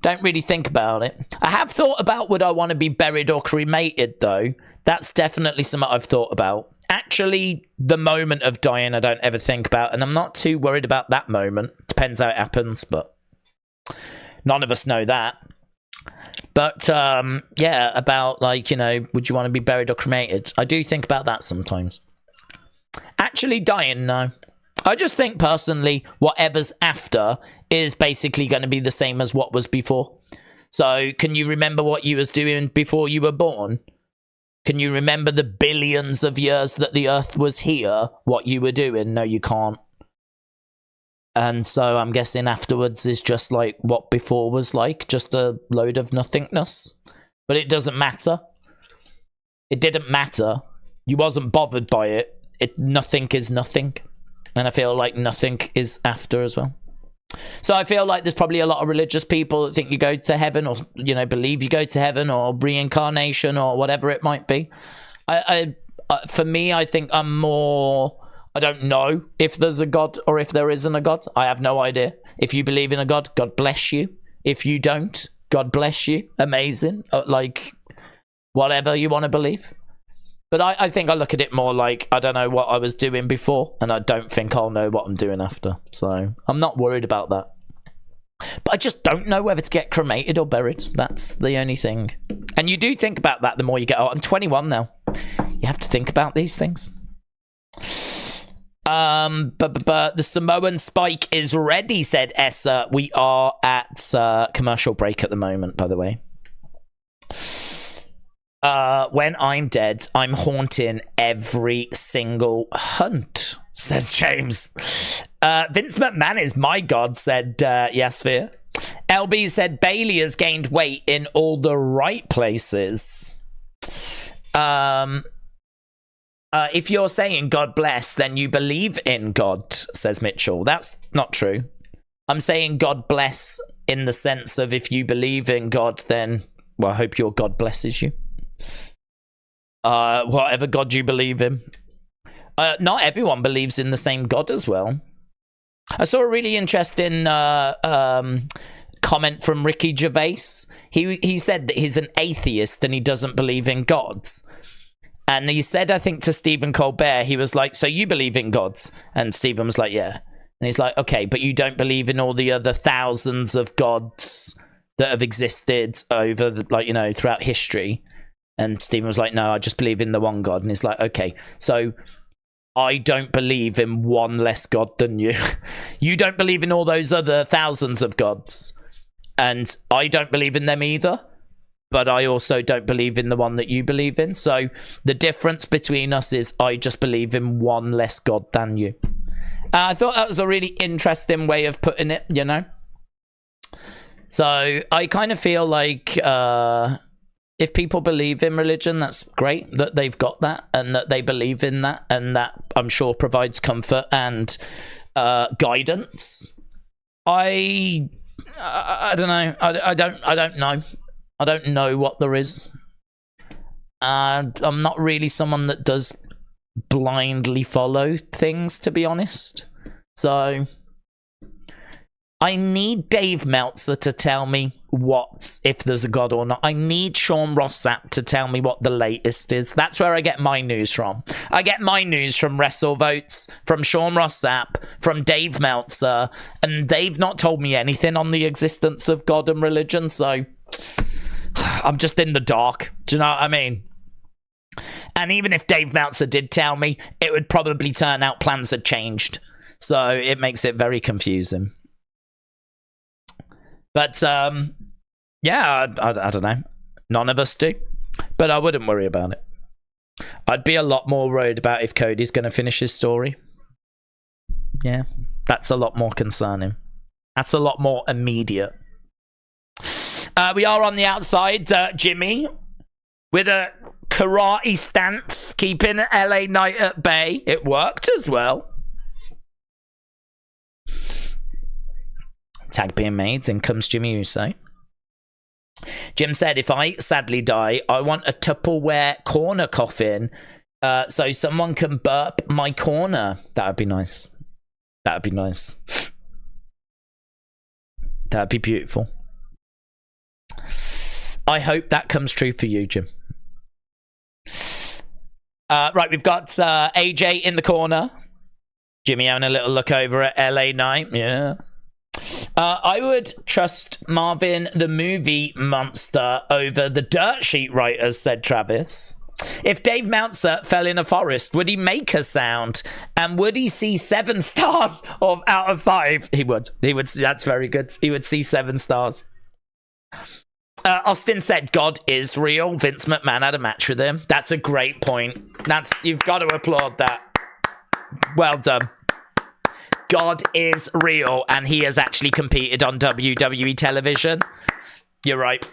Don't really think about it. I have thought about would I want to be buried or cremated, though. That's definitely something I've thought about. Actually, the moment of dying I don't ever think about, and I'm not too worried about that moment. Depends how it happens, but none of us know that. But, yeah, about, like, you know, would you want to be buried or cremated? I do think about that sometimes. Actually dying, no. I just think, personally, whatever's after is basically going to be the same as what was before. So, can you remember what you was doing before you were born? Can you remember the billions of years that the Earth was here, what you were doing? No, you can't. And so I'm guessing afterwards is just like what before was like, just a load of nothingness. But it doesn't matter. It didn't matter. You wasn't bothered by it. Nothing is nothing. And I feel like nothing is after as well. So I feel like there's probably a lot of religious people that think you go to heaven, or, you know, believe you go to heaven, or reincarnation, or whatever it might be. For me, I think I'm more... I don't know if there's a God or if there isn't a God. I have no idea. If you believe in a God, God bless you. If you don't, God bless you. Amazing. Like, whatever you want to believe. But I think I look at it more like, I don't know what I was doing before, and I don't think I'll know what I'm doing after. So I'm not worried about that. But I just don't know whether to get cremated or buried. That's the only thing. And you do think about that the more you get older. I'm 21 now. You have to think about these things. But the Samoan spike is ready, said Essa. We are at commercial break at the moment, by the way. When I'm dead, I'm haunting every single hunt, says James. Vince McMahon is my god, said Yasphere. LB said Bailey has gained weight in all the right places. If you're saying God bless, then you believe in God, says Mitchell. That's not true. I'm saying God bless in the sense of if you believe in God, then, well, I hope your God blesses you. Whatever God you believe in. Not everyone believes in the same God as well. I saw a really interesting comment from Ricky Gervais. He said that he's an atheist and he doesn't believe in gods. And he said, I think, to Stephen Colbert, he was like, so you believe in gods? And Stephen was like, yeah. And he's like, okay, but you don't believe in all the other thousands of gods that have existed over, throughout history? And Stephen was like, no, I just believe in the one God. And he's like, okay, so I don't believe in one less God than you. You don't believe in all those other thousands of gods. And I don't believe in them either. But I also don't believe in the one that you believe in. So the difference between us is I just believe in one less God than you. I thought that was a really interesting way of putting it, you know? So I kind of feel like if people believe in religion, that's great that they've got that and that they believe in that, and that I'm sure provides comfort and guidance. I don't know. I don't know. I don't know what there is. I'm not really someone that does blindly follow things, to be honest. So I need Dave Meltzer to tell me if there's a God or not. I need Sean Rossap to tell me what the latest is. That's where I get my news from. I get my news from WrestleVotes, from Sean Rossap, from Dave Meltzer, and they've not told me anything on the existence of God and religion, so I'm just in the dark. Do you know what I mean? And even if Dave Meltzer did tell me, it would probably turn out plans had changed. So it makes it very confusing. But, yeah, I don't know. None of us do. But I wouldn't worry about it. I'd be a lot more worried about if Cody's going to finish his story. Yeah, that's a lot more concerning. That's a lot more immediate. We are on the outside, Jimmy, with a karate stance, keeping LA Knight at bay. It worked as well. Tag being made, in comes Jimmy Uso. Jim said, if I sadly die, I want a Tupperware corner coffin so someone can burp my corner. That would be nice. That would be nice. That would be beautiful. I hope that comes true for you, Jim. Right, we've got AJ in the corner. Jimmy having a little look over at LA Knight. Yeah. I would trust Marvin the Movie Monster over the Dirt Sheet writers, said Travis. If Dave Meltzer fell in a forest, would he make a sound? And would he see 7 stars out of 5? He would. He would. That's very good. He would see 7 stars. Austin said, God is real. Vince McMahon had a match with him. That's a great point. You've got to applaud that. Well done. God is real, and he has actually competed on WWE television. You're right.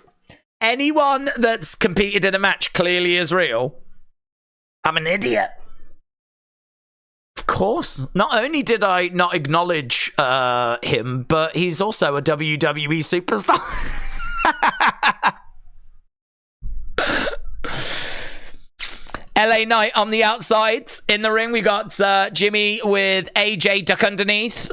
Anyone that's competed in a match clearly is real. I'm an idiot. Of course. Not only did I not acknowledge him, but he's also a WWE superstar. LA Knight on the outside. In the ring, we got Jimmy with AJ duck underneath.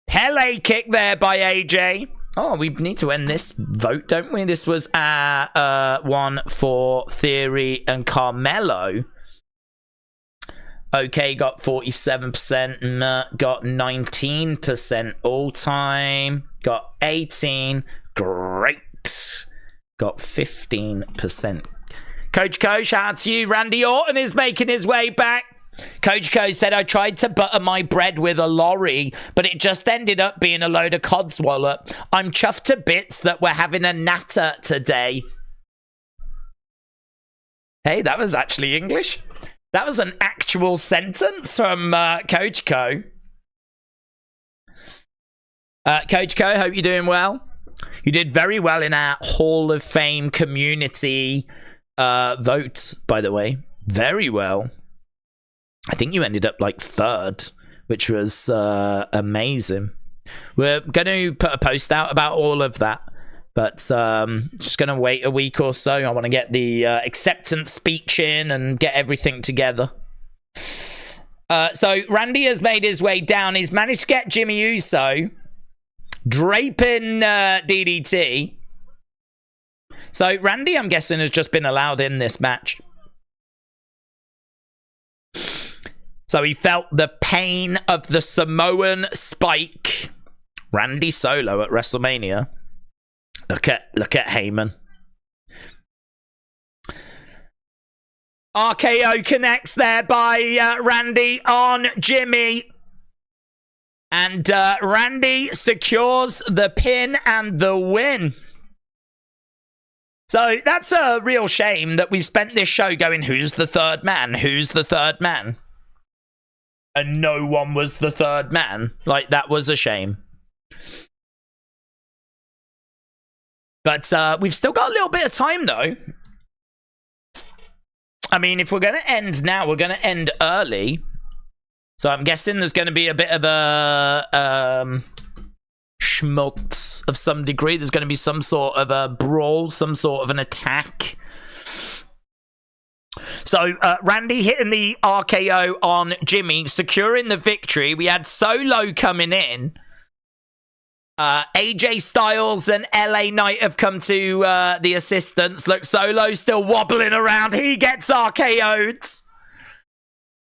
Pele kick there by AJ. Oh, we need to end this vote, don't we? This was one for Theory and Carmelo. Okay, got 47%. Mert got 19% all time. Got 18. Great. Got 15%. Coach Co, shout out to you. Randy Orton is making his way back. Coach Co said, I tried to butter my bread with a lorry, but it just ended up being a load of codswallop. I'm chuffed to bits that we're having a natter today. Hey, that was actually English. That was an actual sentence from Coach Co. Coach Co, hope you're doing well. You did very well in our Hall of Fame community votes, by the way. Very well. I think you ended up like 3rd, which was amazing. We're going to put a post out about all of that, but just going to wait a week or so. I want to get the acceptance speech in and get everything together. So Randy has made his way down. He's managed to get Jimmy Uso draping DDT. So Randy, I'm guessing, has just been allowed in this match. So he felt the pain of the Samoan spike. Randy Solo at WrestleMania. Look at Heyman. RKO connects there by Randy on Jimmy. And Randy secures the pin and the win. So that's a real shame that we've spent this show going, who's the 3rd man? Who's the 3rd man? And no one was the 3rd man. Like, that was a shame. But we've still got a little bit of time, though. I mean, if we're going to end now, we're going to end early. So I'm guessing there's going to be a bit of a schmaltz of some degree. There's going to be some sort of a brawl, some sort of an attack. So Randy hitting the RKO on Jimmy, securing the victory. We had Solo coming in. AJ Styles and LA Knight have come to the assistance. Look, Solo's still wobbling around. He gets RKO'd.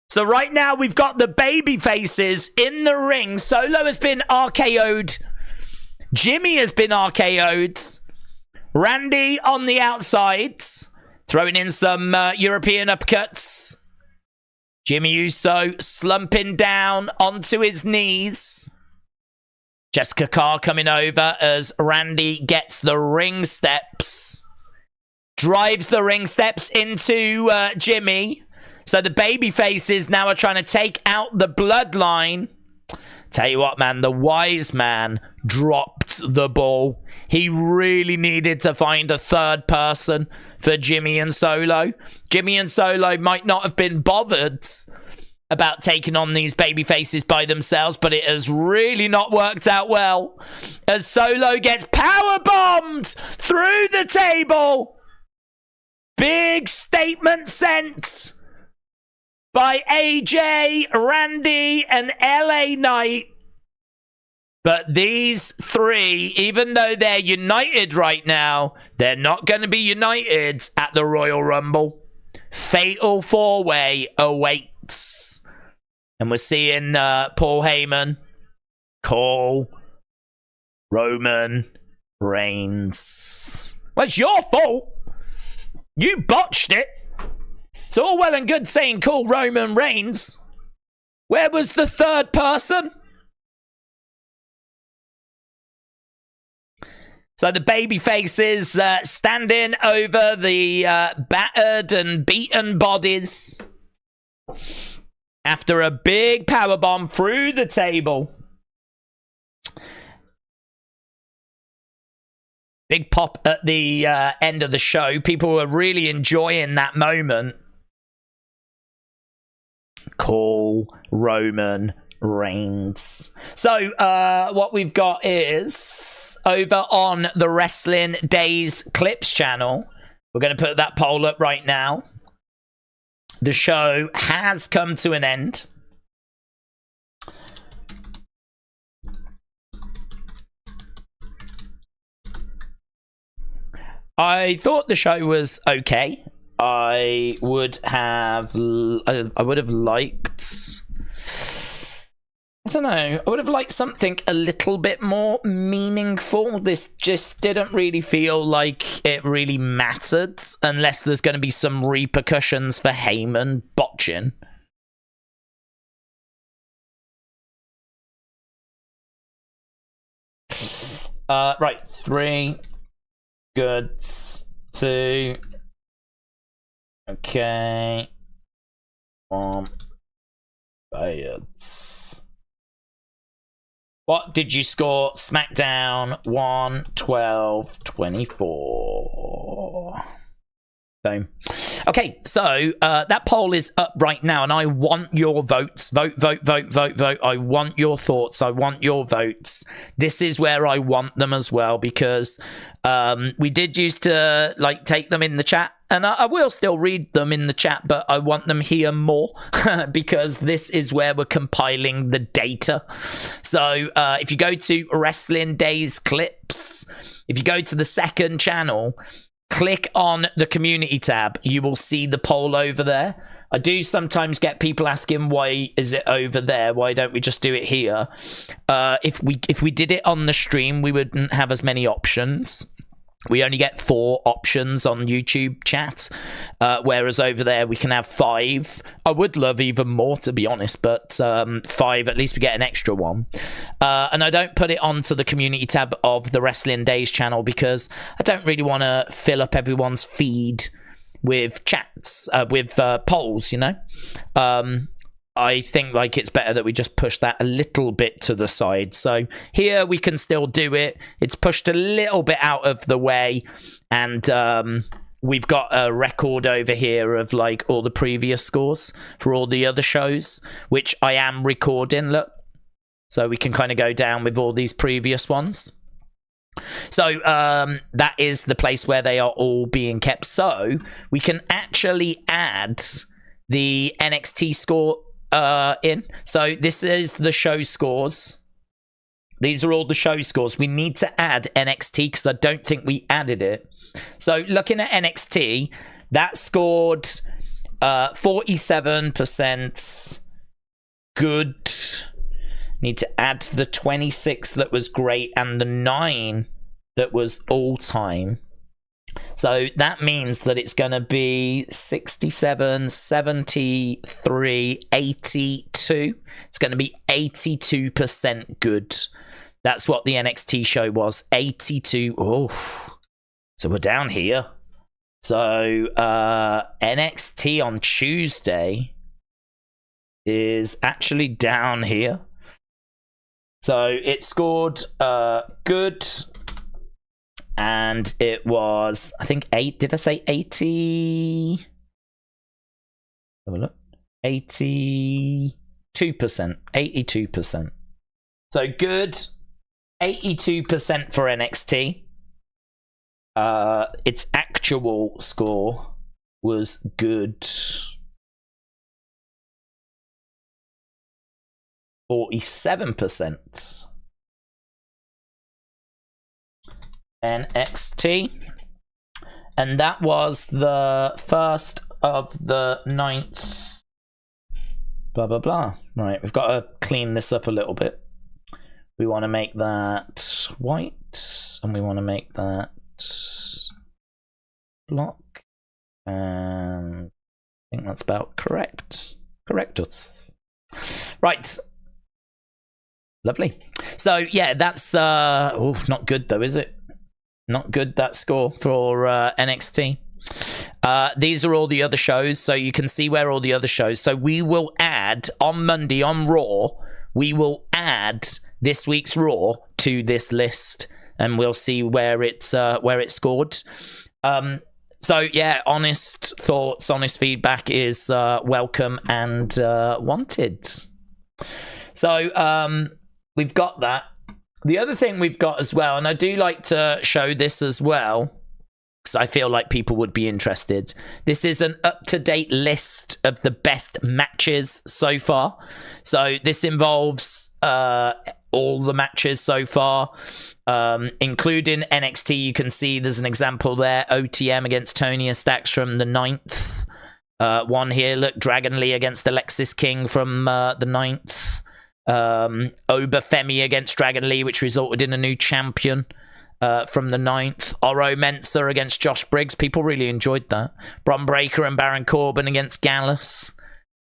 So right now we've got the baby faces in the ring. Solo has been RKO'd. Jimmy has been RKO'd. Randy on the outsides. Throwing in some European uppercuts. Jimmy Uso slumping down onto his knees. Jessica Carr coming over as Randy gets the ring steps. Drives the ring steps into Jimmy. So the baby faces now are trying to take out the Bloodline. Tell you what, man, the wise man dropped the ball. He really needed to find a 3rd person for Jimmy and Solo. Jimmy and Solo might not have been bothered about taking on these baby faces by themselves, but it has really not worked out well as Solo gets power bombed through the table. Big statement sent by AJ, Randy, and LA Knight. But these three, even though they're united right now, they're not going to be united at the Royal Rumble. Fatal 4-way awaits. And we're seeing Paul Heyman, Cole, Roman Reigns. Well, it's your fault. You botched it. It's all well and good saying call Roman Reigns. Where was the third person? So the baby faces standing over the battered and beaten bodies after a big powerbomb through the table. Big pop at the end of the show. People were really enjoying that moment. Call Roman Reigns. So what we've got is over on the Wrestling Days Clips channel. We're going to put that poll up right now. The show has come to an end. I thought the show was okay. I would have liked, I don't know, I would have liked something a little bit more meaningful. This just didn't really feel like it really mattered, unless there's going to be some repercussions for Heyman botching. Right, 3 goods, 2. Okay. 1 bads. What did you score? SmackDown 1/12/24. Boom. Okay, so that poll is up right now, and I want your votes. Vote. I want your thoughts. I want your votes. This is where I want them as well, because we did used to take them in the chat, and I will still read them in the chat, but I want them here more because this is where we're compiling the data. So if you go to Wrestling Days Clips, if you go to the second channel, click on the community tab, you will see the poll over there. I do sometimes get people asking, why is it over there? Why don't we just do it here? If we did it on the stream, we wouldn't have as many options. We only get 4 options on YouTube chat, whereas over there we can have 5. I would love even more, to be honest, but 5, at least we get an extra one. And I don't put it onto the community tab of the Wrestling Days channel because I don't really want to fill up everyone's feed with chats, with polls, you know? I think it's better that we just push that a little bit to the side. So here we can still do it. It's pushed a little bit out of the way, and we've got a record over here of all the previous scores for all the other shows, which I am recording. Look, so we can kind of go down with all these previous ones. So that is the place where they are all being kept. So we can actually add the NXT score in. So this is the show scores. These are all the show scores. We need to add NXT because I don't think we added it. So looking at NXT, that scored 47% good. Need to add the 26 that was great and the 9 that was all time. So that means that it's going to be 67, 73, 82. It's going to be 82% good. That's what the NXT show was. 82. Oh, so we're down here. So NXT on Tuesday is actually down here. So it scored good. And it was, I think, 8. Did I say 80? Have a look. 82%. 82%. So good. 82% for NXT. Its actual score was good. 47%. NXT. And that was the 1st of the 9th. Blah, blah, blah. Right, we've got to clean this up a little bit. We want to make that white. And we want to make that block. And I think that's about correct. Correct us. Right. Lovely. So, yeah, that's not good, though, is it? Not good, that score for NXT. These are all the other shows, so you can see where all the other shows. So we will add, on Monday, on Raw, we will add this week's Raw to this list, and we'll see where it's scored. So, yeah, honest thoughts, honest feedback is welcome and wanted. So, we've got that. The other thing we've got as well, and I do like to show this as well, because I feel like people would be interested. This is an up-to-date list of the best matches so far. So this involves all the matches so far, including NXT. You can see there's an example there. OTM against Tony Stacks from the 9th. One here, look, Dragon Lee against Alexis King from the 9th. Obafemi against Dragon Lee, which resulted in a new champion from the 9th. Oro Mensah against Josh Briggs. People really enjoyed that. Bron Breakker and Baron Corbin against Gallus.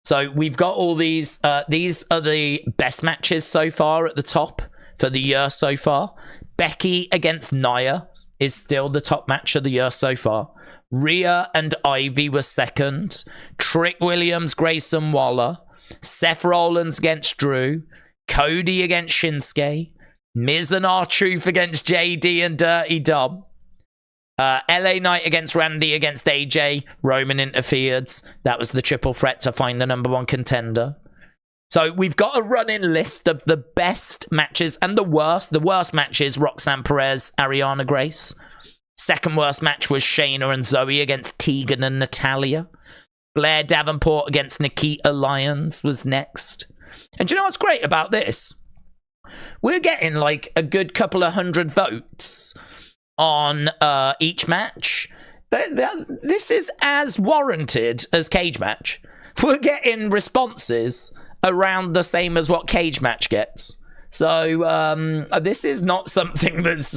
So we've got all these. These are the best matches so far at the top for the year so far. Becky against Nia is still the top match of the year so far. Rhea and Ivy were second. Trick Williams, Grayson Waller. Seth Rollins against Drew. Cody against Shinsuke. Miz and R-Truth against JD and Dirty Dom. LA Knight against Randy against AJ. Roman interfered. That was the triple threat to find the number one contender. So we've got a running list of the best matches and the worst. The worst matches, Roxanne Perez, Ariana Grace. Second worst match was Shayna and Zoe against Tegan and Natalia. Blair Davenport against Nikita Lyons was next. And do you know what's great about this? We're getting like a good couple of 100 votes on each match. This is as warranted as Cage Match. We're getting responses around the same as what Cage Match gets. So this is not something that's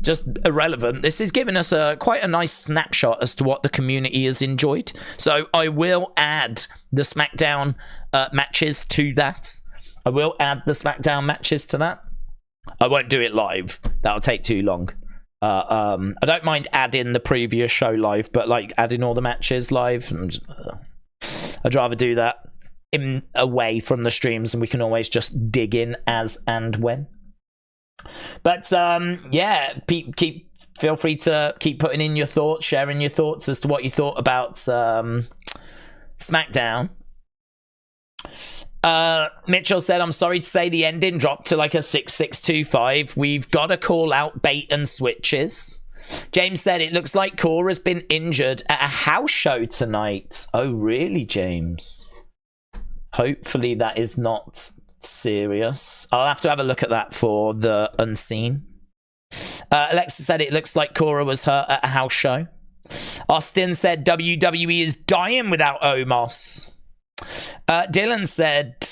just irrelevant. This is giving us quite a nice snapshot as to what the community has enjoyed. So I will add the SmackDown matches to that. I will add the SmackDown matches to that. I won't do it live. That'll take too long. I don't mind adding the previous show live, but like adding all the matches live, I'd rather do that away from the streams, and we can always just dig in as and when. But yeah, feel free to keep putting in your thoughts, sharing your thoughts as to what you thought about SmackDown. Mitchell said, I'm sorry to say the ending dropped to like a 6-6-2-5. We've got to call out bait and switches. James said, it looks like Cora's been injured at a house show tonight. Oh, really, James? Hopefully that is not serious. I'll have to have a look at that for the unseen. Alexa said, it looks like Cora was hurt at a house show. Austin said, WWE is dying without Omos. Dylan said,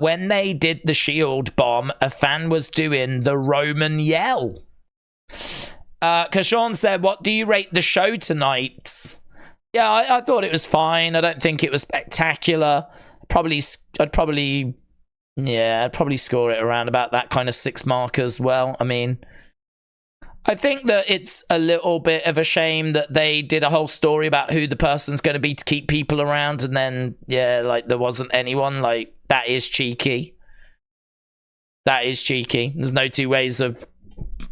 when they did the Shield bomb, a fan was doing the Roman yell. Kashawn said, what do you rate the show tonight? Yeah, I thought it was fine. I don't think it was spectacular. I'd probably score it around about that kind of 6 mark as well. I mean, I think that it's a little bit of a shame that they did a whole story about who the person's going to be to keep people around, and then, yeah, like, there wasn't anyone. Like, that is cheeky. That is cheeky. There's no two ways of,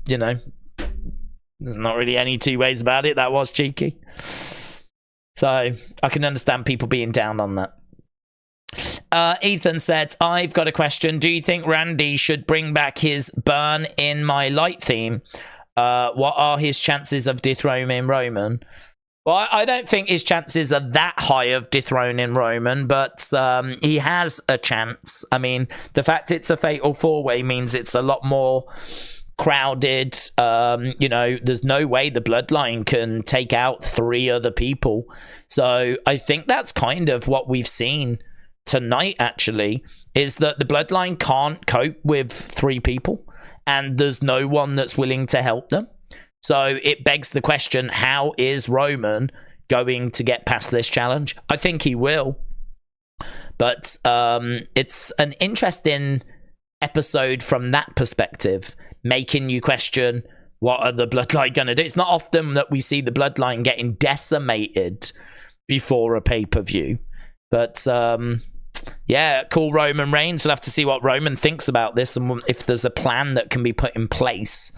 you know, there's not really any two ways about it. That was cheeky. So, I can understand people being down on that. Ethan said, I've got a question. Do you think Randy should bring back his Burn in My Light theme? What are his chances of dethroning Roman? Well, I don't think his chances are that high of dethroning Roman, but he has a chance. I mean, the fact it's a fatal 4-way means it's a lot more crowded. You know, there's no way the Bloodline can take out 3 other people. So I think that's kind of what we've seen tonight, actually, is that the Bloodline can't cope with 3 people, and there's no one that's willing to help them. So it begs the question, how is Roman going to get past this challenge? I think he will. But it's an interesting episode from that perspective, making you question, what are the Bloodline going to do? It's not often that we see the Bloodline getting decimated before a pay-per-view. But yeah, cool Roman Reigns. We'll have to see what Roman thinks about this and if there's a plan that can be put in place.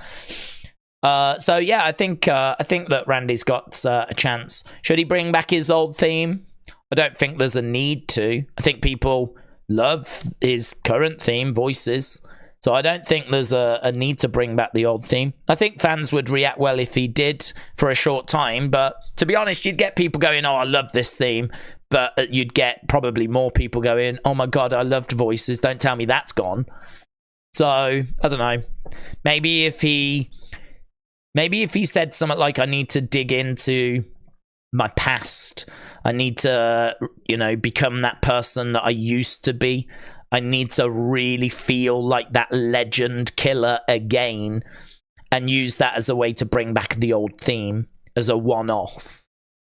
So yeah, I think that Randy's got a chance. Should he bring back his old theme? I don't think there's a need to. I think people love his current theme, Voices. So I don't think there's a need to bring back the old theme. I think fans would react well if he did for a short time. But to be honest, you'd get people going, oh, I love this theme. But you'd get probably more people going, oh my God, I loved Voices. Don't tell me that's gone. So, I don't know. Maybe if he said something like, I need to dig into my past. I need to, you know, become that person that I used to be. I need to really feel like that legend killer again and use that as a way to bring back the old theme as a one-off.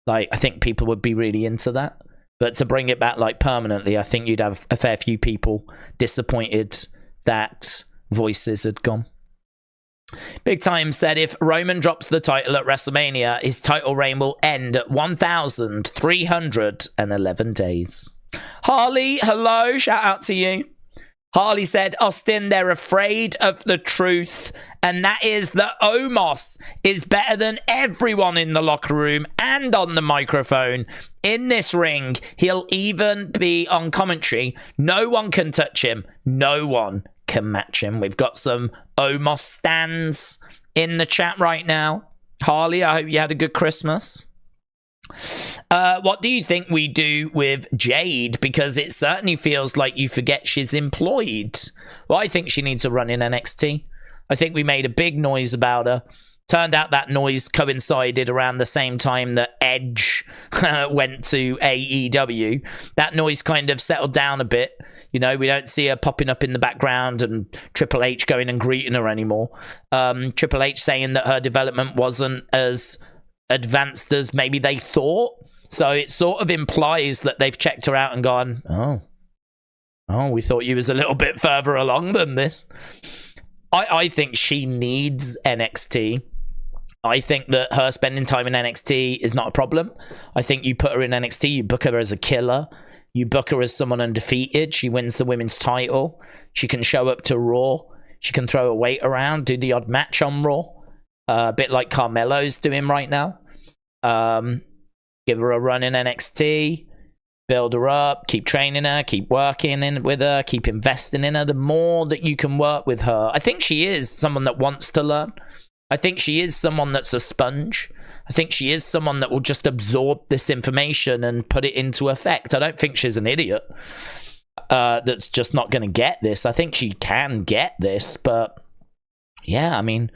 Like, I think people would be really into that. But to bring it back, like, permanently, I think you'd have a fair few people disappointed that Voices had gone. Big Time said if Roman drops the title at WrestleMania, his title reign will end at 1,311 days. Harley, hello, shout out to you. Harley said, Austin, they're afraid of the truth, and that is that Omos is better than everyone in the locker room and on the microphone. In this ring, he'll even be on commentary. No one can touch him. No one can match him. We've got some Omos stands in the chat right now. Harley, I hope you had a good Christmas. What do you think we do with Jade? Because it certainly feels like you forget she's employed. Well, I think she needs to run in NXT. I think we made a big noise about her. Turned out that noise coincided around the same time that Edge went to AEW. That noise kind of settled down a bit. You know, we don't see her popping up in the background and Triple H going and greeting her anymore. Triple H saying that her development wasn't as advanced as maybe they thought. So it sort of implies that they've checked her out and gone, oh, we thought you was a little bit further along than this. I think she needs NXT. I think that her spending time in NXT is not a problem. I think you put her in NXT, you book her as a killer. You book her as someone undefeated. She wins the women's title. She can show up to Raw. She can throw her weight around, do the odd match on Raw. A bit like Carmelo's doing right now. Give her a run in NXT. Build her up. Keep training her. Keep working in with her. Keep investing in her. The more that you can work with her. I think she is someone that wants to learn. I think she is someone that's a sponge. I think she is someone that will just absorb this information and put it into effect. I don't think she's an idiot that's just not going to get this. I think she can get this, but yeah, I mean,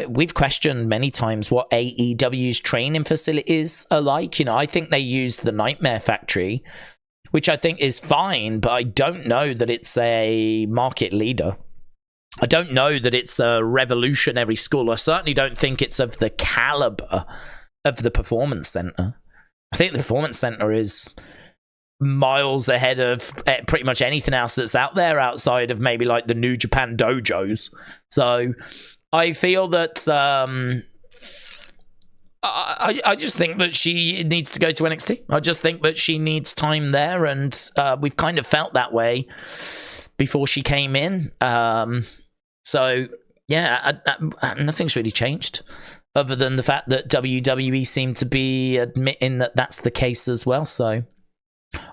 we've questioned many times what AEW's training facilities are like. You know, I think they use the Nightmare Factory, which I think is fine, but I don't know that it's a market leader. I don't know that it's a revolutionary school. I certainly don't think it's of the caliber of the Performance Center. I think the Performance Center is miles ahead of pretty much anything else that's out there outside of maybe like the New Japan dojos. So I feel that I just think that she needs to go to NXT. I just think that she needs time there, and we've kind of felt that way before she came in. So, yeah, nothing's really changed other than the fact that WWE seem to be admitting that that's the case as well. So,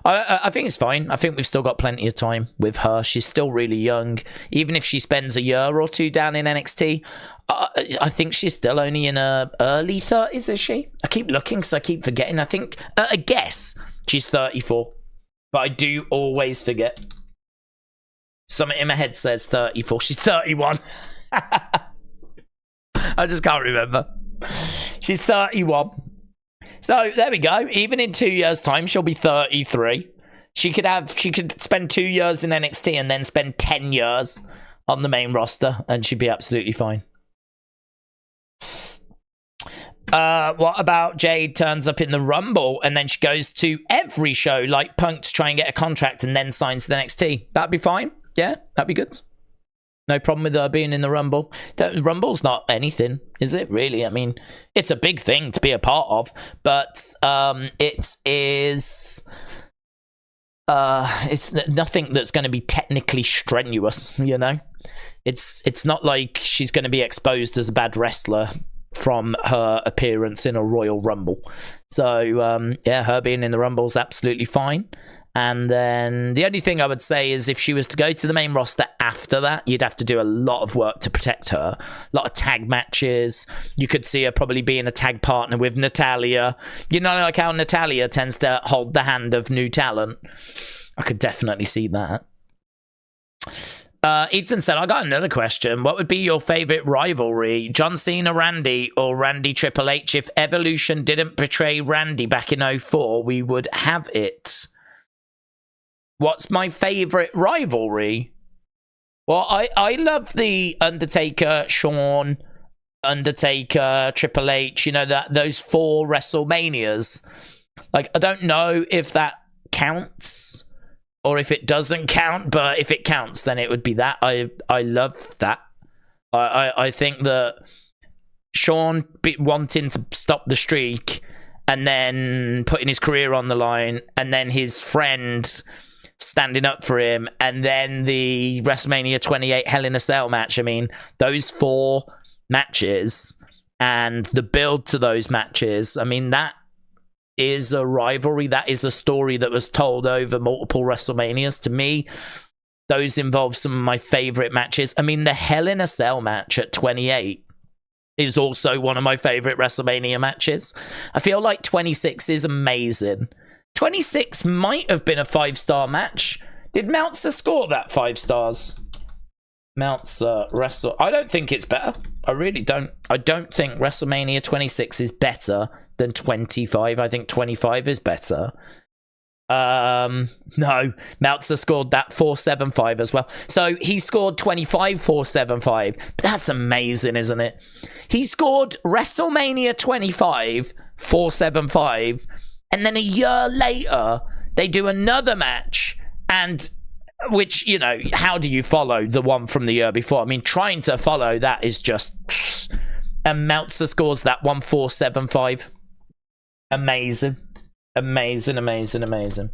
I think it's fine. I think we've still got plenty of time with her. She's still really young. Even if she spends a year or two down in NXT, I think she's still only in her early 30s, is she? I keep looking because I keep forgetting. I think, I guess, she's 34. But I do always forget. Something in my head says 34. She's 31. I just can't remember. She's 31. So there we go. Even in 2 years' time, she'll be 33. She could spend 2 years in NXT and then spend 10 years on the main roster, and she'd be absolutely fine. What about Jade turns up in the Rumble and then she goes to every show like Punk to try and get a contract and then signs to the NXT? That'd be fine. Yeah, that'd be good. No problem with her being in the Rumble. Rumble's not anything, is it, really? I mean, it's a big thing to be a part of, but it's nothing that's going to be technically strenuous, you know? It's not like she's going to be exposed as a bad wrestler from her appearance in a Royal Rumble. So, yeah, her being in the Rumble is absolutely fine. And then the only thing I would say is if she was to go to the main roster after that, you'd have to do a lot of work to protect her. A lot of tag matches. You could see her probably being a tag partner with Natalya. You know, like how Natalya tends to hold the hand of new talent. I could definitely see that. Ethan said, I got another question. What would be your favorite rivalry? John Cena, Randy, or Randy Triple H? If Evolution didn't betray Randy back in 2004, we would have it. What's my favorite rivalry? Well, I love the Undertaker, Shawn, Undertaker, Triple H, you know, those 4 WrestleManias. Like, I don't know if that counts or if it doesn't count, but if it counts, then it would be that. I love that. I think that Shawn wanting to stop the streak and then putting his career on the line, and then his friend standing up for him, and then the WrestleMania 28 Hell in a Cell match. I mean, those 4 matches and the build to those matches, I mean, that is a rivalry. That is a story that was told over multiple WrestleManias. To me, those involve some of my favorite matches. I mean, the Hell in a Cell match at 28 is also one of my favorite WrestleMania matches. I feel like 26 is amazing. 26 might have been a 5-star match. Did Meltzer score that 5 stars? Meltzer wrestle. I don't think it's better. I really don't. I don't think WrestleMania 26 is better than 25. I think 25 is better. No, Meltzer scored that 475 as well. So he scored 25 475. That's amazing, isn't it? He scored WrestleMania 25 475, and then a year later they do another match, and which, you know, how do you follow the one from the year before? I mean, trying to follow that is just... And Meltzer scores that 1475. Amazing. Amazing, amazing, amazing.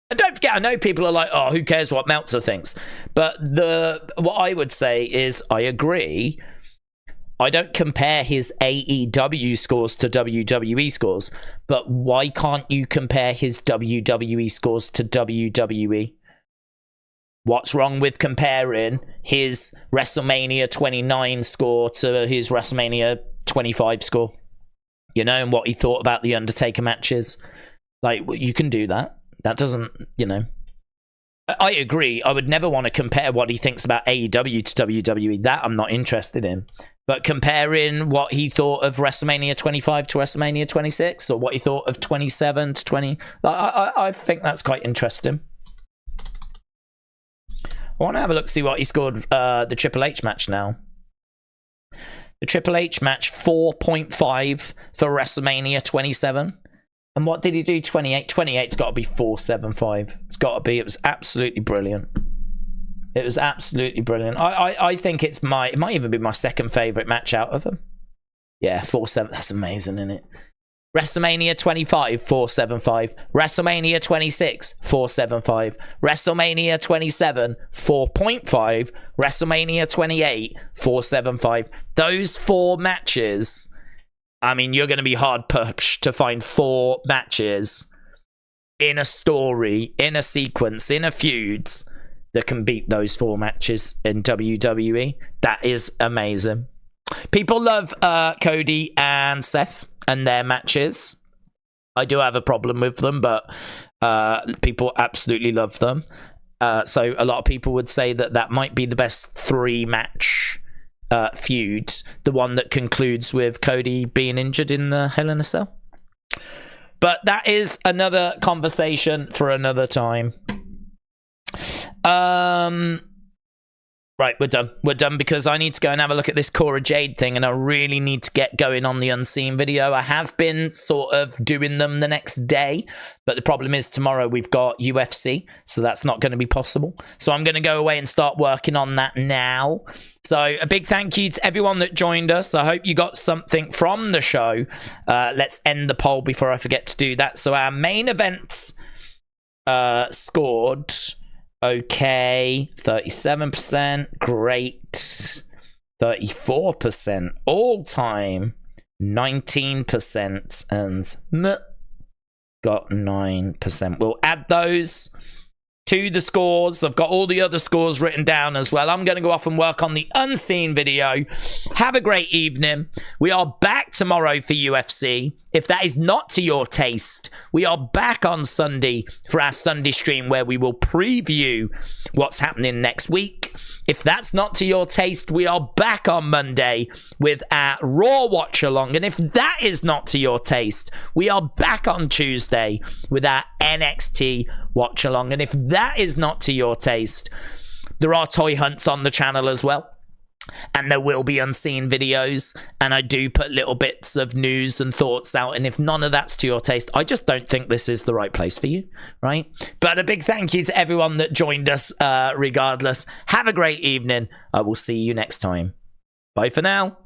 And don't forget, I know people are like, oh, who cares what Meltzer thinks? But what I would say is, I agree. I don't compare his AEW scores to WWE scores. But why can't you compare his WWE scores to WWE? What's wrong with comparing his WrestleMania 29 score to his WrestleMania 25 score? You know, and what he thought about the Undertaker matches. Like, you can do that. That doesn't, you know. I agree. I would never want to compare what he thinks about AEW to WWE. That I'm not interested in. But comparing what he thought of WrestleMania 25 to WrestleMania 26, or what he thought of 27 to 20, I think that's quite interesting. I want to have a look, see what he scored the Triple H match now. The Triple H match, 4.5 for WrestleMania 27. And what did he do? 28. 28's got to be 475. It's got to be. It was absolutely brilliant. It was absolutely brilliant. I think it might even be my second favourite match out of them. Yeah, 4.7. That's amazing, isn't it? WrestleMania 25, 475. WrestleMania 26, 475. WrestleMania 27, 4.5. WrestleMania 28, 475. Those 4 matches, I mean, you're going to be hard pushed to find 4 matches in a story, in a sequence, in a feuds that can beat those 4 matches in WWE. That is amazing. People love Cody and Seth and their matches. I do have a problem with them, but people absolutely love them. So a lot of people would say that might be the best 3-match feud, the one that concludes with Cody being injured in the Hell in a Cell. But that is another conversation for another time. Right, we're done. We're done because I need to go and have a look at this Cora Jade thing, and I really need to get going on the Unseen video. I have been sort of doing them the next day, but the problem is tomorrow we've got UFC, so that's not going to be possible. So I'm going to go away and start working on that now. So a big thank you to everyone that joined us. I hope you got something from the show. Let's end the poll before I forget to do that. So our main events scored... okay, 37%, great, 34%, all time, 19%, and got 9%. We'll add those to the scores. I've got all the other scores written down as well. I'm going to go off and work on the Unseen video. Have a great evening. We are back tomorrow for UFC. If that is not to your taste, we are back on Sunday for our Sunday stream where we will preview what's happening next week. If that's not to your taste, we are back on Monday with our Raw watch along. And if that is not to your taste, we are back on Tuesday with our NXT watch along. And if that is not to your taste, there are toy hunts on the channel as well. And there will be Unseen videos, and I do put little bits of news and thoughts out, and if none of that's to your taste, I just don't think this is the right place for you, right? But a big thank you to everyone that joined us regardless. Have a great evening. I will see you next time. Bye for now.